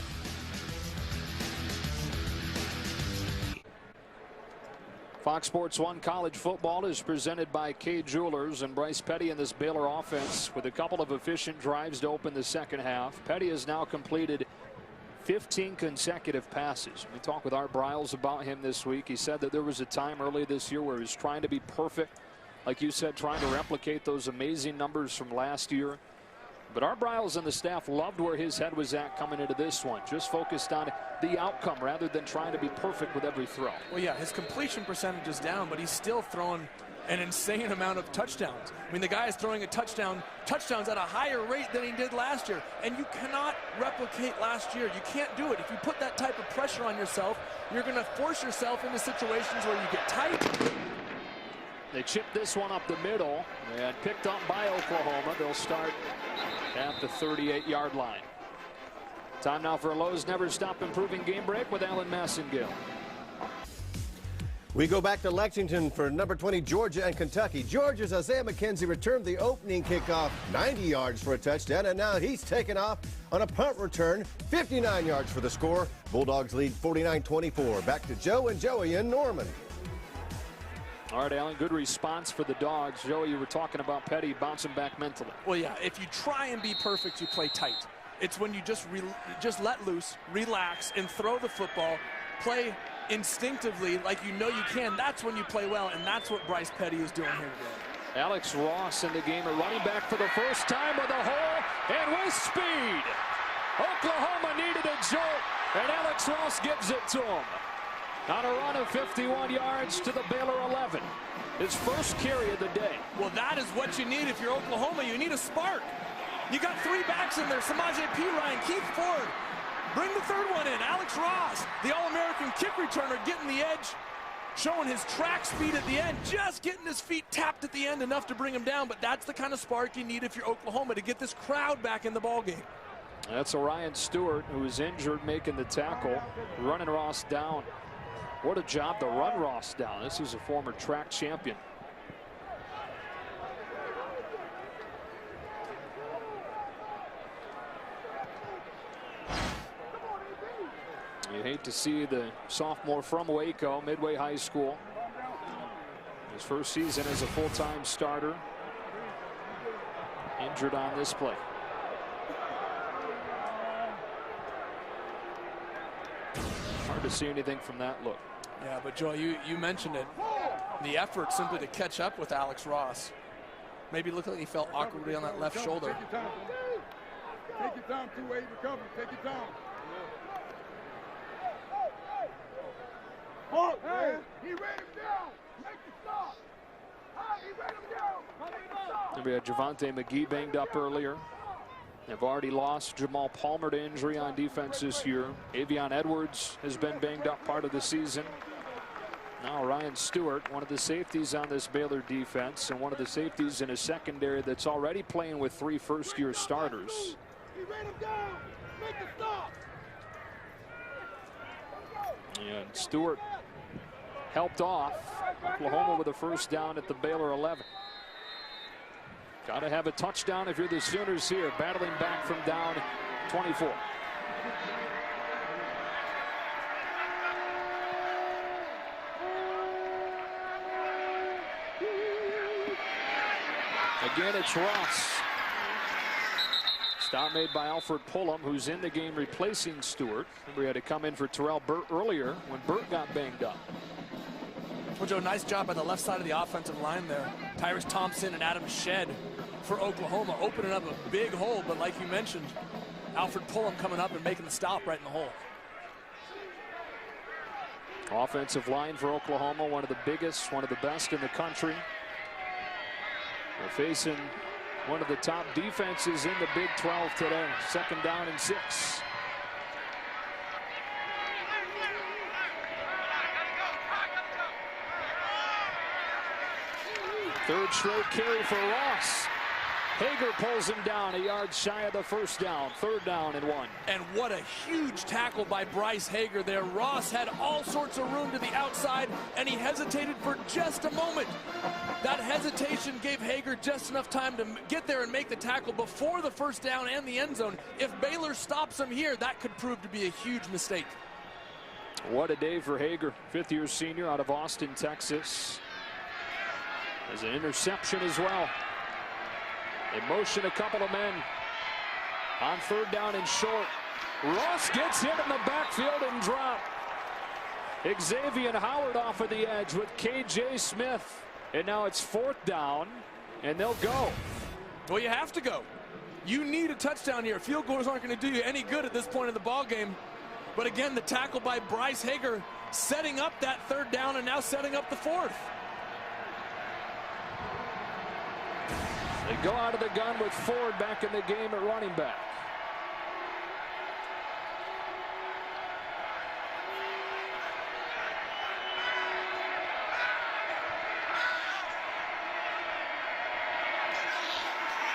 Fox Sports 1 College Football is presented by Kay Jewelers, and Bryce Petty in this Baylor offense with a couple of efficient drives to open the second half. Petty has now completed 15 consecutive passes. We talked with Art Briles about him this week. He said that there was a time early this year where he was trying to be perfect, like you said, trying to replicate those amazing numbers from last year. But Art Briles and the staff loved where his head was at coming into this one. Just focused on the outcome rather than trying to be perfect with every throw. Well, yeah, his completion percentage is down, but he's still throwing an insane amount of touchdowns. I mean, the guy is throwing touchdowns at a higher rate than he did last year. And you cannot replicate last year. You can't do it. If you put that type of pressure on yourself, you're going to force yourself into situations where you get tight. They chipped this one up the middle and picked up by Oklahoma. They'll start at the 38-yard line. Time now for a Lowe's Never Stop Improving game break with Alan Massengill. We go back to Lexington for number 20, Georgia and Kentucky. Georgia's Isaiah McKenzie returned the opening kickoff 90 yards for a touchdown, and now he's taken off on a punt return, 59 yards for the score. Bulldogs lead 49-24. Back to Joe and Joey in Norman. All right, Alan, good response for the Dogs. Joey, you were talking about Petty bouncing back mentally. Well, yeah, if you try and be perfect, you play tight. It's when you just let loose, relax, and throw the football, play instinctively like you know you can. That's when you play well, and that's what Bryce Petty is doing here today. Alex Ross in the game, a running back for the first time with a hole and with speed. Oklahoma needed a jolt, and Alex Ross gives it to him. On a run of 51 yards to the Baylor 11. His first carry of the day. Well, that is what you need if you're Oklahoma. You need a spark. You got 3 backs in there. Samaje Perine, Keith Ford. Bring the third one in. Alex Ross, the All-American kick returner, getting the edge, showing his track speed at the end, just getting his feet tapped at the end enough to bring him down. But that's the kind of spark you need if you're Oklahoma to get this crowd back in the ballgame. That's Orion Stewart, who was injured, making the tackle, running Ross down. What a job to run Ross down. This is a former track champion. You hate to see the sophomore from Waco, Midway High School. His first season as a full-time starter. Injured on this play. Hard to see anything from that look. Yeah, but Joe, you mentioned it. The effort simply to catch up with Alex Ross. Maybe looked like he fell awkwardly on that left shoulder. Take your time, two-way recovery. Take your time. Hey, he ran him down. Make the stop. He ran him down. We had Javonte McGee banged up earlier. They've already lost Jamal Palmer to injury on defense this year. Avion Edwards has been banged up part of the season. Now Ryan Stewart, one of the safeties on this Baylor defense, and one of the safeties in a secondary that's already playing with 3 first-year starters. He ran him down. Make the stop. And Stewart helped off Oklahoma with a first down at the Baylor 11. Got to have a touchdown if you're the Sooners here, battling back from down 24. Again, it's Ross. Stop made by Alfred Pullum, who's in the game replacing Stewart. We had to come in for Terrell Burt earlier when Burt got banged up. Well, Joe, nice job by the left side of the offensive line there. Tyrus Thompson and Adam Shedd for Oklahoma, opening up a big hole. But like you mentioned, Alfred Pullum coming up and making the stop right in the hole. Offensive line for Oklahoma, one of the biggest, one of the best in the country. They're facing one of the top defenses in the Big 12 today. 2nd down and 6. Third straight carry for Ross. Hager pulls him down a yard shy of the first down. 3rd down and 1. And what a huge tackle by Bryce Hager there. Ross had all sorts of room to the outside, and he hesitated for just a moment. That hesitation gave Hager just enough time to get there and make the tackle before the first down and the end zone. If Baylor stops him here, that could prove to be a huge mistake. What a day for Hager, 5th-year senior out of Austin, Texas. There's an interception as well. They motion a couple of men on 3rd down and short. Ross gets hit in the backfield and dropped. Xavier Howard off of the edge with KJ Smith. And now it's 4th down, and they'll go. Well, you have to go. You need a touchdown here. Field goals aren't going to do you any good at this point in the ball game. But again, the tackle by Bryce Hager setting up that 3rd down and now setting up the 4th. They go out of the gun with Ford back in the game at running back.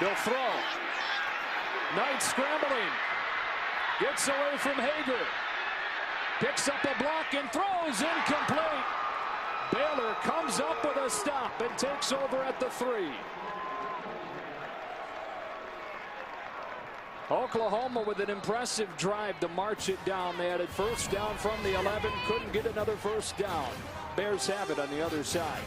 They'll throw. Knight scrambling. Gets away from Hager. Picks up a block and throws incomplete. Baylor comes up with a stop and takes over at the 3. Oklahoma with an impressive drive to march it down. They had it 1st down from the 11. Couldn't get another 1st down. Bears have it on the other side.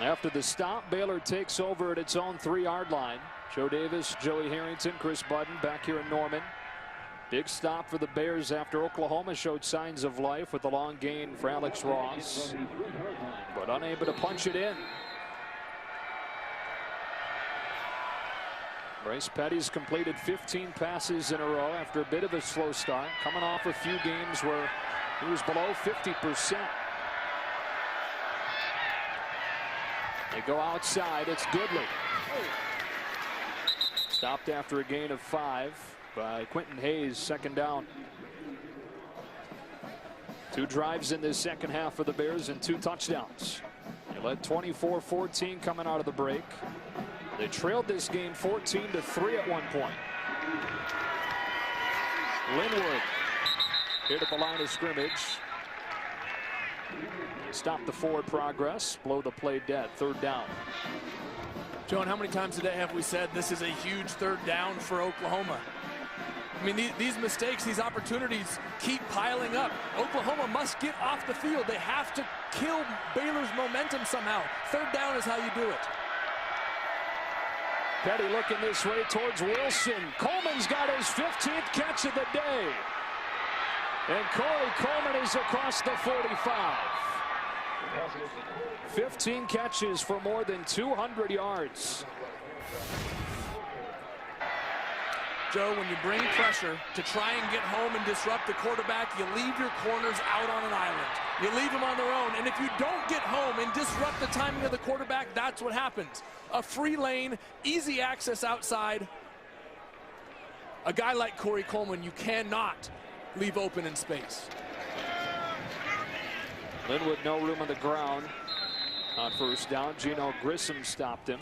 After the stop, Baylor takes over at its own 3-yard line. Joe Davis, Joey Harrington, Chris Budden back here in Norman. Big stop for the Bears after Oklahoma showed signs of life with the long gain for Alex Ross, but unable to punch it in. Bryce Petty's completed 15 passes in a row after a bit of a slow start, coming off a few games where he was below 50%. They go outside. It's Goodley. Stopped after a gain of 5 by Quentin Hayes, 2nd down. 2 drives in this second half for the Bears and 2 touchdowns. They led 24-14 coming out of the break. They trailed this game 14-3 at one point. Linwood here at the line of scrimmage. Stop the forward progress, blow the play dead. 3rd down. Joan, how many times today have we said this is a huge 3rd down for Oklahoma? I mean, these mistakes, these opportunities keep piling up. Oklahoma must get off the field. They have to kill Baylor's momentum somehow. 3rd down is how you do it. Petty looking this way towards Wilson. Coleman's got his 15th catch of the day. And Corey Coleman is across the 45. 15 catches for more than 200 yards. Joe, when you bring pressure to try and get home and disrupt the quarterback, you leave your corners out on an island. You leave them on their own, and if you don't get home and disrupt the timing of the quarterback, that's what happens. A free lane, easy access outside. A guy like Corey Coleman, you cannot leave open in space. Linwood, no room on the ground on 1st down. Gino Grissom stopped him.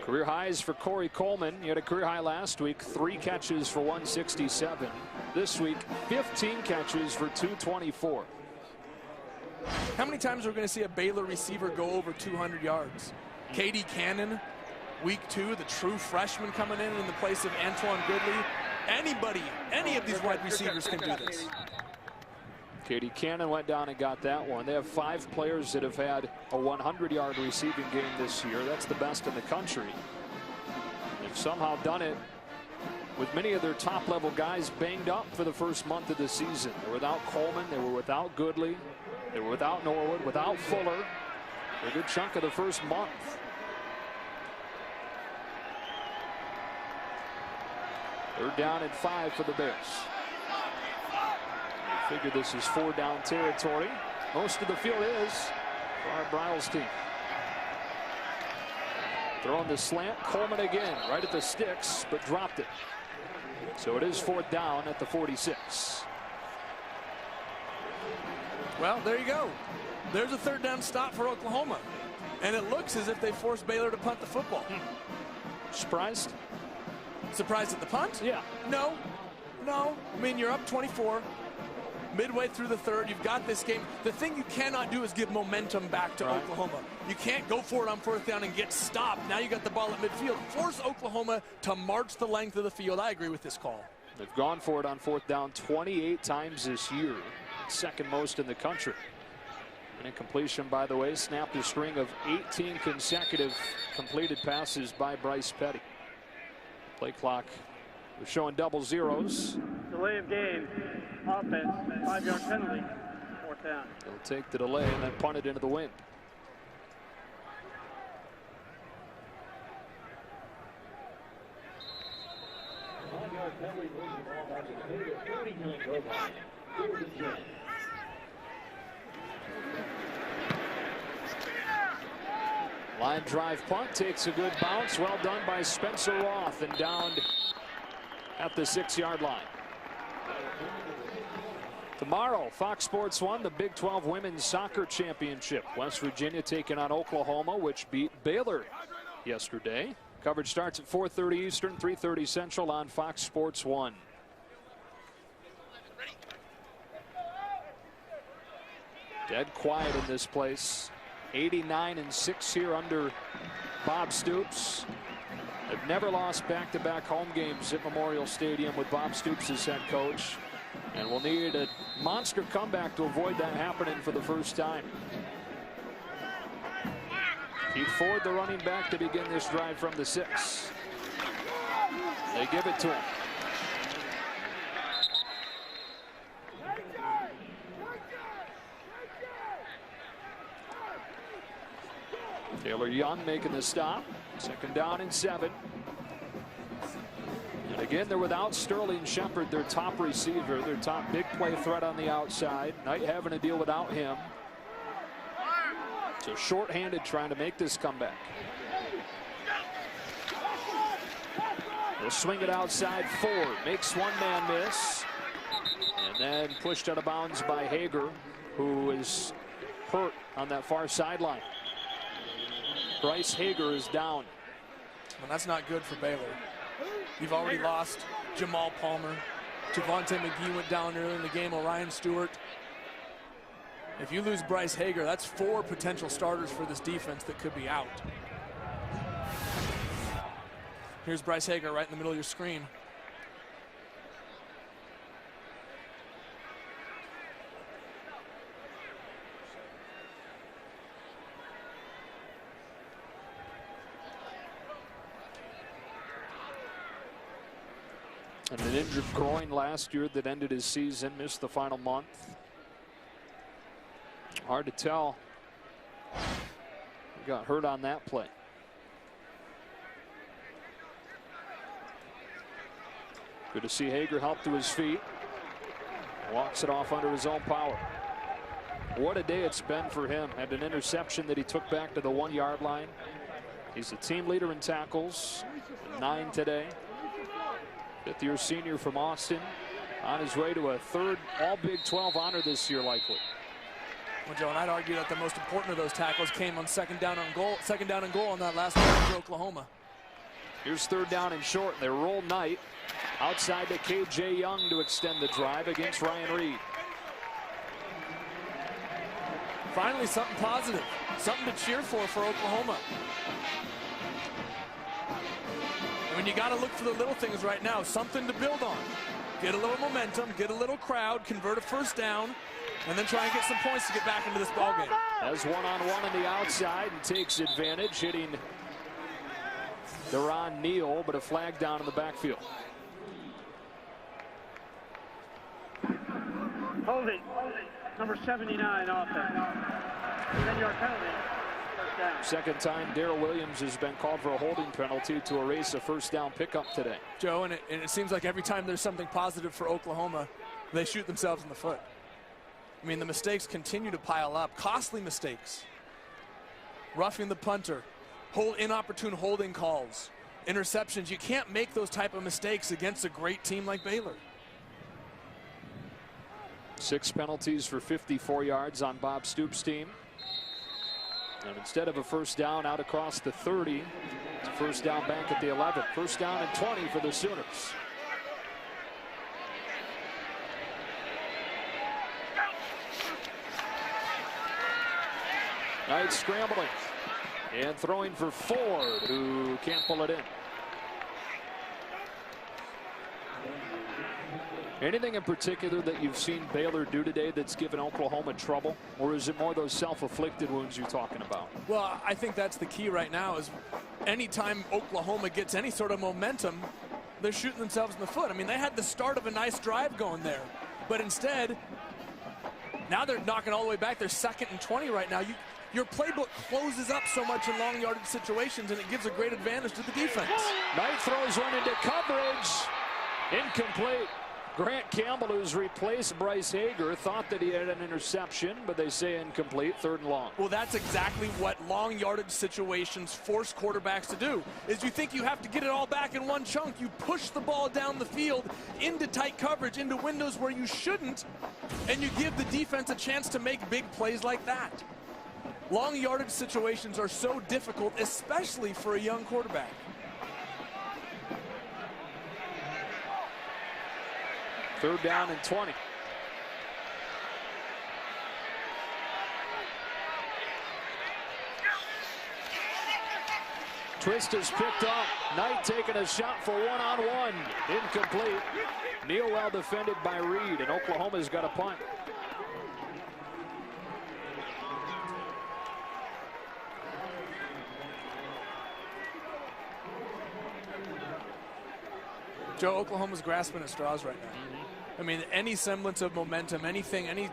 Career highs for Corey Coleman. He had a career high last week, 3 catches for 167. This week, 15 catches for 224. How many times are we going to see a Baylor receiver go over 200 yards? Katie Cannon, week 2, the true freshman coming in the place of Antoine Goodley. Anybody, any of these wide receivers can do this. Katie Cannon went down and got that one. They have 5 players that have had a 100-yard receiving game this year. That's the best in the country. They've somehow done it with many of their top-level guys banged up for the first month of the season. They were without Coleman. They were without Goodley. They were without Norwood, without Fuller for a good chunk of the first month. Third down and 5 for the Bears. Figure this is 4-down territory. Most of the field is for our Bryles team. Throwing the slant, Coleman again, right at the sticks, but dropped it. So it is 4th down at the 46. Well, there you go. There's a third down stop for Oklahoma. And it looks as if they forced Baylor to punt the football. Surprised? Surprised at the punt? Yeah. No. I mean, you're up 24. Midway through the third, you've got this game. The thing you cannot do is give momentum back to Oklahoma. You can't go for it on fourth down and get stopped. Now you got the ball at midfield. Force Oklahoma to march the length of the field. I agree with this call. They've gone for it on fourth down 28 times this year. Second most in the country. An incompletion, by the way, snapped a string of 18 consecutive completed passes by Bryce Petty. Play clock, we're showing double zeros. Delay of game, offense, 5-yard penalty, fourth down. They'll take the delay and then punt it into the wind. Line drive punt takes a good bounce. Well done by Spencer Roth and downed at the 6-yard line. Tomorrow, Fox Sports 1, the Big 12 Women's Soccer Championship. West Virginia taking on Oklahoma, which beat Baylor yesterday. Coverage starts at 4:30 Eastern, 3:30 Central on Fox Sports 1. Dead quiet in this place. 89-6 here under Bob Stoops. They've never lost back-to-back home games at Memorial Stadium with Bob Stoops as head coach. And we'll need a monster comeback to avoid that happening for the first time. Keith Ford, the running back, to begin this drive from the 6. They give it to him. Taylor Young making the stop. 2nd down and 7. And again, they're without Sterling Shepard, their top receiver, their top big play threat on the outside. Knight having to deal without him. So short-handed trying to make this comeback. They'll swing it outside. Ford makes one man miss. And then pushed out of bounds by Hager, who is hurt on that far sideline. Bryce Hager is down. Well, that's not good for Baylor. You've already lost Jamal Palmer. Javonte McGee went down early in the game. Orion Stewart. If you lose Bryce Hager, that's 4 potential starters for this defense that could be out. Here's Bryce Hager right in the middle of your screen. And an injured groin last year that ended his season, missed the final month. Hard to tell. He got hurt on that play. Good to see Hager help to his feet. Walks it off under his own power. What a day it's been for him. Had an interception that he took back to the 1-yard line. He's the team leader in tackles. 9 today. 5th-year senior from Austin, on his way to a 3rd All-Big 12 honor this year, likely. Well, Joe, and I'd argue that the most important of those tackles came on second down and goal on that last one for Oklahoma. Here's 3rd down and short. They roll Knight outside to KJ Young to extend the drive against Ryan Reed. Finally, something positive, something to cheer for Oklahoma. I mean, you got to look for the little things right now, something to build on. Get a little momentum, get a little crowd, convert a 1st down, and then try and get some points to get back into this ballgame. Has one-on-one on the outside and takes advantage, hitting Deron Neal, but a flag down in the backfield. Holding, number 79 offense. 10-yard penalty. Second time Darrell Williams has been called for a holding penalty to erase a 1st down pickup today. Joe, and it seems like every time there's something positive for Oklahoma, they shoot themselves in the foot. I mean, the mistakes continue to pile up. Costly mistakes. Roughing the punter. Inopportune holding calls. Interceptions. You can't make those type of mistakes against a great team like Baylor. 6 penalties for 54 yards on Bob Stoops' team. And instead of a first down out across the 30, it's a first down back at the 11. First down and 20 for the Sooners. Knight scrambling and throwing for Ford, who can't pull it in. Anything in particular that you've seen Baylor do today that's given Oklahoma trouble? Or is it more those self-afflicted wounds you're talking about? Well, I think that's the key right now is anytime Oklahoma gets any sort of momentum, they're shooting themselves in the foot. I mean, they had the start of a nice drive going there. But instead, now they're knocking all the way back. They're 2nd and 20 right now. Your playbook closes up so much in long yardage situations, and it gives a great advantage to the defense. Knight throws one into coverage. Incomplete. Grant Campbell, who's replaced Bryce Hager, thought that he had an interception, but they say incomplete, 3rd and long. Well, that's exactly what long yardage situations force quarterbacks to do, is you think you have to get it all back in one chunk. You push the ball down the field into tight coverage, into windows where you shouldn't, and you give the defense a chance to make big plays like that. Long yardage situations are so difficult, especially for a young quarterback. Third down and 20. Twist is picked up. Knight taking a shot for one-on-one. Incomplete. Neal well defended by Reed, and Oklahoma's got a punt. Joe, Oklahoma's grasping at straws right now. I mean, any semblance of momentum, anything, any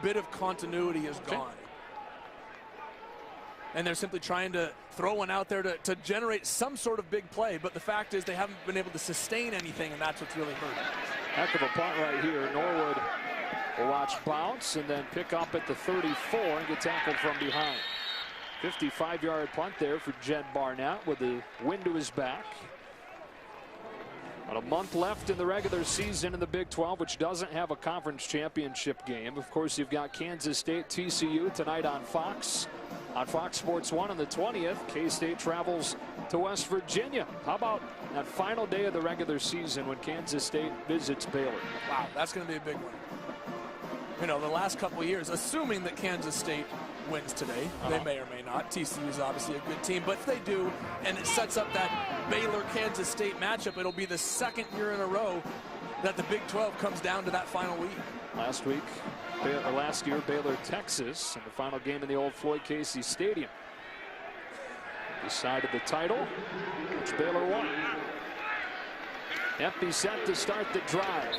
bit of continuity is gone. And they're simply trying to throw one out there to generate some sort of big play. But the fact is they haven't been able to sustain anything, and that's what's really hurting. Heck of a punt right here. Norwood will watch bounce and then pick up at the 34 and get tackled from behind. 55-yard punt there for Jed Barnett with the wind to his back. About a month left in the regular season in the Big 12, which doesn't have a conference championship game. Of course, you've got Kansas State, TCU tonight on Fox Sports 1 on the 20th. K-State travels to West Virginia. How about that final day of the regular season when Kansas State visits Baylor? Wow, that's going to be a big one. You know, the last couple of years, assuming that Kansas State wins today, they may or may not. TCU is obviously a good team, but if they do, and it sets up that Baylor-Kansas State matchup, it'll be the 2nd year in a row that the Big 12 comes down to that final week. Last year, Baylor-Texas in the final game in the old Floyd Casey Stadium decided the title, which Baylor won. Empty set to start the drive.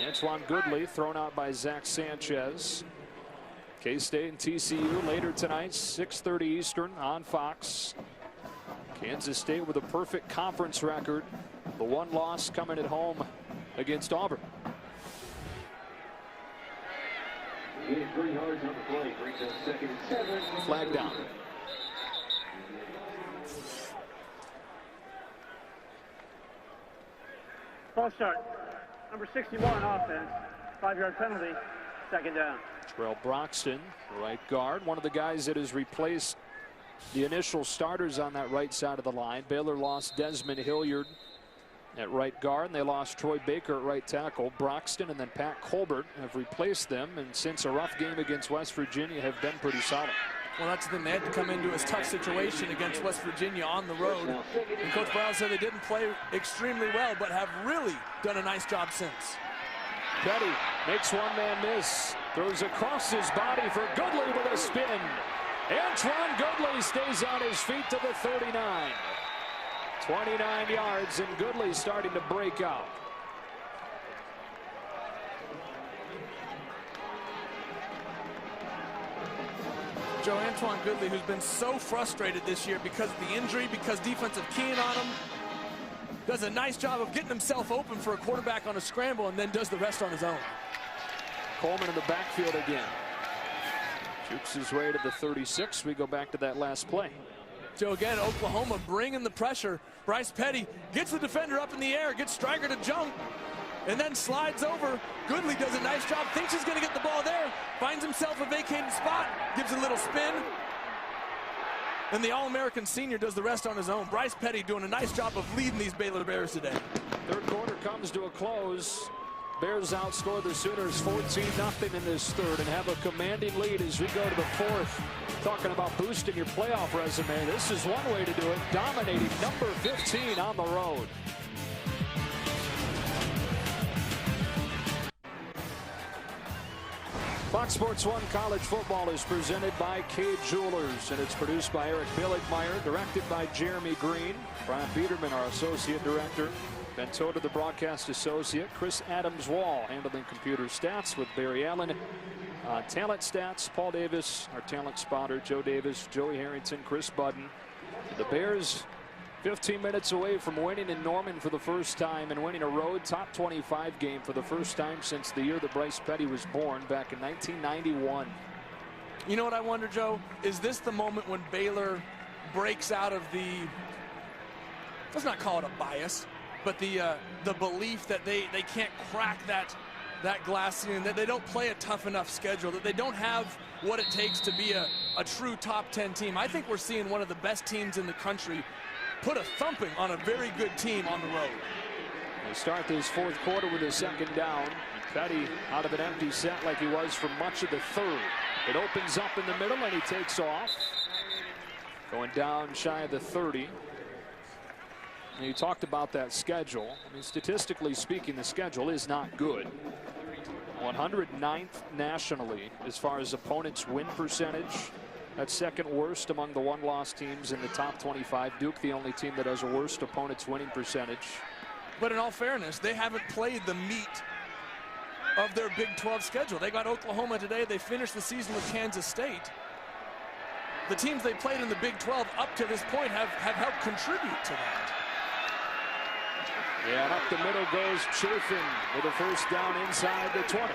Antoine Goodley thrown out by Zach Sanchez. K-State and TCU later tonight, 6:30 Eastern on Fox. Kansas State with a perfect conference record. The one loss coming at home against Auburn. 3 yards on the play, brings up 2nd and 7. Flag down. False start. Number 61 offense. 5-yard penalty. 2nd down. Terrell Broxton, right guard, one of the guys that has replaced the initial starters on that right side of the line. Baylor lost Desmond Hilliard at right guard, and they lost Troy Baker at right tackle. Broxton and then Pat Colbert have replaced them, and since a rough game against West Virginia have been pretty solid. Well, that's the thing. They had to come into a tough situation against West Virginia on the road. And Coach Brown said they didn't play extremely well, but have really done a nice job since. Petty makes one man miss. Throws across his body for Goodley with a spin. Antoine Goodley stays on his feet to the 39. 29 yards, and Goodley starting to break out. Joe, Antoine Goodley, who's been so frustrated this year because of the injury, because defensive keying on him, does a nice job of getting himself open for a quarterback on a scramble and then does the rest on his own. Coleman in the backfield again. Jukes his way to the 36. We go back to that last play. Joe, again, Oklahoma bringing the pressure. Bryce Petty gets the defender up in the air, gets Stryker to jump, and then slides over. Goodley does a nice job, thinks he's going to get the ball there, finds himself a vacated spot, gives a little spin. And the All-American senior does the rest on his own. Bryce Petty doing a nice job of leading these Baylor Bears today. Third quarter comes to a close. Bears outscore the Sooners 14-0 in this third and have a commanding lead as we go to the fourth. Talking about boosting your playoff resume, this is one way to do it. Dominating number 15 on the road. Fox Sports 1 College Football is presented by K Jewelers, and it's produced by Eric Billigmeyer, directed by Jeremy Green. Brian Biederman, our associate director. Ben Toda, the broadcast associate. Chris Adams-Wall handling computer stats with Barry Allen. Talent stats, Paul Davis, our talent spotter, Joe Davis, Joey Harrington, Chris Budden. The Bears 15 minutes away from winning in Norman for the first time and winning a road top 25 game for the first time since the year that Bryce Petty was born back in 1991. You know what I wonder, Joe? Is this the moment when Baylor breaks out of the, let's not call it a bias, but the belief that they can't crack that glass ceiling, that they don't play a tough enough schedule, that they don't have what it takes to be a true top 10 team? I think we're seeing one of the best teams in the country put a thumping on a very good team on the road. They start this fourth quarter with a second down. Petty out of an empty set like he was for much of the third. It opens up in the middle and he takes off. Going down shy of the 30. And you talked about that schedule. I mean, statistically speaking, the schedule is not good. 109th nationally as far as opponents' win percentage. That's second worst among the one-loss teams in the top 25. Duke, the only team that has a worst opponent's winning percentage. But in all fairness, they haven't played the meat of their Big 12 schedule. They got Oklahoma today. They finished the season with Kansas State. The teams they played in the Big 12 up to this point have helped contribute to that. Yeah, and up the middle goes Chafin with a first down inside the 20.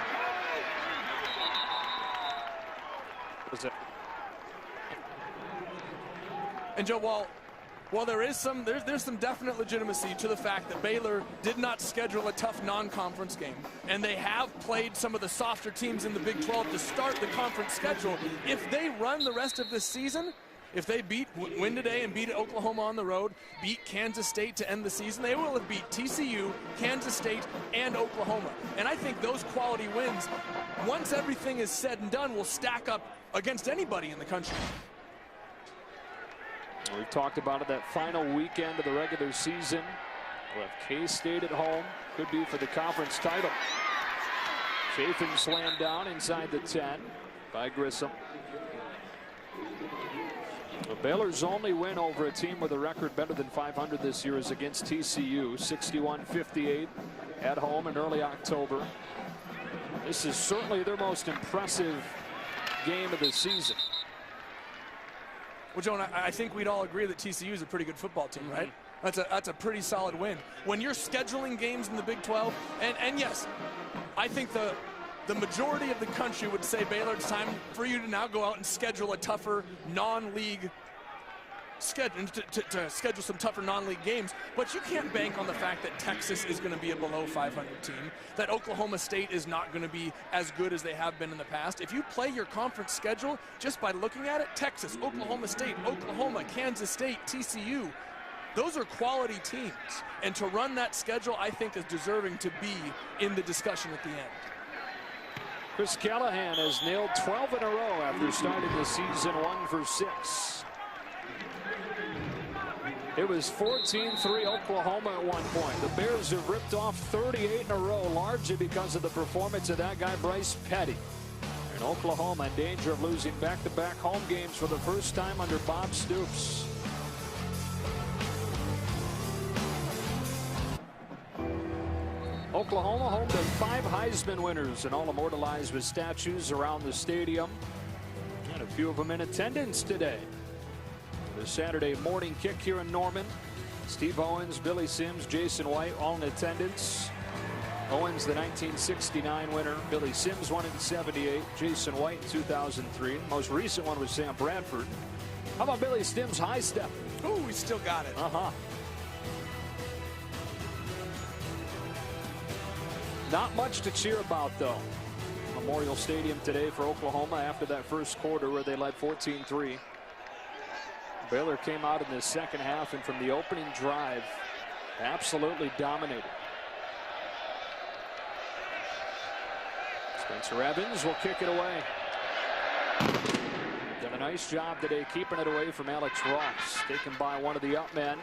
And Joe, while there is there's some definite legitimacy to the fact that Baylor did not schedule a tough non-conference game, and they have played some of the softer teams in the Big 12 to start the conference schedule. If they run the rest of this season, if they win today and beat Oklahoma on the road, beat Kansas State to end the season, they will have beat TCU, Kansas State, and Oklahoma. And I think those quality wins, once everything is said and done, will stack up against anybody in the country. We've talked about it, that final weekend of the regular season. We'll have K-State at home. Could be for the conference title. Chafin slammed down inside the 10 by Grissom. Well, Baylor's only win over a team with a record better than 500 this year is against TCU, 61-58 at home in early October. This is certainly their most impressive game of the season. Well, Joe, I think we'd all agree that TCU is a pretty good football team, right? That's a pretty solid win. When you're scheduling games in the Big 12, and yes, I think the majority of the country would say, Baylor, it's time for you to now go out and schedule a tougher non-league schedule, to schedule some tougher non-league games. But you can't bank on the fact that Texas is going to be a below 500 team, that Oklahoma State is not going to be as good as they have been in the past. If you play your conference schedule just by looking at it, Texas, Oklahoma State, Oklahoma, Kansas State, TCU, those are quality teams. And to run that schedule, I think, is deserving to be in the discussion at the end. Chris Callahan has nailed 12 in a row after starting the season 1 for 6. It was 14-3 Oklahoma at one point. The Bears have ripped off 38 in a row, largely because of the performance of that guy, Bryce Petty. And Oklahoma in danger of losing back-to-back home games for the first time under Bob Stoops. Oklahoma home to 5 Heisman winners and all immortalized with statues around the stadium. And a few of them in attendance today. The Saturday morning kick here in Norman. Steve Owens, Billy Sims, Jason White all in attendance. Owens, the 1969 winner. Billy Sims won in '78. Jason White in 2003. Most recent one was Sam Bradford. How about Billy Sims' high step? Ooh, he still got it. Not much to cheer about, though. Memorial Stadium today for Oklahoma after that first quarter where they led 14-3. Baylor came out in the second half and from the opening drive absolutely dominated. Spencer Evans will kick it away. Done a nice job today keeping it away from Alex Ross. Taken by one of the up men.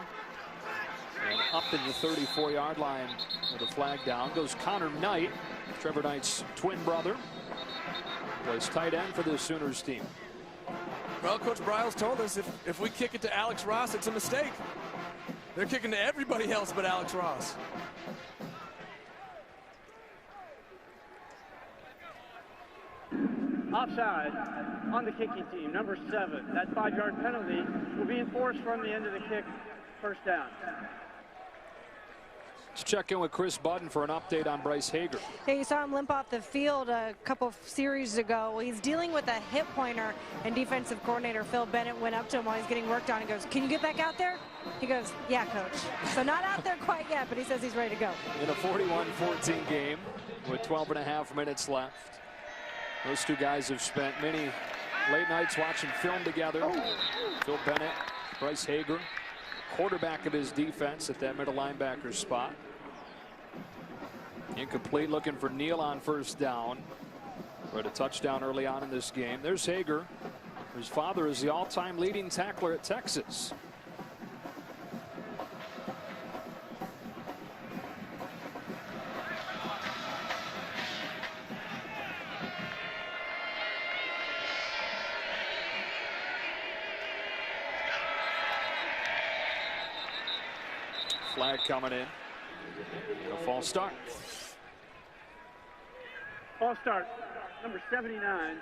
And up in the 34-yard line with a flag down goes Connor Knight, Trevor Knight's twin brother. Plays tight end for the Sooners team. Well, Coach Briles told us if we kick it to Alex Ross, it's a mistake. They're kicking to everybody else but Alex Ross. Offside on the kicking team, number 7. That 5-yard penalty will be enforced from the end of the kick. First down. Let's check in with Chris Budden for an update on Bryce Hager. Yeah, you saw him limp off the field a couple of series ago. He's dealing with a hip pointer, and defensive coordinator Phil Bennett went up to him while he's getting worked on and goes, "Can you get back out there?" He goes, "Yeah, coach." So not out there quite yet, but he says he's ready to go. In a 41-14 game with 12.5 minutes left. Those two guys have spent many late nights watching film together. Phil Bennett, Bryce Hager, quarterback of his defense at that middle linebacker spot. Incomplete, looking for Neal on first down. But a touchdown early on in this game. There's Hager. His father is the all-time leading tackler at Texas. Flag coming in. A false start. False start. Number 79.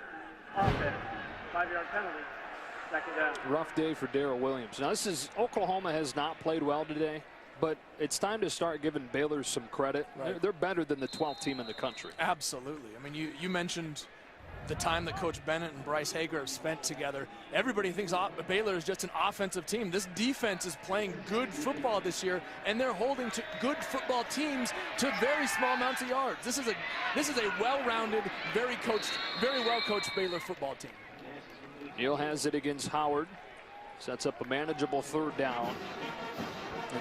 Offense. 5-yard penalty. Second down. Rough day for Darrell Williams. Now, Oklahoma has not played well today, but it's time to start giving Baylor some credit. Right. They're better than the 12th team in the country. Absolutely. I mean, you mentioned the time that Coach Bennett and Bryce Hager have spent together. Everybody thinks Baylor is just an offensive team. This defense is playing good football this year, and they're holding to good football teams to very small amounts of yards. This is a well-rounded, very well-coached Baylor football team. Neal has it against Howard. Sets up a manageable third down.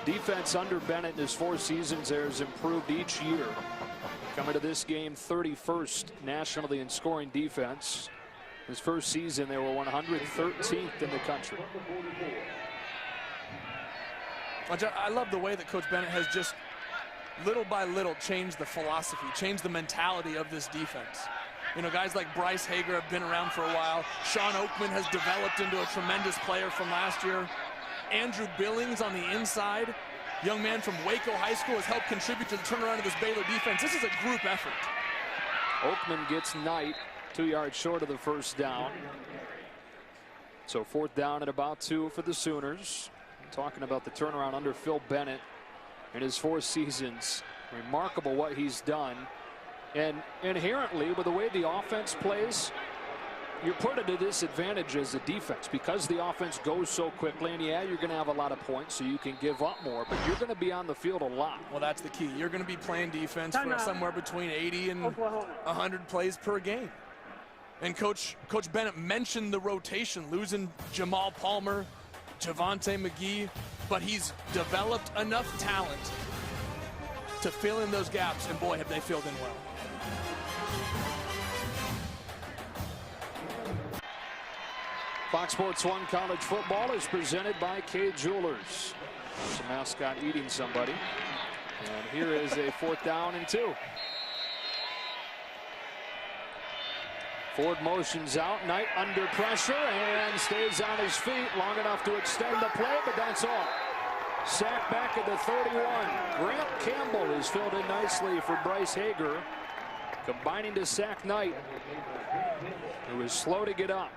The defense under Bennett in his 4 seasons there has improved each year. Coming to this game, 31st nationally in scoring defense. His first season, they were 113th in the country. I love the way that Coach Bennett has just little by little changed the philosophy, changed the mentality of this defense. You know, guys like Bryce Hager have been around for a while. Sean Oakman has developed into a tremendous player from last year. Andrew Billings on the inside. Young man from Waco High School has helped contribute to the turnaround of this Baylor defense. This is a group effort. Oakman gets Knight 2 yards short of the first down. So 4th down and about 2 for the Sooners. Talking about the turnaround under Phil Bennett in his 4 seasons. Remarkable what he's done. And inherently, with the way the offense plays, you're put at a disadvantage as a defense because the offense goes so quickly. And yeah, you're going to have a lot of points, so you can give up more, but you're going to be on the field a lot. Well, that's the key. You're going to be playing defense for somewhere between 80 and 100 plays per game. And Coach Bennett mentioned the rotation, losing Jamal Palmer, Javonte McGee, but he's developed enough talent to fill in those gaps, and boy, have they filled in well. Fox Sports 1 College Football is presented by K Jewelers. There's a mascot eating somebody. And here is a 4th down and 2. Ford motions out. Knight under pressure and stays on his feet long enough to extend the play, but that's all. Sack back at the 31. Grant Campbell is filled in nicely for Bryce Hager, combining to sack Knight, who was slow to get up.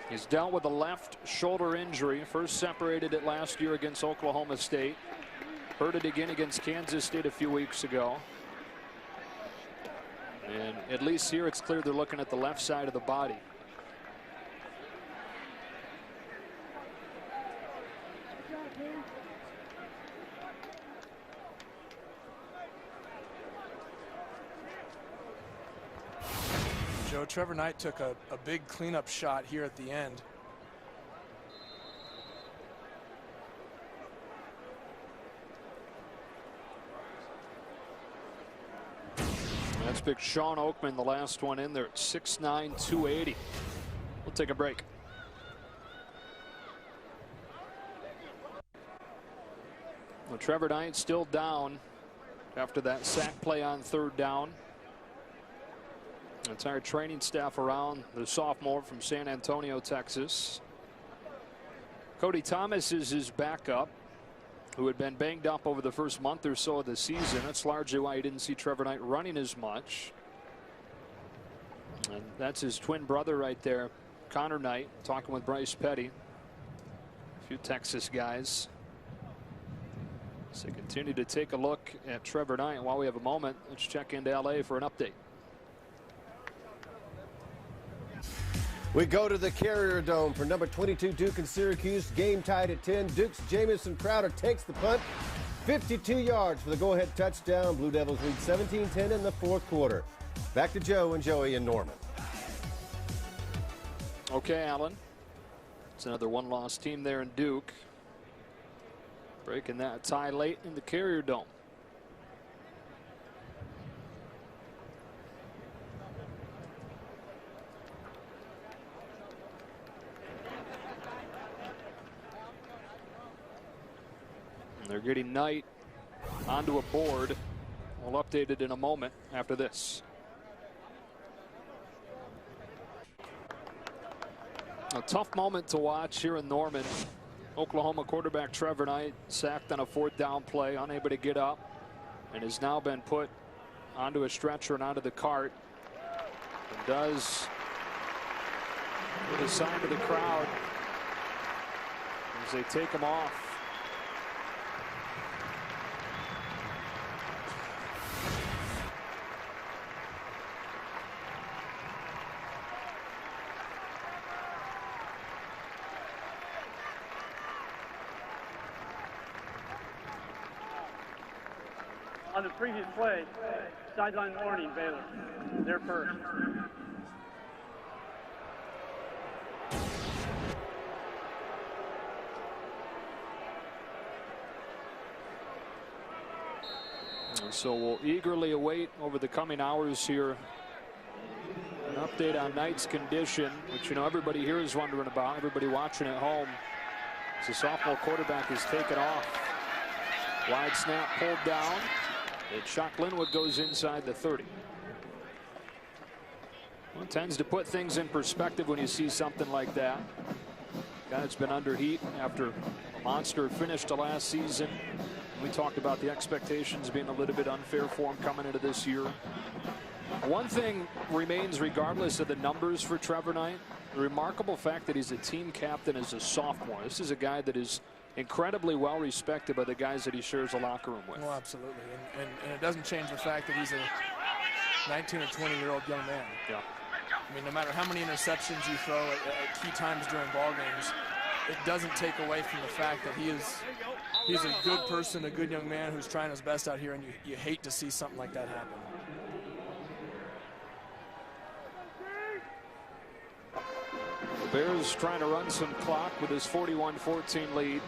He's dealt with a left shoulder injury. First separated it last year against Oklahoma State. Hurt it again against Kansas State a few weeks ago. And at least here it's clear they're looking at the left side of the body. Joe. Trevor Knight took a big cleanup shot here at the end. That's big Sean Oakman, the last one in there at 6'9", 280. We'll take a break. Well, Trevor Knight still down after that sack play on 3rd down. Entire training staff around the sophomore from San Antonio, Texas. Cody Thomas is his backup, who had been banged up over the first month or so of the season. That's largely why you didn't see Trevor Knight running as much. And that's his twin brother right there, Connor Knight, talking with Bryce Petty. A few Texas guys. So continue to take a look at Trevor Knight. While we have a moment, let's check into LA for an update. We go to the Carrier Dome for number 22 Duke and Syracuse. Game tied at 10. Duke's Jamison Crowder takes the punt. 52 yards for the go-ahead touchdown. Blue Devils lead 17-10 in the 4th quarter. Back to Joe and Joey and Norman. Okay, Alan. It's another one-loss team there in Duke. Breaking that tie late in the Carrier Dome. And they're getting Knight onto a board. We'll update it in a moment after this. A tough moment to watch here in Norman. Oklahoma quarterback Trevor Knight sacked on a 4th down play, unable to get up, and has now been put onto a stretcher and onto the cart. And does with a sign to the crowd as they take him off. On the previous play, sideline warning, Baylor. They're first. So we'll eagerly await over the coming hours here an update on Knight's condition, which everybody here is wondering about, everybody watching at home. As the sophomore quarterback is taken off. Wide snap pulled down. And Chuck Linwood goes inside the 30. Well, it tends to put things in perspective when you see something like that. Guy that's been under heat after a monster finish to last season. We talked about the expectations being a little bit unfair for him coming into this year. One thing remains, regardless of the numbers for Trevor Knight, the remarkable fact that he's a team captain as a sophomore. This is a guy that is incredibly well respected by the guys that he shares a locker room with. Well, absolutely. And it doesn't change the fact that he's a 19 or 20-year-old young man. Yeah. I mean, no matter how many interceptions you throw at key times during ball games, it doesn't take away from the fact that he's a good person, a good young man who's trying his best out here, and you hate to see something like that happen. The Bears trying to run some clock with his 41-14 lead.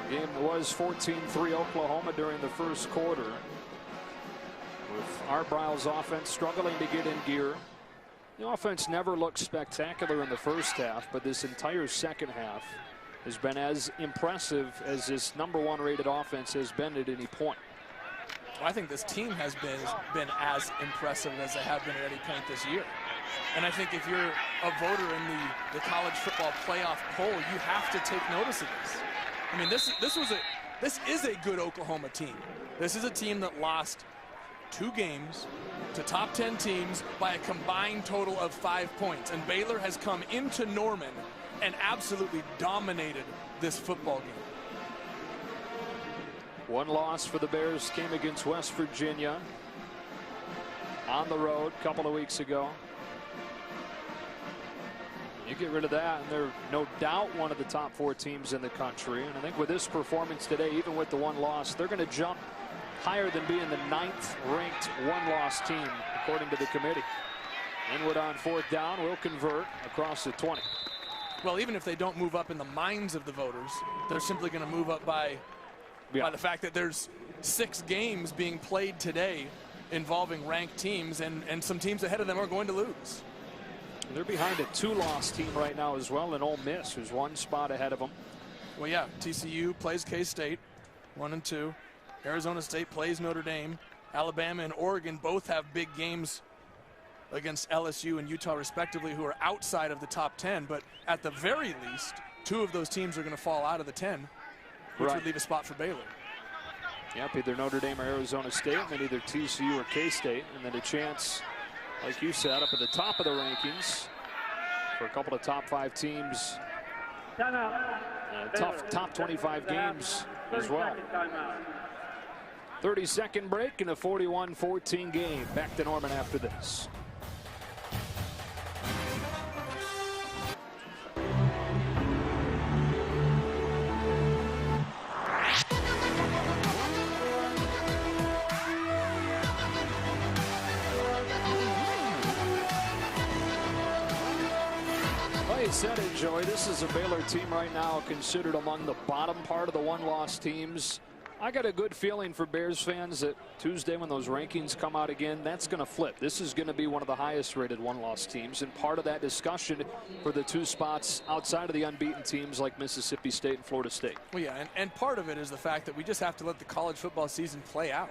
Game was 14-3 Oklahoma during the first quarter. With Arbrile's offense struggling to get in gear. The offense never looked spectacular in the first half, but this entire second half has been as impressive as this #1 rated offense has been at any point. Well, I think this team has been as impressive as they have been at any point this year. And I think if you're a voter in the college football playoff poll, you have to take notice of this. I mean, this is a good Oklahoma team. This is a team that lost 2 games to top 10 teams by a combined total of 5 points. And Baylor has come into Norman and absolutely dominated this football game. One loss for the Bears came against West Virginia on the road a couple of weeks ago. You get rid of that, and they're no doubt one of the top 4 teams in the country. And I think with this performance today, even with the 1 loss, they're going to jump higher than being the 9th ranked 1-loss team, according to the committee. Inwood on 4th down will convert across the 20. Well, even if they don't move up in the minds of the voters, they're simply going to move up by the fact that there's 6 games being played today involving ranked teams, and some teams ahead of them are going to lose. They're behind a 2-loss team right now as well in Ole Miss, who's 1 spot ahead of them. Well, yeah, TCU plays K-State, 1 and 2. Arizona State plays Notre Dame. Alabama and Oregon both have big games against LSU and Utah respectively, who are outside of the top 10, but at the very least 2 of those teams are going to fall out of the 10, which would leave a spot for Baylor. Yep, either Notre Dame or Arizona State, and then either TCU or K-State, and then a chance, like you said, up at the top of the rankings for a couple of top 5 teams. Top 25 games as well. 30-second break in a 41-14 game. Back to Norman after this. You said it, Joey. This is a Baylor team right now considered among the bottom part of the 1-loss teams. I got a good feeling for Bears fans that Tuesday when those rankings come out again, that's going to flip. This is going to be one of the highest rated 1-loss teams, and part of that discussion for the 2 spots outside of the unbeaten teams like Mississippi State and Florida State. Well, yeah, and part of it is the fact that we just have to let the college football season play out.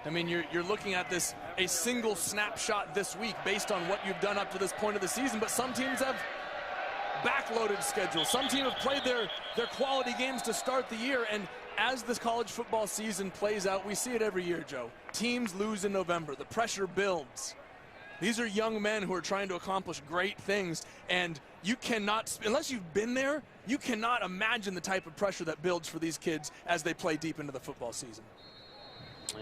I mean, you're looking at this, a single snapshot this week based on what you've done up to this point of the season, but some teams have backloaded schedule. Some teams have played their quality games to start the year, and as this college football season plays out, we see it every year, Joe. Teams lose in November. The pressure builds. These are young men who are trying to accomplish great things, and you cannot, unless you've been there, you cannot imagine the type of pressure that builds for these kids as they play deep into the football season.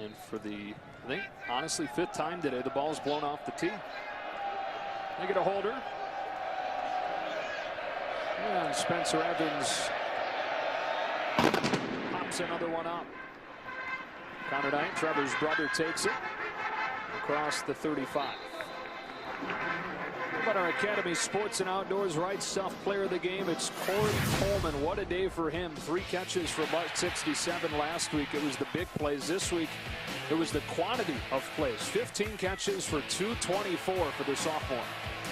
And for the, I think, honestly, 5th time today, the ball's blown off the tee. They get a holder. And Spencer Evans pops another one up. Connor Knight, Trevor's brother, takes it across the 35. How about our Academy Sports and Outdoors Right Stuff player of the game? It's Corey Coleman. What a day for him. 3 catches for $167 last week. It was the big plays. This week, it was the quantity of plays. 15 catches for $224 for the sophomore.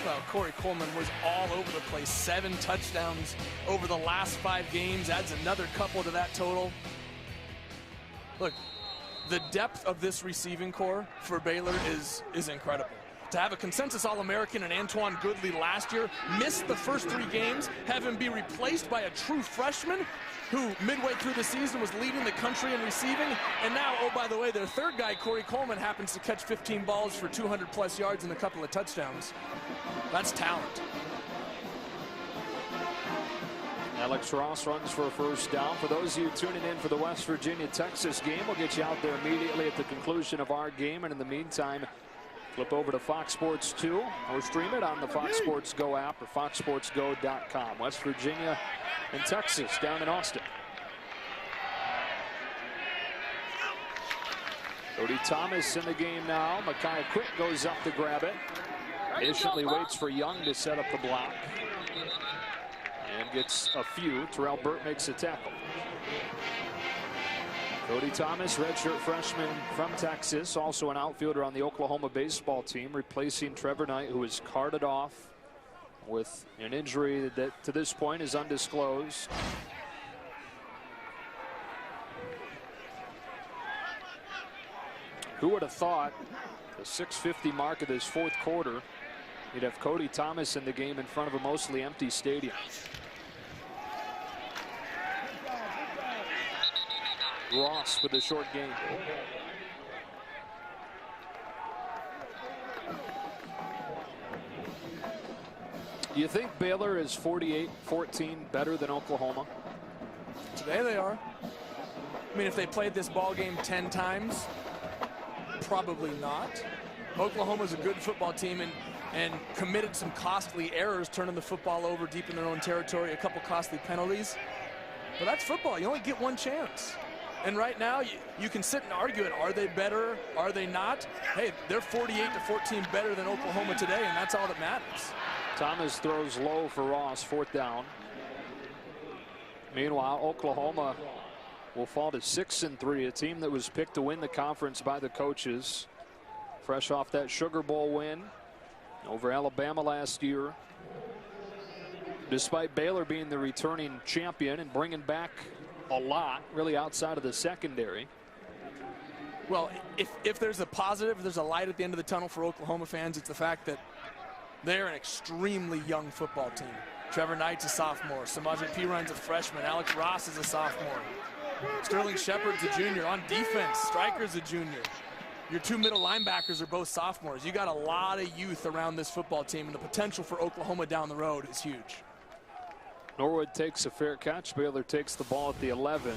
Well, Corey Coleman was all over the place. 7 touchdowns over the last 5 games. Adds another couple to that total. Look, the depth of this receiving core for Baylor is incredible. To have a consensus All-American and Antoine Goodley last year, missed the first 3 games, have him be replaced by a true freshman who midway through the season was leading the country in receiving, and now, oh, by the way, their 3rd guy, Corey Coleman, happens to catch 15 balls for 200-plus yards and a couple of touchdowns. That's talent. Alex Ross runs for a 1st down. For those of you tuning in for the West Virginia-Texas game, we'll get you out there immediately at the conclusion of our game, and in the meantime, flip over to Fox Sports 2 or stream it on the Fox Sports Go app or foxsportsgo.com. West Virginia and Texas down in Austin. Cody Thomas in the game now. Micaiah Quick goes up to grab it. Patiently waits for Young to set up the block. And gets a few. Terrell Burt makes a tackle. Cody Thomas, redshirt freshman from Texas, also an outfielder on the Oklahoma baseball team, replacing Trevor Knight, who was carted off with an injury that to this point is undisclosed. Who would have thought the 6:50 mark of this 4th quarter, you'd have Cody Thomas in the game in front of a mostly empty stadium. Ross with a short game. Do you think Baylor is 48-14 better than Oklahoma? Today they are. I mean, if they played this ball game 10 times, probably not. Oklahoma's a good football team and committed some costly errors, turning the football over deep in their own territory, a couple costly penalties. But that's football. You only get one chance. And right now, you can sit and argue it. Are they better? Are they not? Hey, they're 48-14 better than Oklahoma today, and that's all that matters. Thomas throws low for Ross, 4th down. Meanwhile, Oklahoma will fall to 6-3, a team that was picked to win the conference by the coaches. Fresh off that Sugar Bowl win over Alabama last year. Despite Baylor being the returning champion and bringing back a lot, really outside of the secondary. Well, if there's a positive, if there's a light at the end of the tunnel for Oklahoma fans, it's the fact that they're an extremely young football team. Trevor Knight's a sophomore. Samaje Perine's a freshman. Alex Ross is a sophomore. Sterling Shepard's a junior. On defense, Stryker's a junior. Your 2 middle linebackers are both sophomores. You got a lot of youth around this football team, and the potential for Oklahoma down the road is huge. Norwood takes a fair catch. Baylor takes the ball at the 11.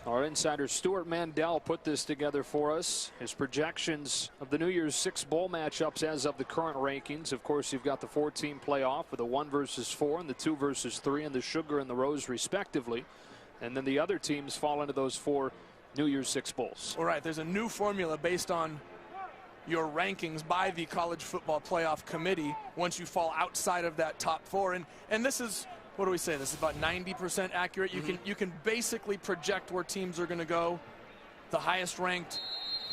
Our insider Stuart Mandel put this together for us. His projections of the New Year's 6 bowl matchups as of the current rankings. Of course, you've got the 4-team playoff with the 1 versus 4 and the 2 versus 3 and the Sugar and the Rose respectively. And then the other teams fall into those 4 New Year's 6 bowls. All right, there's a new formula based on your rankings by the College Football Playoff Committee once you fall outside of that top 4. And this is, what do we say? This is about 90% accurate. You can basically project where teams are going to go. The highest ranked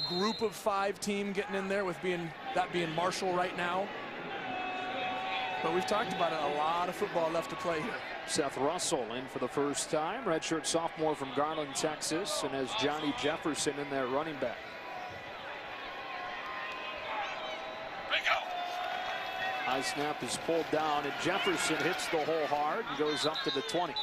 group of 5 team getting in there with that being Marshall right now. But we've talked about it, a lot of football left to play here. Seth Russell in for the first time, redshirt sophomore from Garland, Texas, and has Johnny Jefferson in there running back. High snap is pulled down, and Jefferson hits the hole hard and goes up to the 20.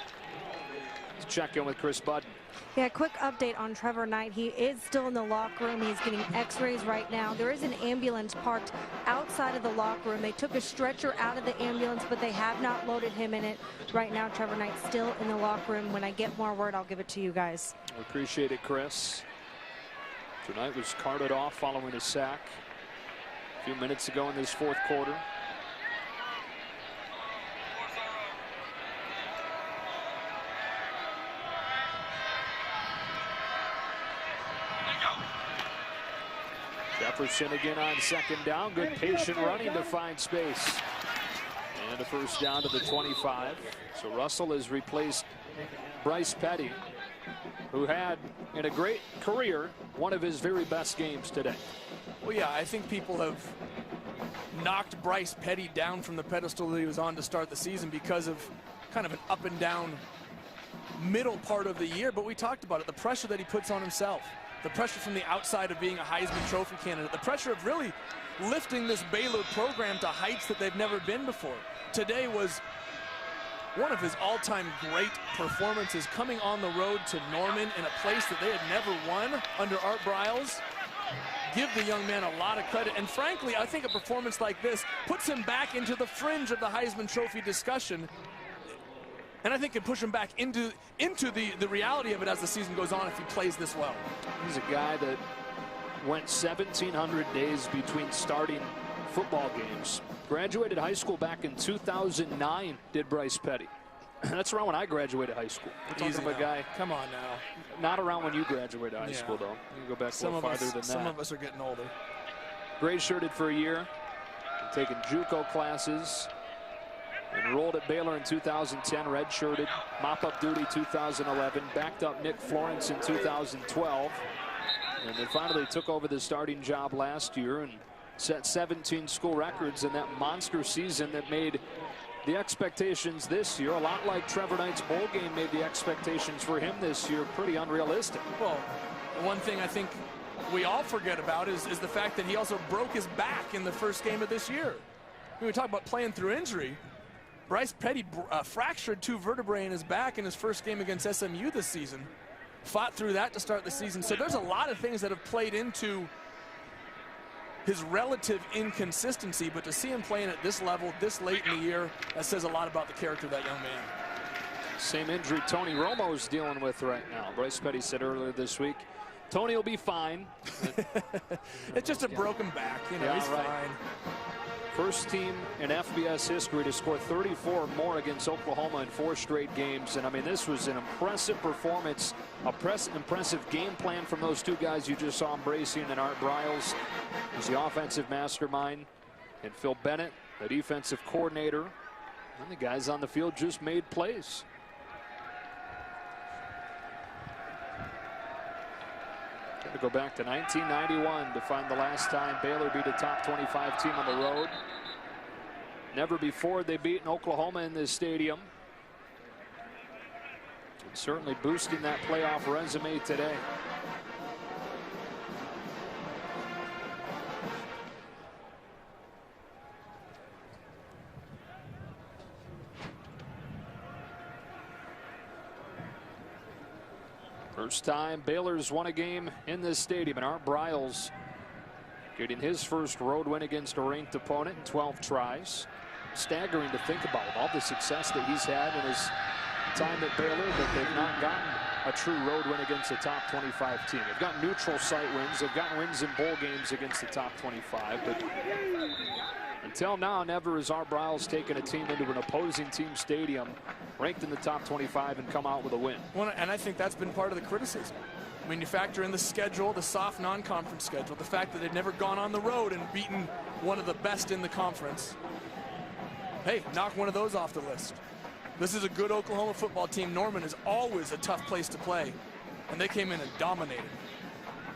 Let's check in with Chris Budden. Yeah, quick update on Trevor Knight. He is still in the locker room. He's getting x-rays right now. There is an ambulance parked outside of the locker room. They took a stretcher out of the ambulance, but they have not loaded him in it. Right now, Trevor Knight's still in the locker room. When I get more word, I'll give it to you guys. We appreciate it, Chris. Tonight was carted off following a sack a few minutes ago in this 4th quarter. Jefferson again on 2nd down. Good patient running to find space. And a first down to the 25. So Russell has replaced Bryce Petty, who had, in a great career, one of his very best games today. Well, yeah, I think people have knocked Bryce Petty down from the pedestal that he was on to start the season because of kind of an up and down middle part of the year. But we talked about it, the pressure that he puts on himself. The pressure from the outside of being a Heisman Trophy candidate. The pressure of really lifting this Baylor program to heights that they've never been before. Today was one of his all-time great performances, coming on the road to Norman in a place that they had never won under Art Briles. Give the young man a lot of credit. And frankly, I think a performance like this puts him back into the fringe of the Heisman Trophy discussion. And I think can push him back into the reality of it as the season goes on if he plays this well. He's a guy that went 1,700 days between starting football games. Graduated high school back in 2009, did Bryce Petty. That's around when I graduated high school. We're talking about a guy. Come on now. Not around when you graduated high school, though. You can go back a little farther than that. Some of us are getting older. Gray shirted for a year, taking JUCO classes. Enrolled at Baylor in 2010, redshirted, mop-up duty 2011, backed up Nick Florence in 2012, and then finally took over the starting job last year and set 17 school records in that monster season that made the expectations this year, a lot like Trevor Knight's bowl game made the expectations for him this year pretty unrealistic. Well, one thing I think we all forget about is the fact that he also broke his back in the first game of this year. When we talk about playing through injury, Bryce Petty fractured 2 vertebrae in his back in his first game against SMU this season. Fought through that to start the season. So there's a lot of things that have played into his relative inconsistency, but to see him playing at this level, this late in the year, that says a lot about the character of that young man. Same injury Tony Romo's dealing with right now. Bryce Petty said earlier this week, Tony will be fine. It's just a broken back, you know, he's fine. First team in FBS history to score 34 or more against Oklahoma in 4 straight games. And I mean, this was an impressive performance, impressive game plan from those 2 guys you just saw, Bracing and Art Briles, who's the offensive mastermind, and Phil Bennett, the defensive coordinator. And the guys on the field just made plays. Got to go back to 1991 to find the last time Baylor beat a top 25 team on the road. Never before they beaten Oklahoma in this stadium. And certainly boosting that playoff resume today. First time Baylor's won a game in this stadium, and Art Briles getting his first road win against a ranked opponent in 12 tries. Staggering to think about, with all the success that he's had in his time at Baylor, that they've not gotten a true road win against a top 25 team. They've got neutral site wins. They've gotten wins in bowl games against the top 25. But until now, never has Art Briles taken a team into an opposing team stadium ranked in the top 25 and come out with a win. Well, and I think that's been part of the criticism. I mean, you factor in the schedule, the soft non-conference schedule, the fact that they've never gone on the road and beaten one of the best in the conference. Hey, knock one of those off the list. This is a good Oklahoma football team. Norman is always a tough place to play, and they came in and dominated.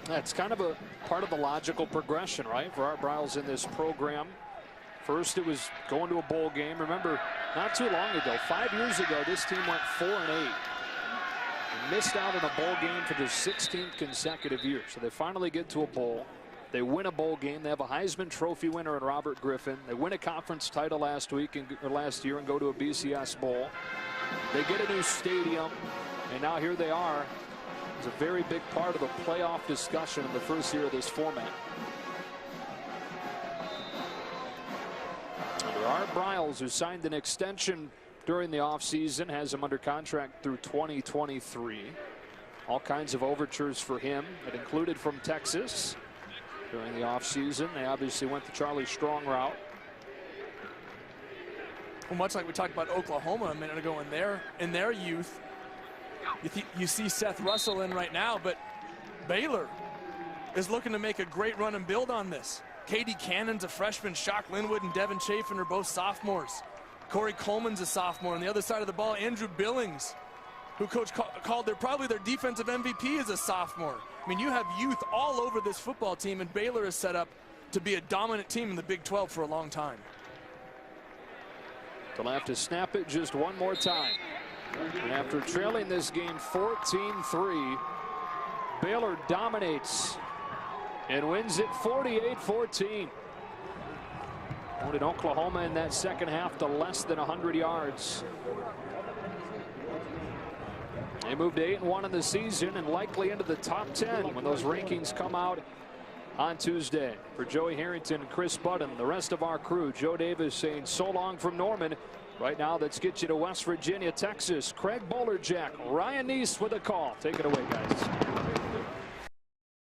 That's kind of a part of the logical progression, right, for Art Briles in this program. First, it was going to a bowl game. Remember, not too long ago, 5 years ago, this team went 4-8. Missed out on a bowl game for their 16th consecutive year. So they finally get to a bowl. They win a bowl game. They have a Heisman Trophy winner in Robert Griffin. They win a conference title last year and go to a BCS bowl. They get a new stadium, and now here they are. It's a very big part of the playoff discussion in the first year of this format. Under Art Briles, who signed an extension during the offseason, has him under contract through 2023. All kinds of overtures for him. It included from Texas during the offseason. They obviously went the Charlie Strong route. Well, much like we talked about Oklahoma a minute ago in their youth, you see Seth Russell in right now, but Baylor is looking to make a great run and build on this. Katie Cannon's a freshman. Shock Linwood and Devin Chafin are both sophomores. Corey Coleman's a sophomore. On the other side of the ball, Andrew Billings, who coach called probably their defensive MVP, is a sophomore. I mean, you have youth all over this football team, and Baylor is set up to be a dominant team in the Big 12 for a long time. They'll have to snap it just one more time. And after trailing this game 14-3, Baylor dominates and wins it 48-14. Only Oklahoma in that second half to less than 100 yards. They moved 8-1 in the season and likely into the top 10 when those rankings come out on Tuesday. For Joey Harrington and Chris Budden, the rest of our crew, Joe Davis saying so long from Norman. Right now, let's get you to West Virginia, Texas. Craig Bolerjack, Ryan Neese with a call. Take it away, guys.